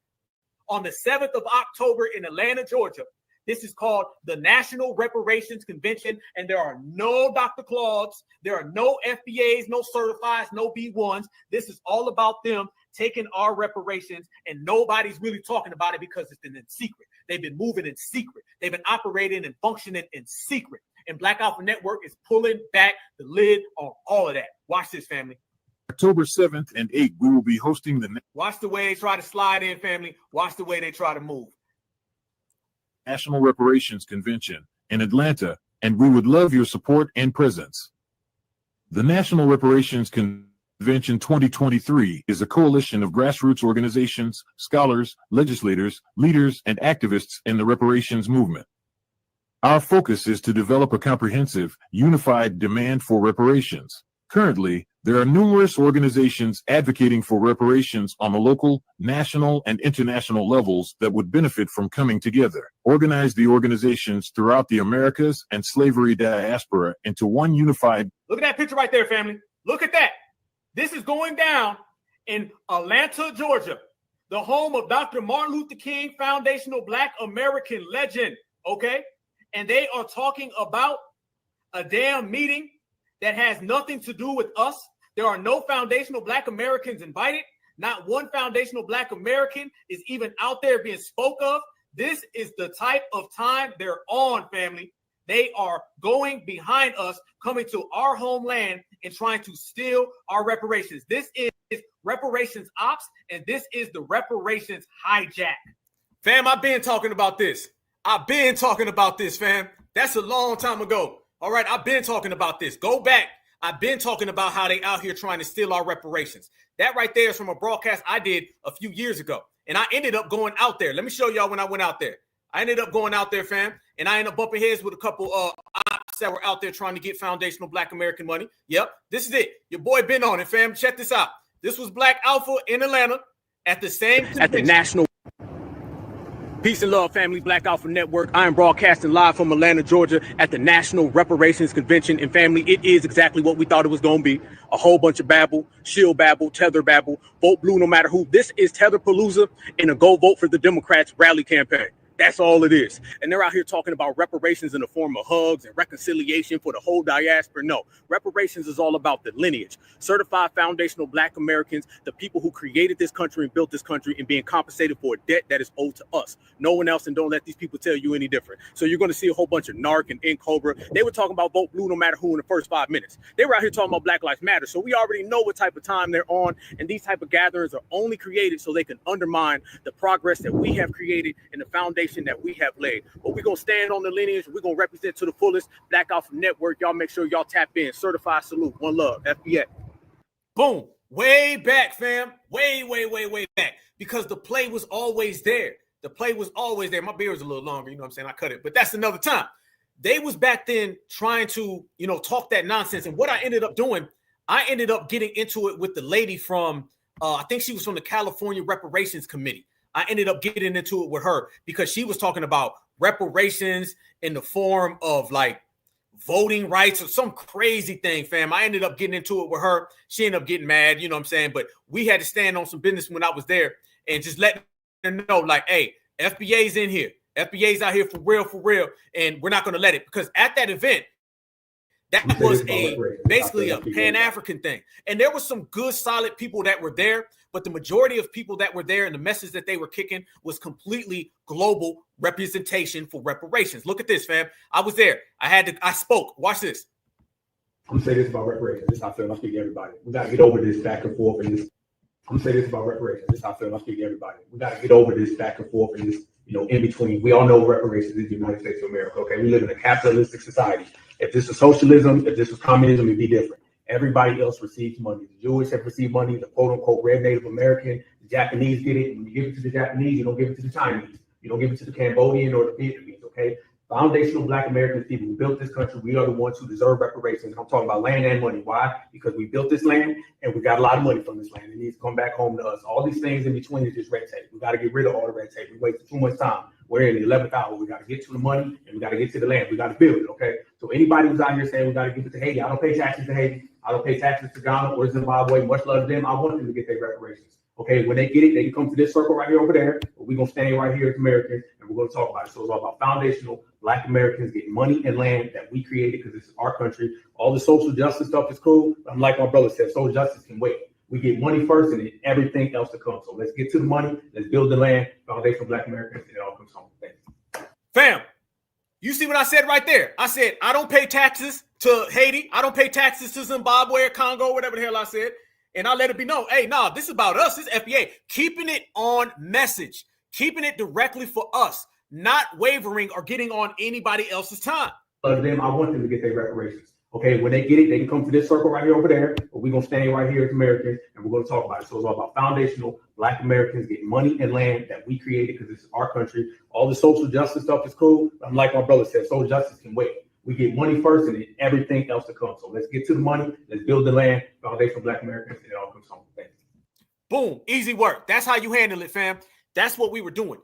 On the 7th of October in Atlanta, Georgia, this is called the National Reparations Convention. And there are no Dr. Claudes. There are no FBAs, no certifieds, no B1s. This is all about them taking our reparations, and nobody's really talking about it because it's been in secret. They've been moving in secret. They've been operating and functioning in secret. And Black Alpha Network is pulling back the lid on all of that. Watch this, family. October 7th and 8th, we will be hosting the Watch the way they try to slide in, family. Watch the way they try to move. National Reparations Convention in Atlanta, and we would love your support and presence. The National Reparations Convention 2023 is a coalition of grassroots organizations, scholars, legislators, leaders, and activists in the reparations movement. Our focus is to develop a comprehensive, unified demand for reparations. Currently, there are numerous organizations advocating for reparations on the local, national, and international levels that would benefit from coming together. Organize the organizations throughout the Americas and slavery diaspora into one unified. Look at that picture right there, family. Look at that. This is going down in Atlanta, Georgia, the home of Dr. Martin Luther King, foundational Black American legend, okay? And they are talking about a damn meeting that has nothing to do with us. There are no foundational Black Americans invited. Not one foundational Black American is even out there being spoke of. This is the type of time they're on, family. They are going behind us, coming to our homeland and trying to steal our reparations. This is reparations ops, and this is the reparations hijack. Fam, I've been talking about this. Fam. That's a long time ago. All right, I've been talking about this. Go back. I've been talking about how they out here trying to steal our reparations. That right there is from a broadcast I did a few years ago. And I ended up going out there. Let me show y'all when I went out there. I ended up going out there, fam, and I ended up bumping heads with a couple ops that were out there trying to get foundational Black American money. Yep, this is it. Your boy been on it, fam. Check this out. This was Black Alpha in Atlanta at the same convention. At the National Peace and love, family. Black Alpha Network. I am broadcasting live from Atlanta, Georgia at the National Reparations Convention. And family, it is exactly what we thought it was going to be. A whole bunch of babble, shield babble, tether babble, vote blue no matter who. This is Tether Palooza and a go vote for the Democrats rally campaign. That's all it is. And they're out here talking about reparations in the form of hugs and reconciliation for the whole diaspora. No, reparations is all about the lineage. Certified foundational Black Americans, the people who created this country and built this country, and being compensated for a debt that is owed to us. No one else, and don't let these people tell you any different. So you're going to see a whole bunch of NARC and Cobra. They were talking about vote blue no matter who in the first 5 minutes. They were out here talking about Black Lives Matter. So we already know what type of time they're on. And these type of gatherings are only created so they can undermine the progress that we have created and the foundation that we have laid. But we're going to stand on the lineage. We're going to represent to the fullest. Black Alpha Network. Y'all make sure y'all tap in. Certified salute. One love. FBA. Boom. Way back, fam. Way back. Because the play was always there. The play was always there. My beard's a little longer. You know what I'm saying? I cut it. But that's another time. They was back then trying to, talk that nonsense. And what I ended up doing, I ended up getting into it with the lady from, I think she was from the California Reparations Committee. I ended up getting into it with her because she was talking about reparations in the form of like voting rights or some crazy thing, fam. I ended up getting into it with her. She ended up getting mad, you know what I'm saying? But we had to stand on some business when I was there and just let her know, like, hey, FBA's in here. FBA's out here for real, and we're not going to let it. Because at that event, that was basically a Pan-African thing. And there were some good, solid people that were there, but the majority of people that were there and the message that they were kicking was completely global representation for reparations. Look at this, fam. I was there. I spoke. Watch this. I'm gonna say this about reparations. This is how I feel. I speak to everybody. We got to get over this back and forth and this. I'm gonna say this about reparations. This is how I feel. I speak to everybody. We got to get over this back and forth and this, in between. We all know reparations is the United States of America. Okay, we live in a capitalistic society. If this is socialism, if this was communism, it'd be different. Everybody else receives money. The Jewish have received money. The quote unquote red Native American, the Japanese get it. When you give it to the Japanese, you don't give it to the Chinese. You don't give it to the Cambodian or the Vietnamese. Okay. Foundational Black Americans, people who built this country, we are the ones who deserve reparations. I'm talking about land and money. Why? Because we built this land and we got a lot of money from this land. It needs to come back home to us. All these things in between is just red tape. We got to get rid of all the red tape. We wasted too much time. We're in the 11th hour. We got to get to the money and we got to get to the land. We got to build it. Okay. So anybody who's out here saying we got to give it to Haiti, I don't pay taxes to Haiti. I don't pay taxes to Ghana or Zimbabwe. Much love to them. I want them to get their reparations. Okay, when they get it, they can come to this circle right here over there. But we're going to stand right here as Americans and we're going to talk about it. So it's all about foundational Black Americans getting money and land that we created because this is our country. All the social justice stuff is cool. But like my brother said, social justice can wait. We get money first and then everything else to come. So let's get to the money. Let's build the land. Foundational Black Americans, and it all comes home. Thanks. Fam, you see what I said right there? I said, I don't pay taxes to Haiti. I don't pay taxes to Zimbabwe or Congo, whatever the hell I said. And I let it be known, hey, nah, this is about us. This is FBA. Keeping it on message. Keeping it directly for us. Not wavering or getting on anybody else's time. Love them. I want them to get their reparations. Okay, when they get it, they can come to this circle right here over there. But we're going to stand right here as Americans and we're going to talk about it. So it's all about foundational Black Americans getting money and land that we created because this is our country. All the social justice stuff is cool. But like my brother said, social justice can wait. We get money first and then everything else to come. So let's get to the money. Let's build the land. Foundation Black Americans, and it all comes home. Thanks. Boom. Easy work. That's how you handle it, fam. That's what we were doing.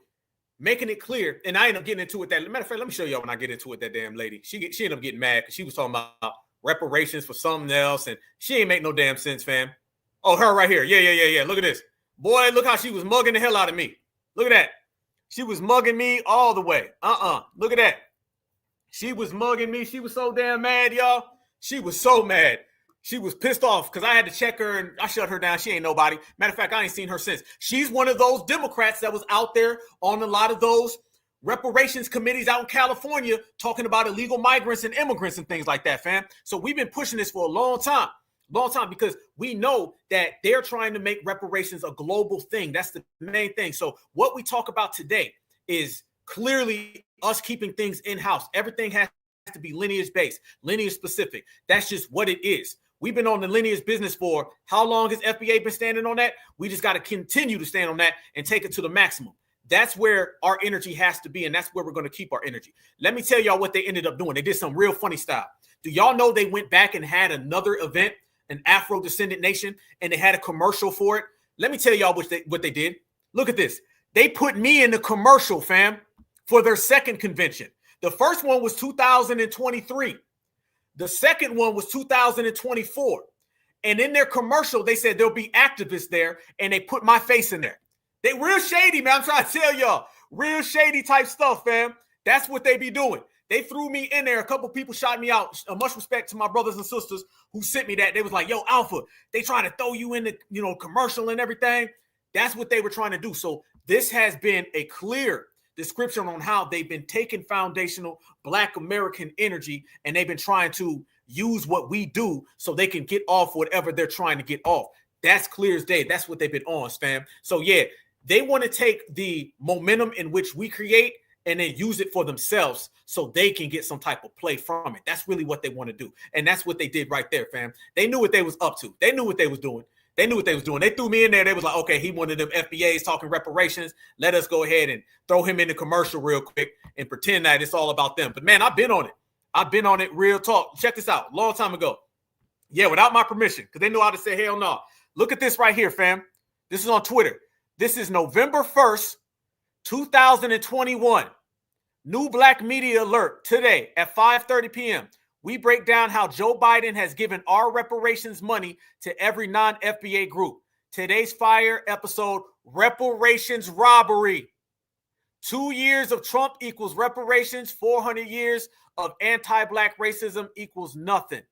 Making it clear. And I ended up getting into it. Matter of fact, let me show y'all when I get into it, that damn lady. She ended up getting mad because she was talking about reparations for something else. And she ain't make no damn sense, fam. Oh, her right here. Yeah. Look at this. Boy, look how she was mugging the hell out of me. Look at that. She was mugging me all the way. Look at that. She was mugging me. She was so damn mad, y'all. She was so mad. She was pissed off because I had to check her and I shut her down. She ain't nobody. Matter of fact, I ain't seen her since. She's one of those Democrats that was out there on a lot of those reparations committees out in California talking about illegal migrants and immigrants and things like that, fam. So we've been pushing this for a long time, because we know that they're trying to make reparations a global thing. That's the main thing. So what we talk about today is clearly us keeping things in-house. Everything has to be lineage-based, lineage-specific. That's just what it is. We've been on the lineage business for how long has FBA been standing on that? We just got to continue to stand on that and take it to the maximum. That's where our energy has to be, and that's where we're going to keep our energy. Let me tell y'all what they ended up doing. They did some real funny style. Do y'all know they went back and had another event, an Afro-descendant nation, and they had a commercial for it? Let me tell y'all what they did. Look at this. They put me in the commercial, fam, for their second convention. The first one was 2023. The second one was 2024. And in their commercial, they said there'll be activists there, and they put my face in there. They real shady, man. I'm trying to tell y'all. Real shady type stuff, fam. That's what they be doing. They threw me in there. A couple people shot me out. Much respect to my brothers and sisters who sent me that. They was like, yo, Alpha, they trying to throw you in the commercial and everything. That's what they were trying to do. So this has been a clear description on how they've been taking foundational Black American energy and they've been trying to use what we do so they can get off whatever they're trying to get off. That's clear as day. That's what they've been on, fam. So yeah, they want to take the momentum in which we create and then use it for themselves so they can get some type of play from it. That's really what they want to do. And that's what they did right there, fam. They knew what they was up to. They knew what they was doing. They knew what they was doing. They threw me in there. They was like, okay, he one of them FBAs talking reparations. Let us go ahead and throw him in the commercial real quick and pretend that it's all about them. But man, I've been on it. I've been on it real talk. Check this out. Long time ago. Yeah, without my permission, because they know how to say hell no. Look at this right here, fam. This is on Twitter. This is November 1st, 2021. New Black Media Alert today at 5:30 p.m. We break down how Joe Biden has given our reparations money to every non-FBA group. Today's fire episode, reparations robbery. 2 years of Trump equals reparations. 400 years of anti-Black racism equals nothing.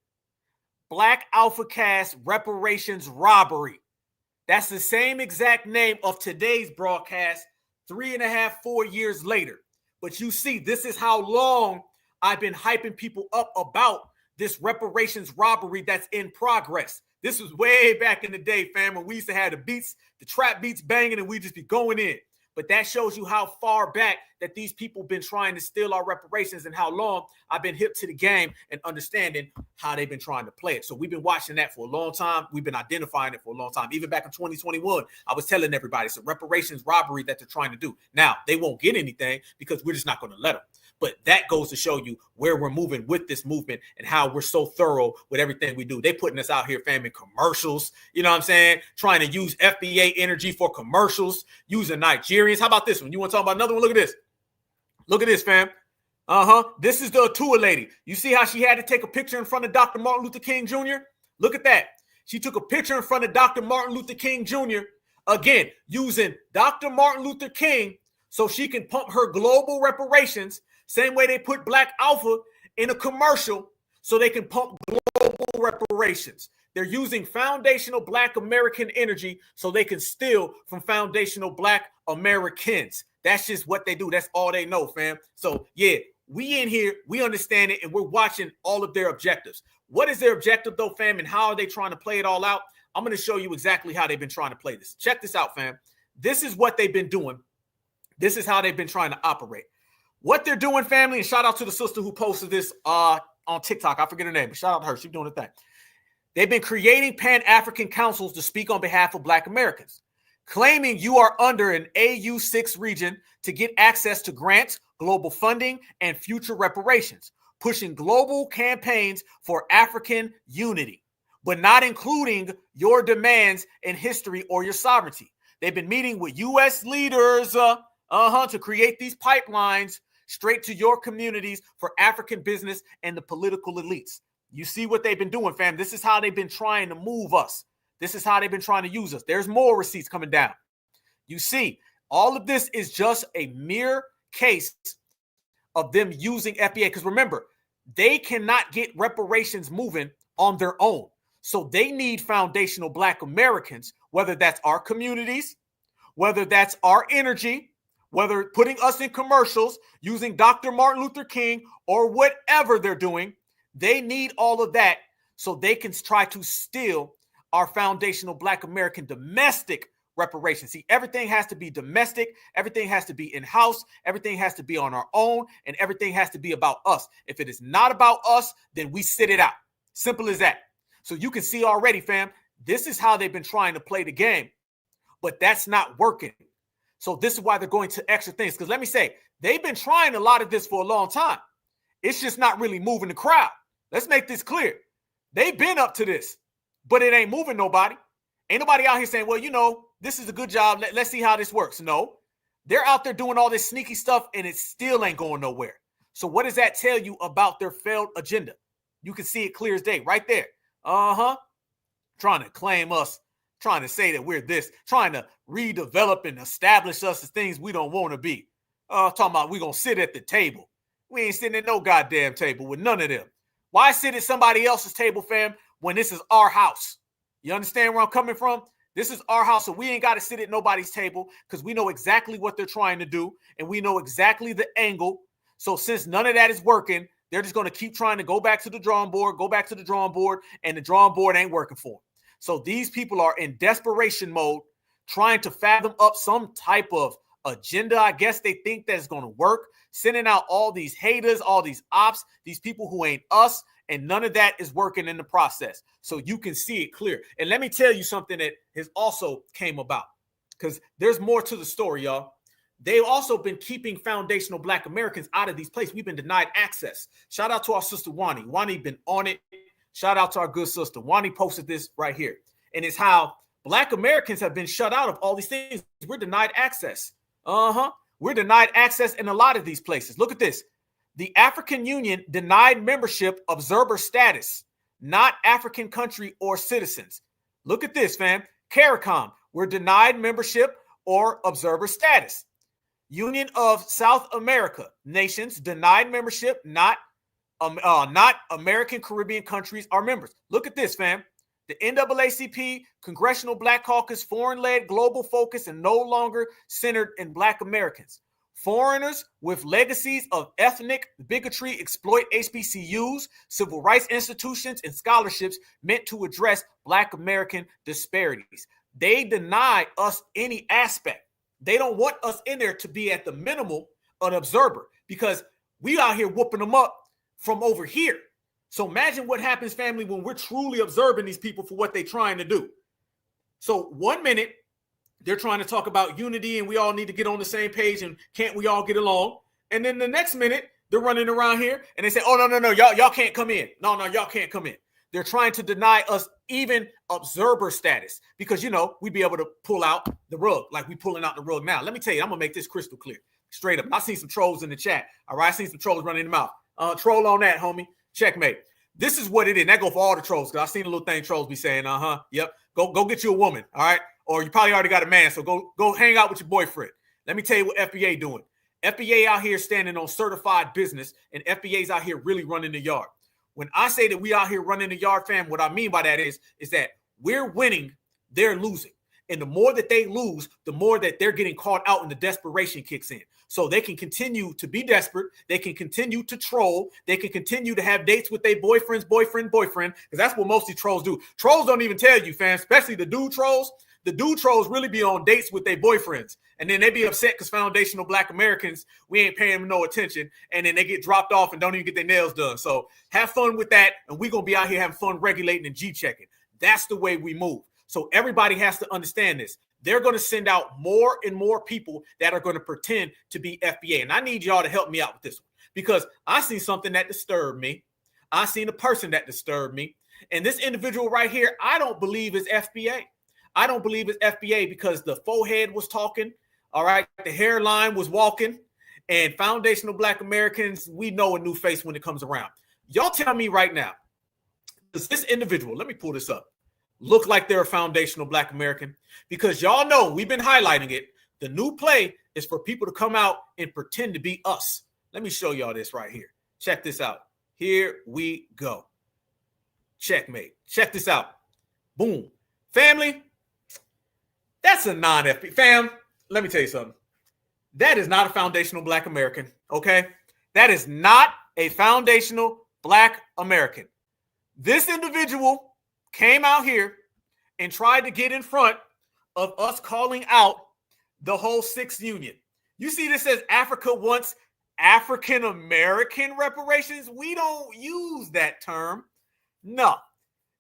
Black Alpha Cast reparations robbery. That's the same exact name of today's broadcast 3.5, 4 years later. But you see, this is how long I've been hyping people up about this reparations robbery that's in progress. This was way back in the day, fam, when we used to have the beats, the trap beats banging, and we just be going in. But that shows you how far back that these people been trying to steal our reparations and how long I've been hip to the game and understanding how they've been trying to play it. So we've been watching that for a long time. We've been identifying it for a long time. Even back in 2021, I was telling everybody it's a reparations robbery that they're trying to do. Now, they won't get anything because we're just not going to let them. But that goes to show you where we're moving with this movement and how we're so thorough with everything we do. They putting us out here, fam, in commercials. You know what I'm saying? Trying to use FBA energy for commercials, using Nigerians. How about this one? You want to talk about another one? Look at this. Look at this, fam. This is the Atua lady. You see how she had to take a picture in front of Dr. Martin Luther King Jr.? Look at that. She took a picture in front of Dr. Martin Luther King Jr. Again, using Dr. Martin Luther King so she can pump her global reparations. Same way they put Black Alpha in a commercial so they can pump global reparations. They're using foundational Black American energy so they can steal from foundational Black Americans. That's just what they do. That's all they know, fam. So, yeah, we in here, we understand it, and we're watching all of their objectives. What is their objective, though, fam, and how are they trying to play it all out? I'm going to show you exactly how they've been trying to play this. Check this out, fam. This is what they've been doing. This is how they've been trying to operate. What they're doing, family, and shout out to the sister who posted this on TikTok. I forget her name, but shout out to her. She's doing the thing. They've been creating Pan-African councils to speak on behalf of Black Americans, claiming you are under an AU6 region to get access to grants, global funding, and future reparations, pushing global campaigns for African unity, but not including your demands in history or your sovereignty. They've been meeting with U.S. leaders to create these pipelines straight to your communities for African business and the political elites. You see what they've been doing, fam. This is how they've been trying to move us. This is how they've been trying to use us. There's more receipts coming down. You see, all of this is just a mere case of them using FBA. Because remember, they cannot get reparations moving on their own. So they need foundational Black Americans, whether that's our communities, whether that's our energy, whether putting us in commercials, using Dr. Martin Luther King, or whatever they're doing. They need all of that so they can try to steal our foundational Black American domestic reparations. See, everything has to be domestic. Everything has to be in-house. Everything has to be on our own. And everything has to be about us. If it is not about us, then we sit it out. Simple as that. So you can see already, fam, this is how they've been trying to play the game. But that's not working. So this is why they're going to extra things. Because let me say, they've been trying a lot of this for a long time. It's just not really moving the crowd. Let's make this clear. They've been up to this, but it ain't moving nobody. Ain't nobody out here saying, well, you know, this is a good job. Let's see how this works. No, they're out there doing all this sneaky stuff and it still ain't going nowhere. So what does that tell you about their failed agenda? You can see it clear as day right there. Trying to claim us, trying to say that we're this, trying to redevelop and establish us as things we don't want to be. Talking about we're going to sit at the table. We ain't sitting at no goddamn table with none of them. Why sit at somebody else's table, fam, when this is our house? You understand where I'm coming from? This is our house, so we ain't got to sit at nobody's table because we know exactly what they're trying to do, and we know exactly the angle. So since none of that is working, they're just going to keep trying to go back to the drawing board, and the drawing board ain't working for them. So these people are in desperation mode, trying to fathom up some type of agenda, I guess they think that's going to work, sending out all these haters, all these ops, these people who ain't us, and none of that is working in the process. So you can see it clear. And let me tell you something that has also came about, because there's more to the story, y'all. They've also been keeping foundational Black Americans out of these places. We've been denied access. Shout out to our sister Wani. Wani been on it. Shout out to our good sister. Wani posted this right here. And it's how Black Americans have been shut out of all these things. We're denied access. We're denied access in a lot of these places. Look at this. The African Union denied membership observer status, not African country or citizens. Look at this, fam. CARICOM, we're denied membership or observer status. Union of South America nations denied membership, not American Caribbean countries are members. Look at this, fam. The NAACP, Congressional Black Caucus, foreign-led global focus and no longer centered in Black Americans. Foreigners with legacies of ethnic bigotry exploit HBCUs, civil rights institutions, and scholarships meant to address Black American disparities. They deny us any aspect. They don't want us in there to be at the minimal an observer because we out here whooping them up from over here. So imagine what happens, family, when we're truly observing these people for what they're trying to do. So 1 minute, they're trying to talk about unity and we all need to get on the same page and can't we all get along? And then the next minute, they're running around here and they say, oh, no, y'all can't come in. No, y'all can't come in. They're trying to deny us even observer status because, you know, we'd be able to pull out the rug like we pulling out the rug now. Let me tell you, I'm going to make this crystal clear. Straight up. I seen some trolls in the chat. All right. I seen some trolls running them out. Troll on that, homie. Checkmate. This is what it is. That go for all the trolls. Cause I seen a little thing trolls be saying, yep. Go get you a woman. All right. Or you probably already got a man. So go hang out with your boyfriend. Let me tell you what FBA doing. FBA out here standing on certified business and FBA's out here really running the yard. When I say that we out here running the yard, fam, what I mean by that is that we're winning, they're losing. And the more that they lose, the more that they're getting caught out and the desperation kicks in. So they can continue to be desperate. They can continue to troll. They can continue to have dates with their boyfriend, because that's what most of these trolls do. Trolls don't even tell you, fam, especially the dude trolls. The dude trolls really be on dates with their boyfriends. And then they be upset because foundational Black Americans, we ain't paying them no attention. And then they get dropped off and don't even get their nails done. So have fun with that. And we're going to be out here having fun regulating and G-checking. That's the way we move. So everybody has to understand this. They're going to send out more and more people that are going to pretend to be FBA. And I need y'all to help me out with this one because I seen something that disturbed me. I seen a person that disturbed me. And this individual right here, I don't believe is FBA. I don't believe it's FBA because the forehead was talking. All right. The hairline was walking. And foundational Black Americans, we know a new face when it comes around. Y'all tell me right now, does this individual, let me pull this up, look like they're a foundational Black American? Because y'all know we've been highlighting it. The new play is for people to come out and pretend to be us. Let me show y'all this right here. Check this out. Here we go. Checkmate. Check this out. Boom. Family, that's a non-FBA. Fam, let me tell you something. That is not a foundational Black American, okay? That is not a foundational Black American. This individual came out here and tried to get in front of us calling out the whole Sixth Union. You see this says Africa wants African American reparations. We don't use that term. No.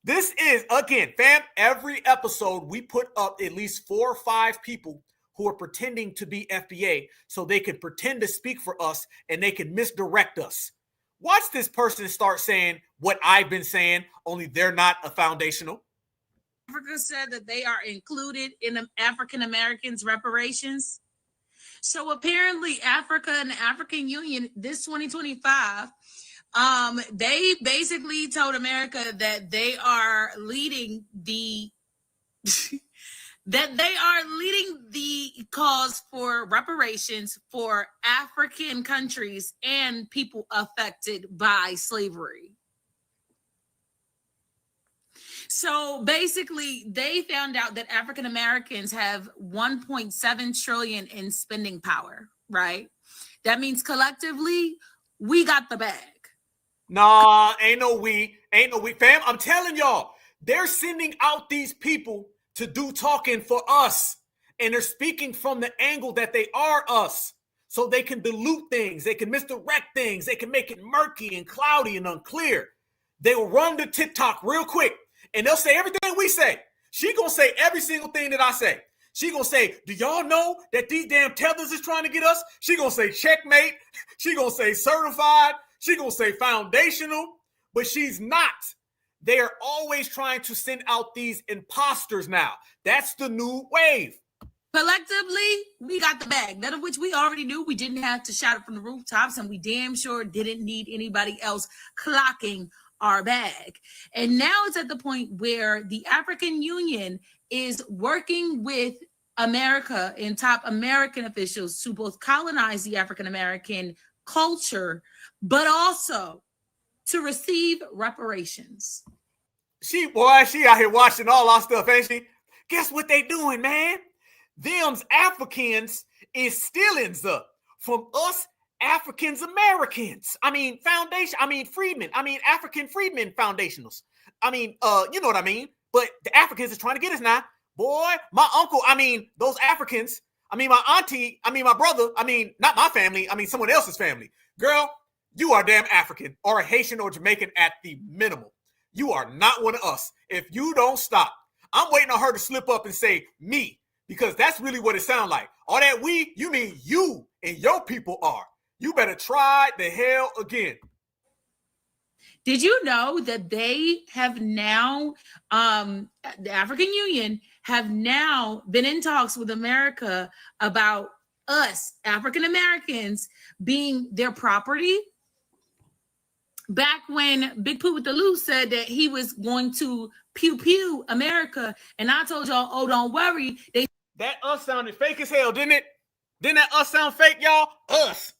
This is, again, fam, every episode we put up at least 4 or 5 people who are pretending to be FBA so they can pretend to speak for us and they can misdirect us. Watch this person start saying what I've been saying, only they're not a foundational. Africa said that they are included in the African Americans reparations. So apparently Africa and the African Union, this 2025, they basically told America that they are leading the cause for reparations for African countries and people affected by slavery. So basically, they found out that African Americans have 1.7 trillion in spending power, right? That means collectively, we got the bag. Nah, ain't no we. Fam, I'm telling y'all, they're sending out these people to do talking for us. And they're speaking from the angle that they are us. So they can dilute things. They can misdirect things. They can make it murky and cloudy and unclear. They will run to TikTok real quick. And they'll say everything we say. She gonna say every single thing that I say. She gonna say, do y'all know that these damn tethers is trying to get us? She gonna say checkmate. She gonna say certified. She gonna say foundational. But she's not. They are always trying to send out these imposters now. That's the new wave. Collectively, we got the bag, none of which we already knew. We didn't have to shout it from the rooftops, and we damn sure didn't need anybody else clocking our bag. And now it's at the point where the African Union is working with America and top American officials to both colonize the African American culture, but also to receive reparations. She out here watching all our stuff, ain't she? Guess what they doing, man? Them's Africans is stealings up from us Africans Americans. Freedmen. African freedmen foundationals. You know what I mean? But the Africans is trying to get us now. Boy, my uncle, those Africans, my auntie, my brother, not my family, someone else's family. Girl, you are damn African or a Haitian or Jamaican at the minimum. You are not one of us. If you don't stop, I'm waiting on her to slip up and say me, because that's really what it sounds like. All that we, you mean you and your people are. You better try the hell again. Did you know that they have now, the African Union have now been in talks with America about us, African Americans, being their property? Back when Big Pooh with the Loose said that he was going to pew pew America, and I told y'all, oh, don't worry. That us sounded fake as hell, didn't it? Didn't that us sound fake, y'all? Us.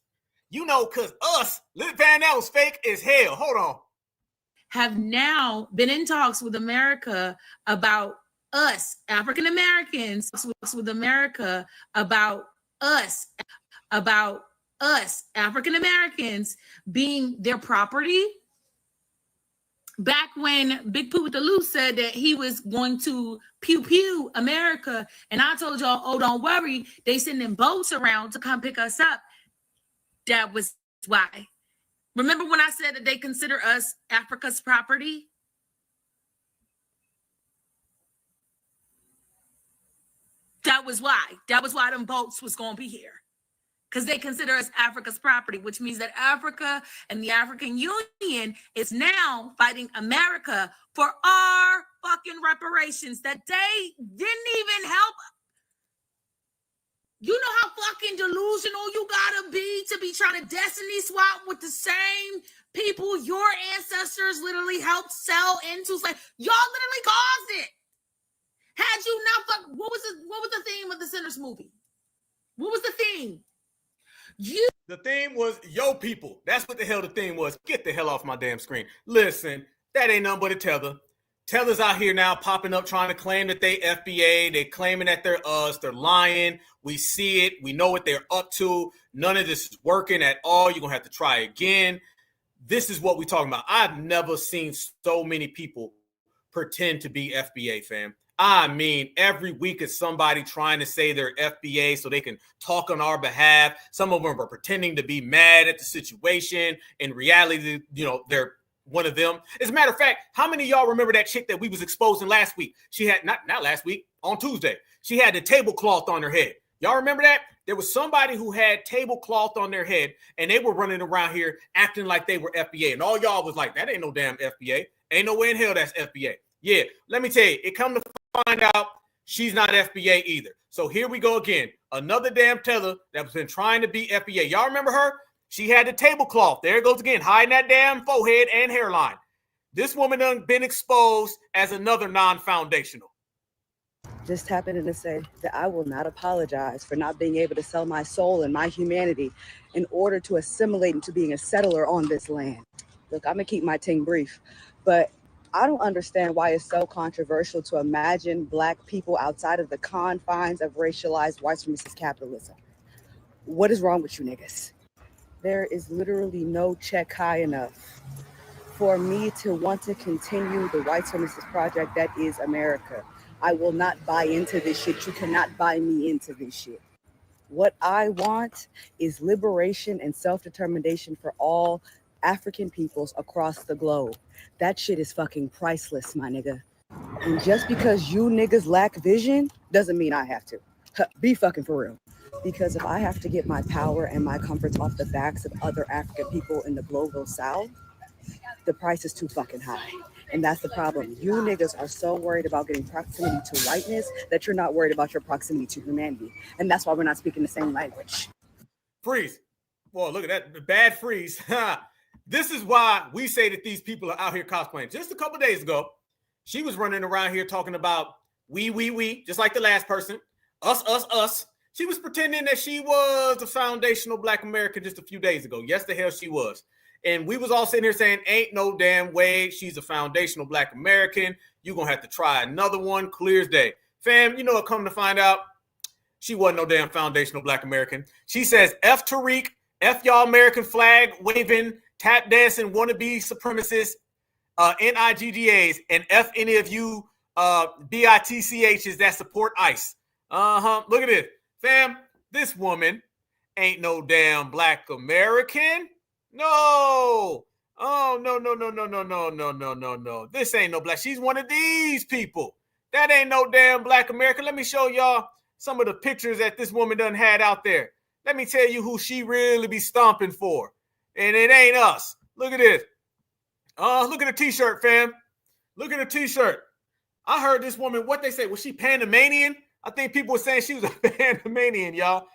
You know, because us, Lil Van, that was fake as hell. Hold on. Have now been in talks with America about us, African Americans, with America about us, African Americans being their property. Back when Big Pooh with the Loose said that he was going to pew pew America, and I told y'all, oh, don't worry, they sending boats around to come pick us up. That was why. Remember when I said that they consider us Africa's property? That was why. That was why them boats was going to be here. Because they consider us Africa's property, which means that Africa and the African Union is now fighting America for our fucking reparations that they didn't even help. You know how fucking delusional you gotta be to be trying to destiny swap with the same people your ancestors literally helped sell into slavery. Y'all literally caused it. Had you not what was the theme of the Sinners movie? What was the theme? The theme was yo people. That's what the hell the theme was. Get the hell off my damn screen. Listen, that ain't nothing but a tether. Tether's out here now popping up trying to claim that they FBA. They're claiming that they're us. They're lying. We see it. We know what they're up to. None of this is working at all. You're going to have to try again. This is what we're talking about. I've never seen so many people pretend to be FBA, fam. Every week is somebody trying to say they're FBA so they can talk on our behalf. Some of them are pretending to be mad at the situation. In reality, they're one of them. As a matter of fact, how many of y'all remember that chick that we was exposing last week? She had, not last week, on Tuesday. She had the tablecloth on her head. Y'all remember that? There was somebody who had tablecloth on their head, and they were running around here acting like they were FBA. And all y'all was like, that ain't no damn FBA. Ain't no way in hell that's FBA. Yeah, let me tell you, it come to find out she's not FBA either. So here we go again. Another damn tether that's been trying to be FBA. Y'all remember her? She had the tablecloth. There it goes again, hiding that damn forehead and hairline. This woman done been exposed as another non-foundational. Just happening to say that I will not apologize for not being able to sell my soul and my humanity in order to assimilate into being a settler on this land. Look, I'm gonna keep my thing brief, but I don't understand why it's so controversial to imagine Black people outside of the confines of racialized white supremacist capitalism. What is wrong with you niggas? There is literally no check high enough for me to want to continue the white supremacist project that is America. I will not buy into this shit. You cannot buy me into this shit. What I want is liberation and self-determination for all African peoples across the globe. That shit is fucking priceless, my nigga. And just because you niggas lack vision doesn't mean I have to. Be fucking for real. Because if I have to get my power and my comforts off the backs of other African people in the global South, the price is too fucking high. And that's the problem. You niggas are so worried about getting proximity to whiteness that you're not worried about your proximity to humanity. And that's why we're not speaking the same language. Freeze. Boy, look at that bad freeze. This is why we say that these people are out here cosplaying. Just a couple days ago, she was running around here talking about we, just like the last person. Us. She was pretending that she was the foundational Black American just a few days ago. Yes, the hell she was. And we was all sitting here saying, ain't no damn way she's a foundational Black American. You're going to have to try another one, clear as day. Fam, you know what, come to find out, she wasn't no damn foundational Black American. She says, F Tariq, F y'all American flag waving, tap dancing, wannabe supremacists, NIGGAs, and F any of you BITCHs that support ICE. Look at this. Fam, this woman ain't no damn Black American. No. Oh, no. This ain't no Black. She's one of these people. That ain't no damn Black American. Let me show y'all some of the pictures that this woman done had out there. Let me tell you who she really be stomping for. And it ain't us. Look at this. Look at the t-shirt, fam. Look at the t-shirt. I heard this woman, what they say, was she Panamanian? I think people were saying she was a Panamanian, y'all.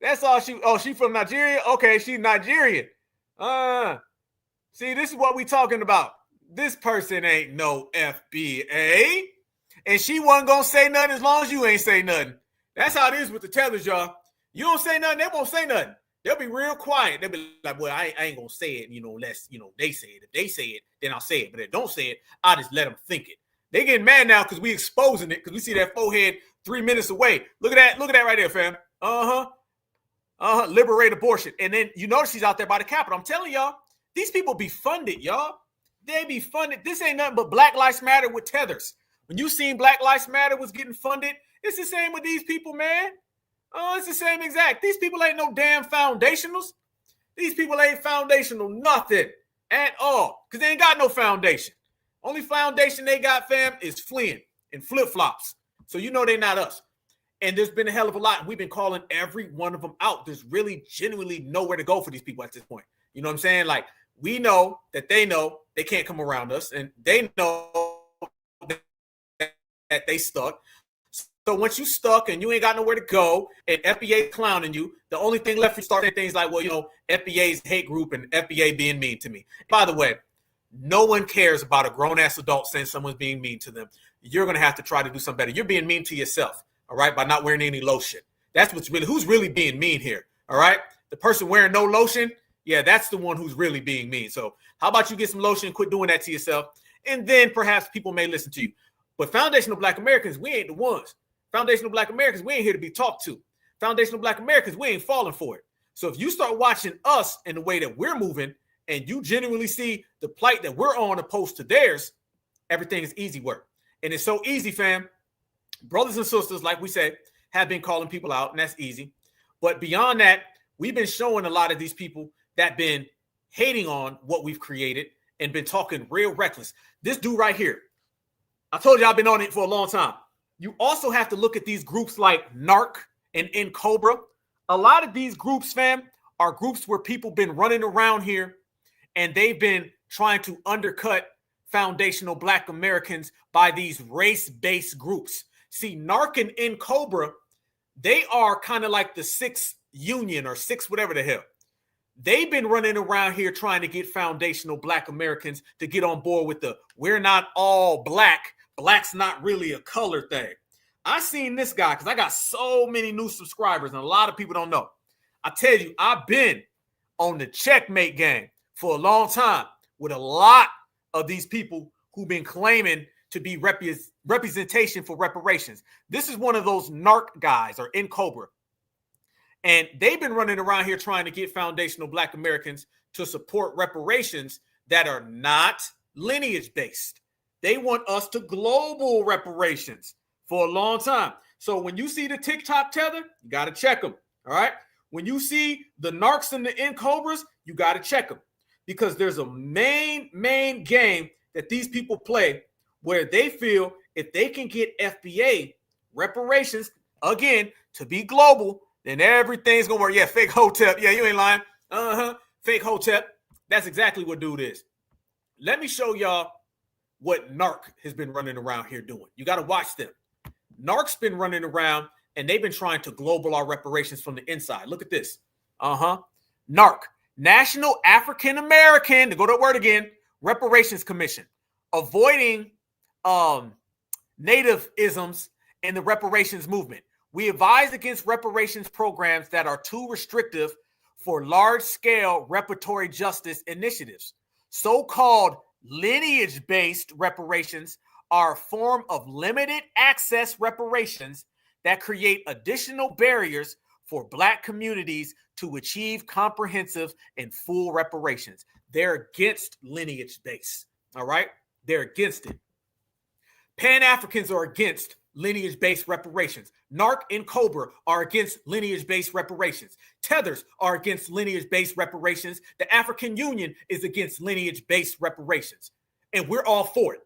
That's all she from Nigeria? Okay, she's Nigerian. See, this is what we talking about. This person ain't no FBA. And she wasn't going to say nothing as long as you ain't say nothing. That's how it is with the tethers, y'all. You don't say nothing, they won't say nothing. They'll be real quiet. They'll be like, well, I ain't going to say it, unless, they say it. If they say it, then I'll say it. But if they don't say it, I'll just let them think it. They getting mad now because we exposing it, because we see that forehead 3 minutes away. Look at that. Look at that right there, fam. Liberate abortion. And then you notice she's out there by the Capitol. I'm telling y'all, these people be funded, y'all. They be funded. This ain't nothing but Black Lives Matter with tethers. When you seen Black Lives Matter was getting funded, it's the same with these people, man. It's the same exact. These people ain't no damn foundationals. These people ain't foundational nothing at all, because they ain't got no foundation. Only foundation they got, fam, is fleeing and flip-flops. So you know they're not us. And there's been a hell of a lot. We've been calling every one of them out. There's really genuinely nowhere to go for these people at this point. You know what I'm saying? Like, we know that they can't come around us, and they know that they stuck. So once you stuck and you ain't got nowhere to go, and FBA clowning you, the only thing left for you start saying things like, well, FBA's hate group and FBA being mean to me. By the way, no one cares about a grown-ass adult saying someone's being mean to them. You're going to have to try to do something better. You're being mean to yourself, all right, by not wearing any lotion. That's who's really being mean here, all right? The person wearing no lotion, yeah, that's the one who's really being mean. So how about you get some lotion and quit doing that to yourself, and then perhaps people may listen to you. But foundational Black Americans, we ain't the ones. Foundational Black Americans, we ain't here to be talked to. Foundational Black Americans, we ain't falling for it. So if you start watching us in the way that we're moving, and you genuinely see the plight that we're on opposed to theirs, everything is easy work. And it's so easy, fam. Brothers and sisters, like we said, have been calling people out, and that's easy. But beyond that, we've been showing a lot of these people that been hating on what we've created and been talking real reckless. This dude right here, I told you I've been on it for a long time. You also have to look at these groups like NARC and Cobra. A lot of these groups, fam, are groups where people been running around here and they've been trying to undercut foundational Black Americans by these race-based groups. See, NARC and Cobra, they are kind of like the 6th Union or 6 whatever the hell. They've been running around here trying to get foundational Black Americans to get on board with the we're not all Black. Black's not really a color thing. I seen this guy because I got so many new subscribers and a lot of people don't know. I tell you, I've been on the checkmate game for a long time with a lot of these people who've been claiming to be representation for reparations. This is one of those NARC guys or Cobra. And they've been running around here trying to get foundational Black Americans to support reparations that are not lineage-based. They want us to global reparations for a long time. So when you see the TikTok tether, you got to check them, all right? When you see the NARCs and the Cobras, you got to check them because there's a main game that these people play where they feel if they can get FBA reparations, again, to be global, then everything's going to work. Yeah, fake Hotep. Yeah, you ain't lying. Fake Hotep. That's exactly what dude is. let me show y'all what NARC has been running around here doing. You got to watch them. NARC's been running around, and they've been trying to global our reparations from the inside. Look at this. NARC, National African American, to go to the word again, Reparations Commission, avoiding native-isms in the reparations movement. We advise against reparations programs that are too restrictive for large-scale reparatory justice initiatives. So-called lineage-based reparations are a form of limited access reparations that create additional barriers for Black communities to achieve comprehensive and full reparations. They're against lineage-based, all right? They're against it. Pan-Africans are against lineage-based reparations. NARC and COBRA are against lineage-based reparations. Tethers are against lineage-based reparations. The African Union is against lineage-based reparations. And we're all for it.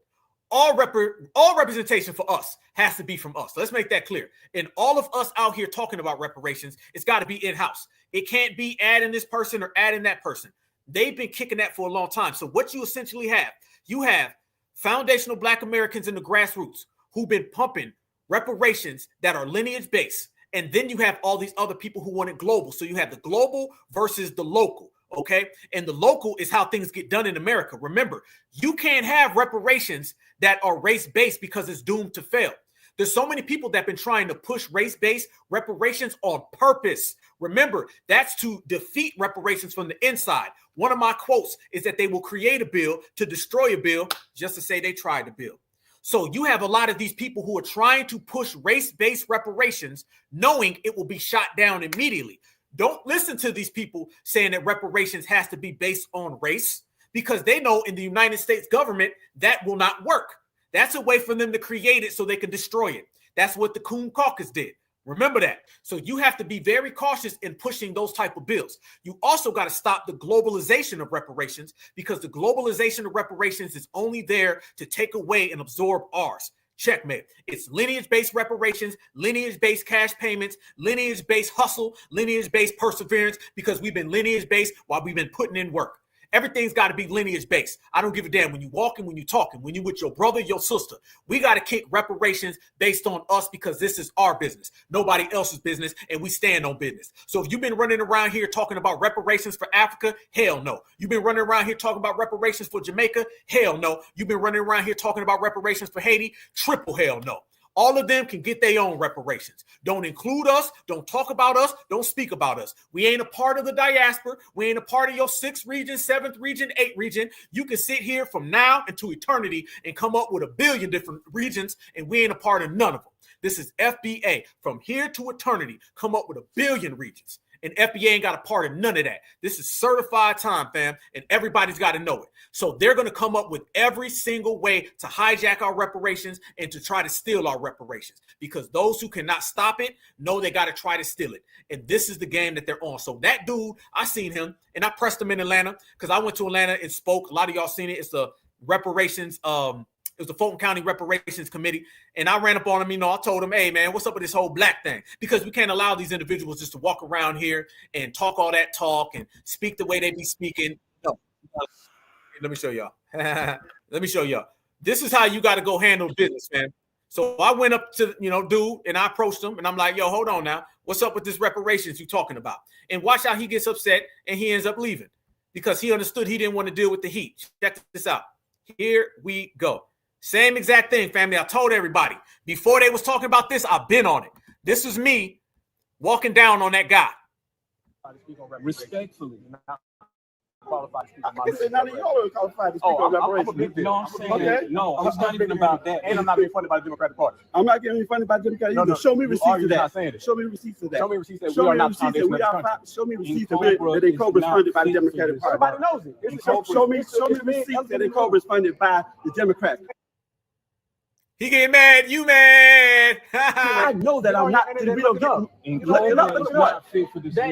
All representation for us has to be from us. So let's make that clear. And all of us out here talking about reparations, it's got to be in-house. It can't be adding this person or adding that person. They've been kicking that for a long time. So what you essentially have, you have foundational Black Americans in the grassroots who've been pumping reparations that are lineage-based. And then you have all these other people who want it global. So you have the global versus the local, okay? And the local is how things get done in America. Remember, you can't have reparations that are race-based because it's doomed to fail. There's so many people that have been trying to push race-based reparations on purpose. Remember, that's to defeat reparations from the inside. One of my quotes is that they will create a bill to destroy a bill just to say they tried to build. So you have a lot of these people who are trying to push race-based reparations, knowing it will be shot down immediately. Don't listen to these people saying that reparations has to be based on race, because they know in the United States government that will not work. That's a way for them to create it so they can destroy it. That's what the Coon Caucus did. Remember that. So you have to be very cautious in pushing those type of bills. You also got to stop the globalization of reparations, because the globalization of reparations is only there to take away and absorb ours. Checkmate. It's lineage-based reparations, lineage-based cash payments, lineage-based hustle, lineage-based perseverance, because we've been lineage-based while we've been putting in work. Everything's got to be lineage-based. I don't give a damn when you walking, when you talking, when you with your brother, your sister. We got to kick reparations based on us, because this is our business, nobody else's business, and we stand on business. So if you've been running around here talking about reparations for Africa, hell no. You've been running around here talking about reparations for Jamaica, hell no. You've been running around here talking about reparations for Haiti, triple hell no. All of them can get their own reparations. Don't include us. Don't talk about us. Don't speak about us. We ain't a part of the diaspora. We ain't a part of your 6th region, 7th region, 8th region. You can sit here from now into eternity and come up with a billion different regions, and we ain't a part of none of them. This is FBA. From here to eternity, come up with a billion regions. And FBA ain't got a part of none of that. This is certified time, fam, and everybody's got to know it. So they're going to come up with every single way to hijack our reparations and to try to steal our reparations, because those who cannot stop it know they got to try to steal it. And this is the game that they're on. So that dude, I seen him, and I pressed him in Atlanta, because I went to Atlanta and spoke. A lot of y'all seen it. It's the reparations, it was the Fulton County Reparations Committee. And I ran up on him, I told him, hey, man, what's up with this whole black thing? Because we can't allow these individuals just to walk around here and talk all that talk and speak the way they be speaking. No. Let me show y'all. Let me show y'all. This is how you got to go handle business, man. So I went up to, dude, and I approached him, and I'm like, yo, hold on now. What's up with this reparations you talking about? And watch how he gets upset, and he ends up leaving, because he understood he didn't want to deal with the heat. Check this out. Here we go. Same exact thing, family. I told everybody before they was talking about this, I've been on it. This was me walking down on that guy. Respectfully, not qualified to speak on my behalf. None of y'all are qualified to speak on reparations. No, it's not even about that. And I'm not being funded by the Democratic Party. I'm not getting funded by the Democratic Party. Show me receipts of that. Show me receipts of that. Show me receipts that we are not the foundation of the country. Show me receipts that COBRA is funded by the Democratic Party. Everybody knows it. Show me receipts that COBRA is funded by the Democrats. He getting mad, you mad. I know that I'm not. That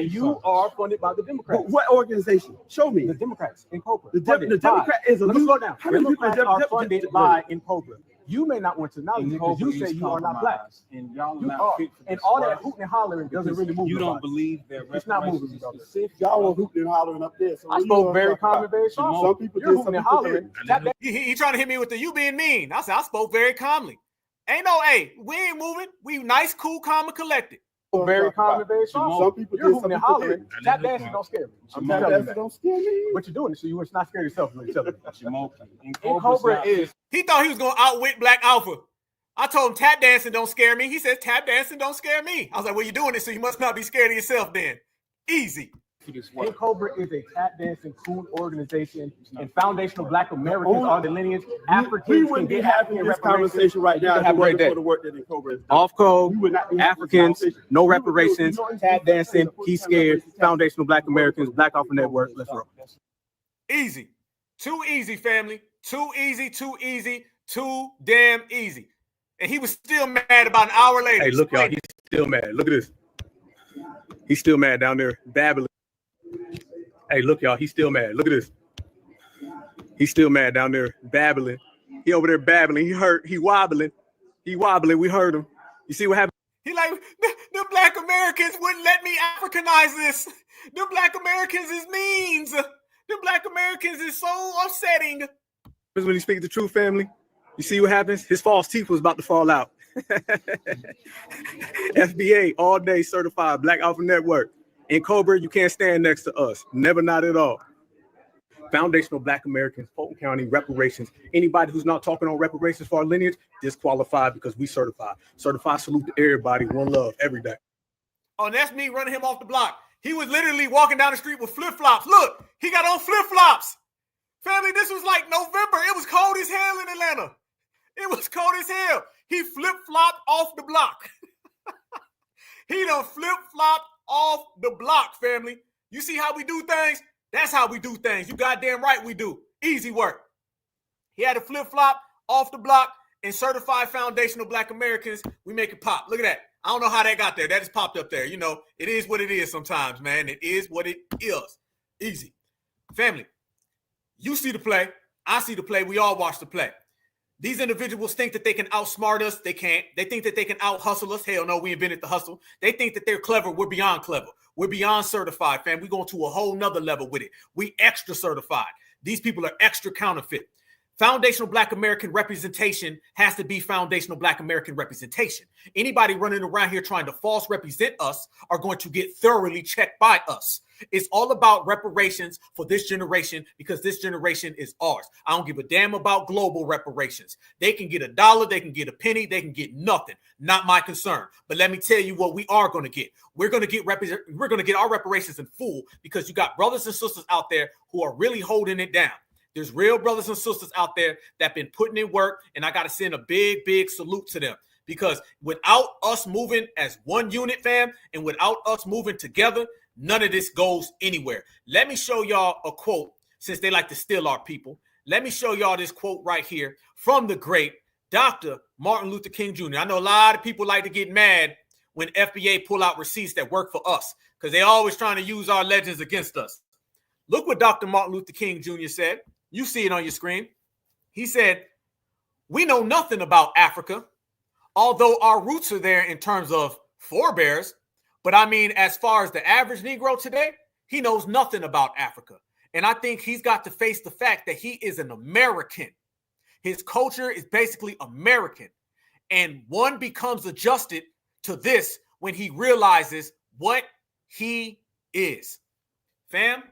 you are funded by the Democrats. What organization? Show me. The Democrats in COBRA. The Democrat is a. Let me slow down. How many people are funded by in COBRA? You may not want to acknowledge it because you say you are not black. And y'all You not are. fit for And this all work that hooting and hollering doesn't really move you nobody. don't believe that It's not moving me, brother. Y'all were hooting and hollering up there. So I spoke very calm and very soft. Some people You're did, hooting some and people hollering. didn't. He trying to hit me with the you being mean. I said I spoke very calmly. Ain't no, hey, we ain't moving. We nice, cool, calm, and collected. Very calm and very soft. Some people You're did, hooting some and people hollering. didn't. Tap dancing don't scare me. I'm telling you Dancing that. don't scare me. But you're doing it, so you're not scared yourself. In Cobra is. He thought he was gonna outwit Black Alpha. I told him tap dancing don't scare me. He says tap dancing don't scare me. I was like, well, you're doing it, so you must not be scared of yourself then. Easy. Cobra is a tap dancing cool organization, and foundational Black Americans are the lineage. Africans We wouldn't be having this conversation right now. Have a great day. For the work that Cobra is doing. Off code, We would not be having this Africans, conversation. no reparations, tap dancing, he's scared, foundational Black Americans, Black Alpha Network. Let's roll. Easy. Too easy, family. Too easy, too easy, too damn easy. And he was still mad about an hour later. Hey, look, y'all, he's still mad. Look at this. He's still mad down there, babbling. Hey, look, y'all, he's still mad. Look at this. He's still mad down there, babbling. He over there babbling. He hurt. He wobbling. He wobbling. We heard him. You see what happened? He like, the Black Americans wouldn't let me Africanize this. The Black Americans is means. The Black Americans is so upsetting. When he speaks the truth, family, you see what happens? His false teeth was about to fall out. FBA, all day certified, Black Alpha Network. In Cobra, you can't stand next to us. Never, not at all. Foundational Black Americans, Fulton County, reparations. Anybody who's not talking on reparations for our lineage, disqualified because we certified. Certified salute to everybody. One love every day. Oh, and that's me running him off the block. He was literally walking down the street with flip-flops. Look, he got on flip-flops. Family, this was like November. It was cold as hell in Atlanta. It was cold as hell. He flip-flopped off the block. He done flip-flopped off the block, family. You see how we do things? That's how we do things. You goddamn right we do. Easy work. He had a flip-flop off the block and certified foundational Black Americans. We make it pop. Look at that. I don't know how that got there. That just popped up there. You know, it is what it is sometimes, man. It is what it is. Easy. Family, you see the play. I see the play. We all watch the play. These individuals think that they can outsmart us. They can't. They think that they can out-hustle us. Hell no, we invented the hustle. They think that they're clever. We're beyond clever. We're beyond certified, fam. We're going to a whole nother level with it. We extra certified. These people are extra counterfeit. Foundational Black American representation has to be foundational Black American representation. Anybody running around here trying to false represent us are going to get thoroughly checked by us. It's all about reparations for this generation because this generation is ours. I don't give a damn about global reparations. They can get $1, they can get a penny, they can get nothing. Not my concern. But let me tell you what we are going to get. We're going to get our reparations in full because you got brothers and sisters out there who are really holding it down. There's real brothers and sisters out there that have been putting in work, and I got to send a big, big salute to them because without us moving as one unit, fam, and without us moving together, none of this goes anywhere. Let me show y'all a quote since they like to steal our people. Let me show y'all this quote right here from the great Dr. Martin Luther King Jr. I know a lot of people like to get mad when FBA pull out receipts that work for us because they're always trying to use our legends against us. Look what Dr. Martin Luther King Jr. said. You see it on your screen. He said, "We know nothing about Africa, although our roots are there in terms of forebears. But I mean, as far as the average Negro today, he knows nothing about Africa. And I think he's got to face the fact that he is an American. His culture is basically American. And one becomes adjusted to this when he realizes what he is." Fam,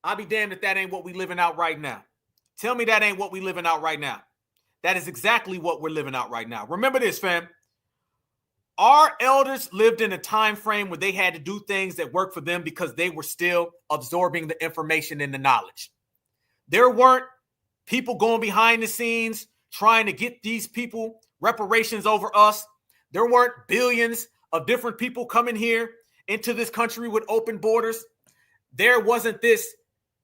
I'll be damned if that ain't what we living out right now. Tell me that ain't what we living out right now. That is exactly what we're living out right now. Remember this, fam. Our elders lived in a time frame where they had to do things that worked for them because they were still absorbing the information and the knowledge. There weren't people going behind the scenes trying to get these people reparations over us. There weren't billions of different people coming here into this country with open borders. There wasn't this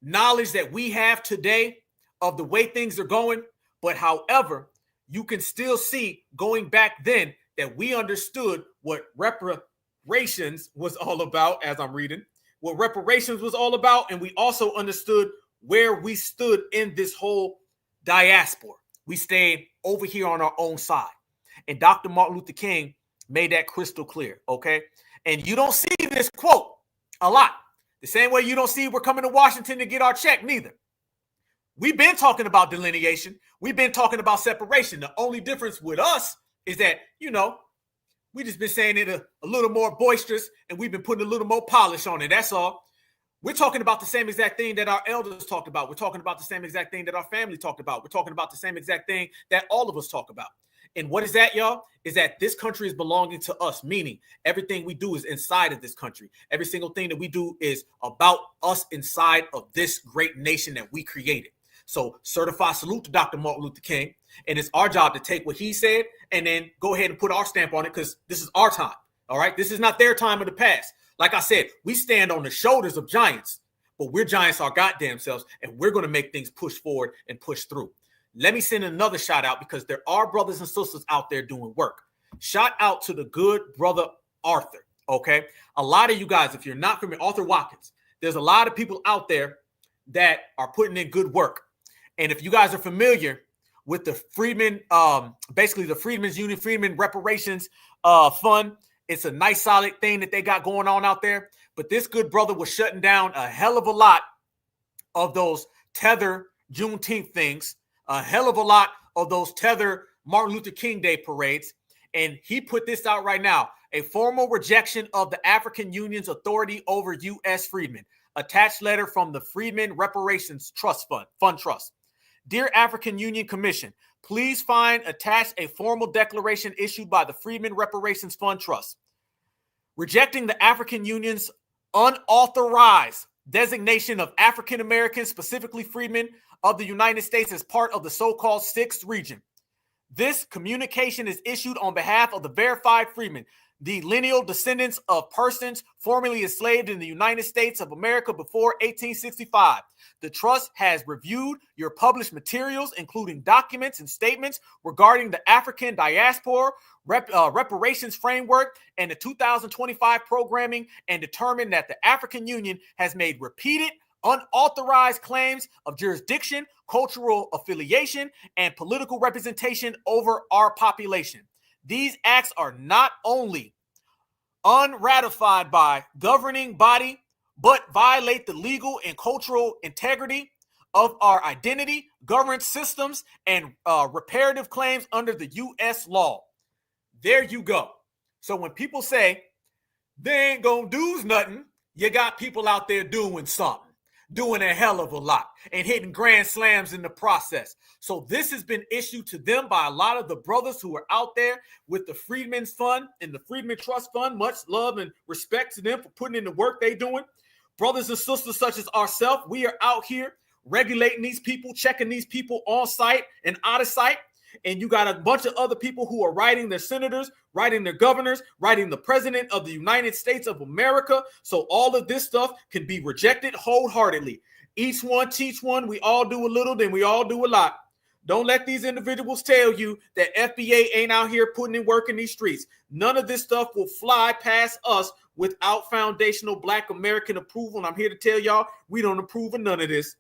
knowledge that we have today of the way things are going. But however, you can still see going back then that we understood what reparations was all about, as I'm reading, what reparations was all about. And we also understood where we stood in this whole diaspora. We stayed over here on our own side. And Dr. Martin Luther King made that crystal clear, okay? And you don't see this quote a lot. The same way you don't see we're coming to Washington to get our check, neither. We've been talking about delineation. We've been talking about separation. The only difference with us is that, you know, we just been saying it a little more boisterous, and we've been putting a little more polish on it. That's all. We're talking about the same exact thing that our elders talked about. We're talking about the same exact thing that our family talked about. We're talking about the same exact thing that all of us talk about. And what is that, y'all? Is that this country is belonging to us, meaning everything we do is inside of this country. Every single thing that we do is about us inside of this great nation that we created. So certified salute to Dr. Martin Luther King. And it's our job to take what he said and then go ahead and put our stamp on it, because this is our time. All right. This is not their time of the past. Like I said, we stand on the shoulders of giants, but we're giants our goddamn selves, and we're going to make things push forward and push through. Let me send another shout out, because there are brothers and sisters out there doing work. Shout out to the good brother Arthur. Okay. A lot of you guys, if you're not familiar, Arthur Watkins, there's a lot of people out there that are putting in good work. And if you guys are familiar with the Freedmen, basically the Freedmen's Union, Freedmen Reparations Fund, it's a nice solid thing that they got going on out there. But this good brother was shutting down a hell of a lot of those Tether Juneteenth things, a hell of a lot of those Tether Martin Luther King Day parades. And he put this out right now: a formal rejection of the African Union's authority over U.S. freedmen. Attached letter from the Freedmen Reparations Trust Fund Trust. Dear African Union Commission, please find attached a formal declaration issued by the Freedmen Reparations Fund Trust, rejecting the African Union's unauthorized designation of African Americans, specifically freedmen of the United States, as part of the so-called Sixth Region. This communication is issued on behalf of the verified freedmen, the lineal descendants of persons formerly enslaved in the United States of America before 1865. The trust has reviewed your published materials, including documents and statements regarding the African diaspora reparations framework and the 2025 programming, and determined that the African Union has made repeated unauthorized claims of jurisdiction, cultural affiliation, and political representation over our population. These acts are not only unratified by governing body, but violate the legal and cultural integrity of our identity, governance systems, and reparative claims under the U.S. law. There you go. So when people say they ain't gonna do nothing, you got people out there doing something, doing a hell of a lot, and hitting grand slams in the process. So this has been issued to them by a lot of the brothers who are out there with the Freedmen's Fund and the Freedmen Trust Fund. Much love and respect to them for putting in the work they're doing. Brothers and sisters such as ourselves, we are out here regulating these people, checking these people on site and out of sight. And you got a bunch of other people who are writing their senators, writing their governors, writing the president of the United States of America. So all of this stuff can be rejected wholeheartedly. Each one teach one. We all do a little, then we all do a lot. Don't let these individuals tell you that FBA ain't out here putting in work in these streets. None of this stuff will fly past us without foundational Black American approval. And I'm here to tell y'all, we don't approve of none of this.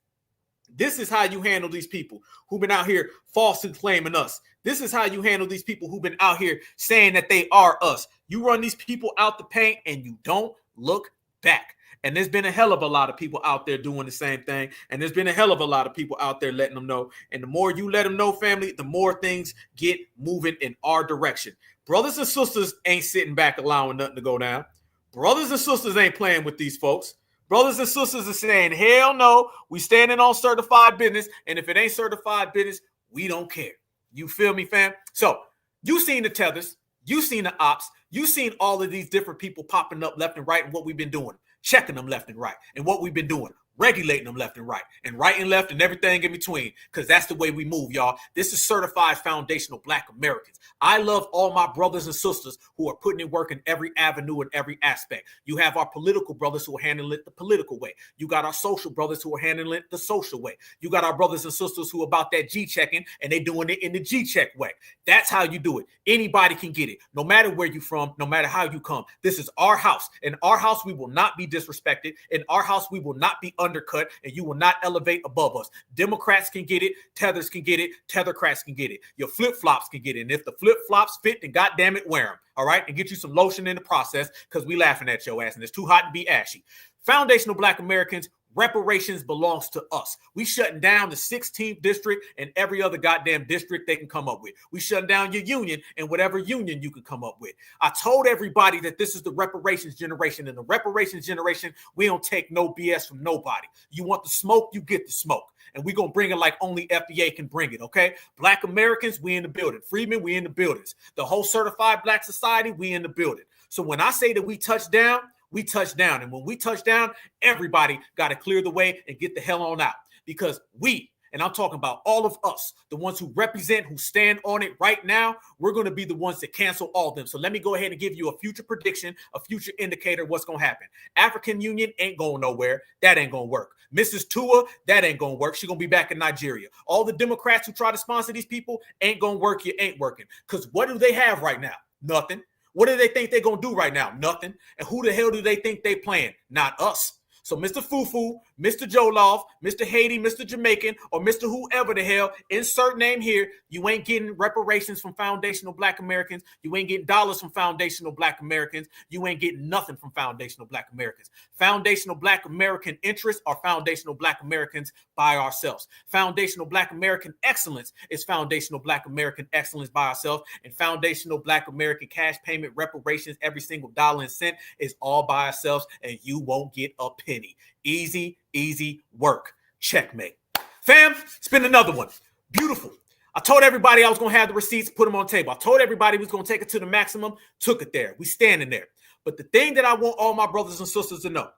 This is how you handle these people who've been out here falsely claiming us. This is how you handle these people who've been out here saying that they are us. You run these people out the paint and you don't look back. And there's been a hell of a lot of people out there doing the same thing. And there's been a hell of a lot of people out there letting them know. And the more you let them know, family, the more things get moving in our direction. Brothers and sisters ain't sitting back allowing nothing to go down. Brothers and sisters ain't playing with these folks. Brothers and sisters are saying, hell no, we standing on certified business. And if it ain't certified business, we don't care. You feel me, fam? So you seen the Tethers, you seen the ops, you seen all of these different people popping up left and right, and what we've been doing, checking them left and right, and what we've been doing, regulating them left and right and left and everything in between, because that's the way we move, y'all. This is certified foundational Black Americans. I love all my brothers and sisters who are putting in work in every avenue and every aspect. You have our political brothers who are handling it the political way. You got our social brothers who are handling it the social way. You got our brothers and sisters who are about that G-checking, and they doing it in the G-check way. That's how you do it. Anybody can get it, no matter where you're from, no matter how you come. This is our house. In our house, we will not be disrespected. In our house, we will not be undercut, and you will not elevate above us. Democrats can get it. Tethers can get it. Tethercrats can get it. Your flip-flops can get it. And if the flip-flops fit, then goddamn it, wear them. All right? And get you some lotion in the process, because we laughing at your ass, and it's too hot to be ashy. Foundational Black Americans, reparations belongs to us. We shutting down the 16th district and every other goddamn district they can come up with. We shutting down your union and whatever union you can come up with. I told everybody that this is the reparations generation, and the reparations generation, we don't take no BS from nobody. You want the smoke, you get the smoke. And we're going to bring it like only FBA can bring it, okay? Black Americans, we in the building. Freedmen, we in the buildings. The whole certified Black society, we in the building. So when I say that we touch down, we touch down. And when we touch down, everybody got to clear the way and get the hell on out. Because we, and I'm talking about all of us, the ones who represent, who stand on it right now, we're going to be the ones that cancel all of them. So let me go ahead and give you a future prediction, a future indicator of what's going to happen. African Union ain't going nowhere. That ain't going to work. Mrs. Atua, that ain't going to work. She's going to be back in Nigeria. All the Democrats who try to sponsor these people ain't going to work. You ain't working. Because what do they have right now? Nothing. What do they think they're going to do right now? Nothing. And who the hell do they think they playing? Not us. So Mr. Fufu, Mr. Jollof, Mr. Haiti, Mr. Jamaican, or Mr. whoever the hell, insert name here, you ain't getting reparations from foundational Black Americans. You ain't getting dollars from foundational Black Americans. You ain't getting nothing from foundational Black Americans. Foundational Black American interests are foundational Black Americans by ourselves. Foundational Black American excellence is foundational Black American excellence by ourselves. And foundational Black American cash payment reparations, every single dollar and cent is all by ourselves, and you won't get a penny. Easy, easy work. Checkmate. Fam, spin another one. Beautiful. I told everybody I was going to have the receipts, put them on the table. I told everybody we was going to take it to the maximum, took it there. We standing there. But the thing that I want all my brothers and sisters to know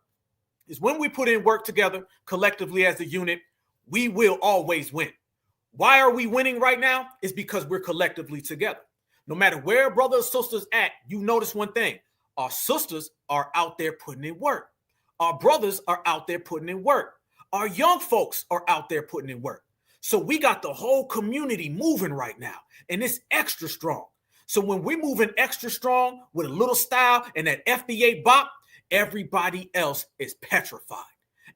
is when we put in work together collectively as a unit, we will always win. Why are we winning right now? It's because we're collectively together. No matter where brothers and sisters at, you notice one thing. Our sisters are out there putting in work. Our brothers are out there putting in work. Our young folks are out there putting in work. So we got the whole community moving right now, and it's extra strong. So when we're moving extra strong with a little style and that FBA bop, everybody else is petrified.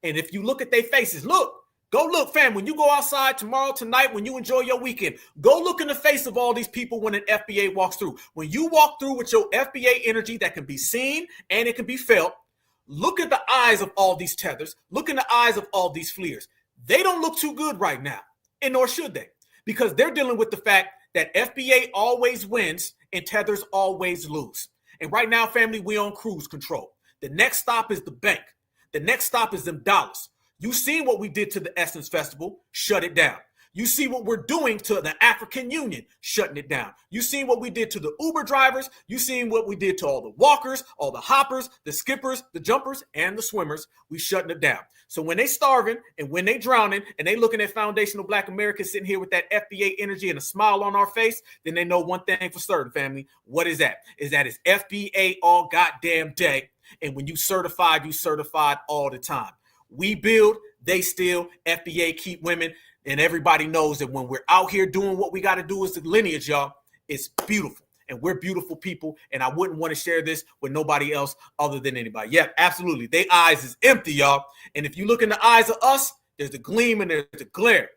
And if you look at their faces, go look, fam, when you go outside tomorrow, tonight, when you enjoy your weekend, go look in the face of all these people when an FBA walks through. When you walk through with your FBA energy that can be seen and it can be felt, look at the eyes of all these tethers. Look in the eyes of all these fleers. They don't look too good right now, and nor should they, because they're dealing with the fact that FBA always wins and tethers always lose. And right now, family, we on cruise control. The next stop is the bank. The next stop is them dollars. You seen what we did to the Essence Festival, shut it down. You see what we're doing to the African Union, shutting it down. You seen what we did to the Uber drivers. You seen what we did to all the walkers, all the hoppers, the skippers, the jumpers, and the swimmers. We shutting it down. So when they starving and when they drowning and they looking at foundational Black Americans sitting here with that FBA energy and a smile on our face, then they know one thing for certain, family. What is that? Is that it's FBA all goddamn day. And when you certified all the time. We build, they steal, FBA keep women. And everybody knows that when we're out here doing what we got to do as the lineage, y'all, it's beautiful. And we're beautiful people. And I wouldn't want to share this with nobody else other than anybody. Yeah, absolutely. Their eyes is empty, y'all. And if you look in the eyes of us, there's a gleam and there's a glare.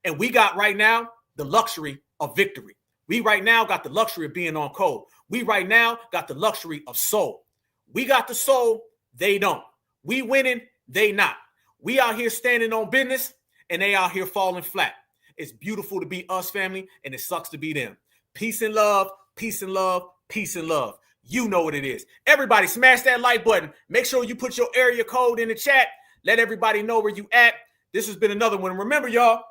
And we got right now the luxury of victory. We right now got the luxury of being on code. We right now got the luxury of soul. We got the soul. They don't. We winning. They not. We out here standing on business. And they out here falling flat. It's beautiful to be us, family, and it sucks to be them. Peace and love, peace and love, peace and love. You know what it is. Everybody smash that like button. Make sure you put your area code in the chat. Let everybody know where you at. This has been another one. Remember, y'all,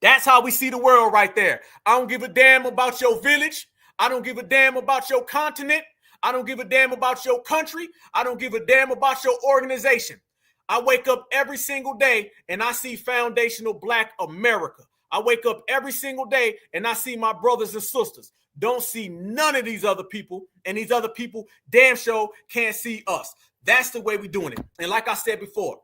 that's how we see the world right there. I don't give a damn about your village. I don't give a damn about your continent. I don't give a damn about your country. I don't give a damn about your organization. I wake up every single day and I see foundational Black America. I wake up every single day and I see my brothers and sisters. Don't see none of these other people, and these other people damn sure can't see us. That's the way we're doing it. And like I said before,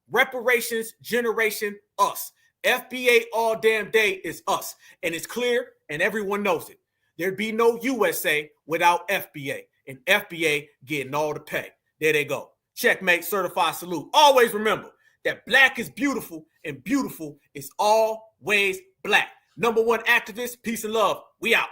reparations, generation, us. FBA all damn day is us. And it's clear and everyone knows it. There'd be no USA without FBA, and FBA getting all the pay. There they go. Checkmate, certified salute. Always remember, that black is beautiful and beautiful is always black. #1 activist, peace and love. We out.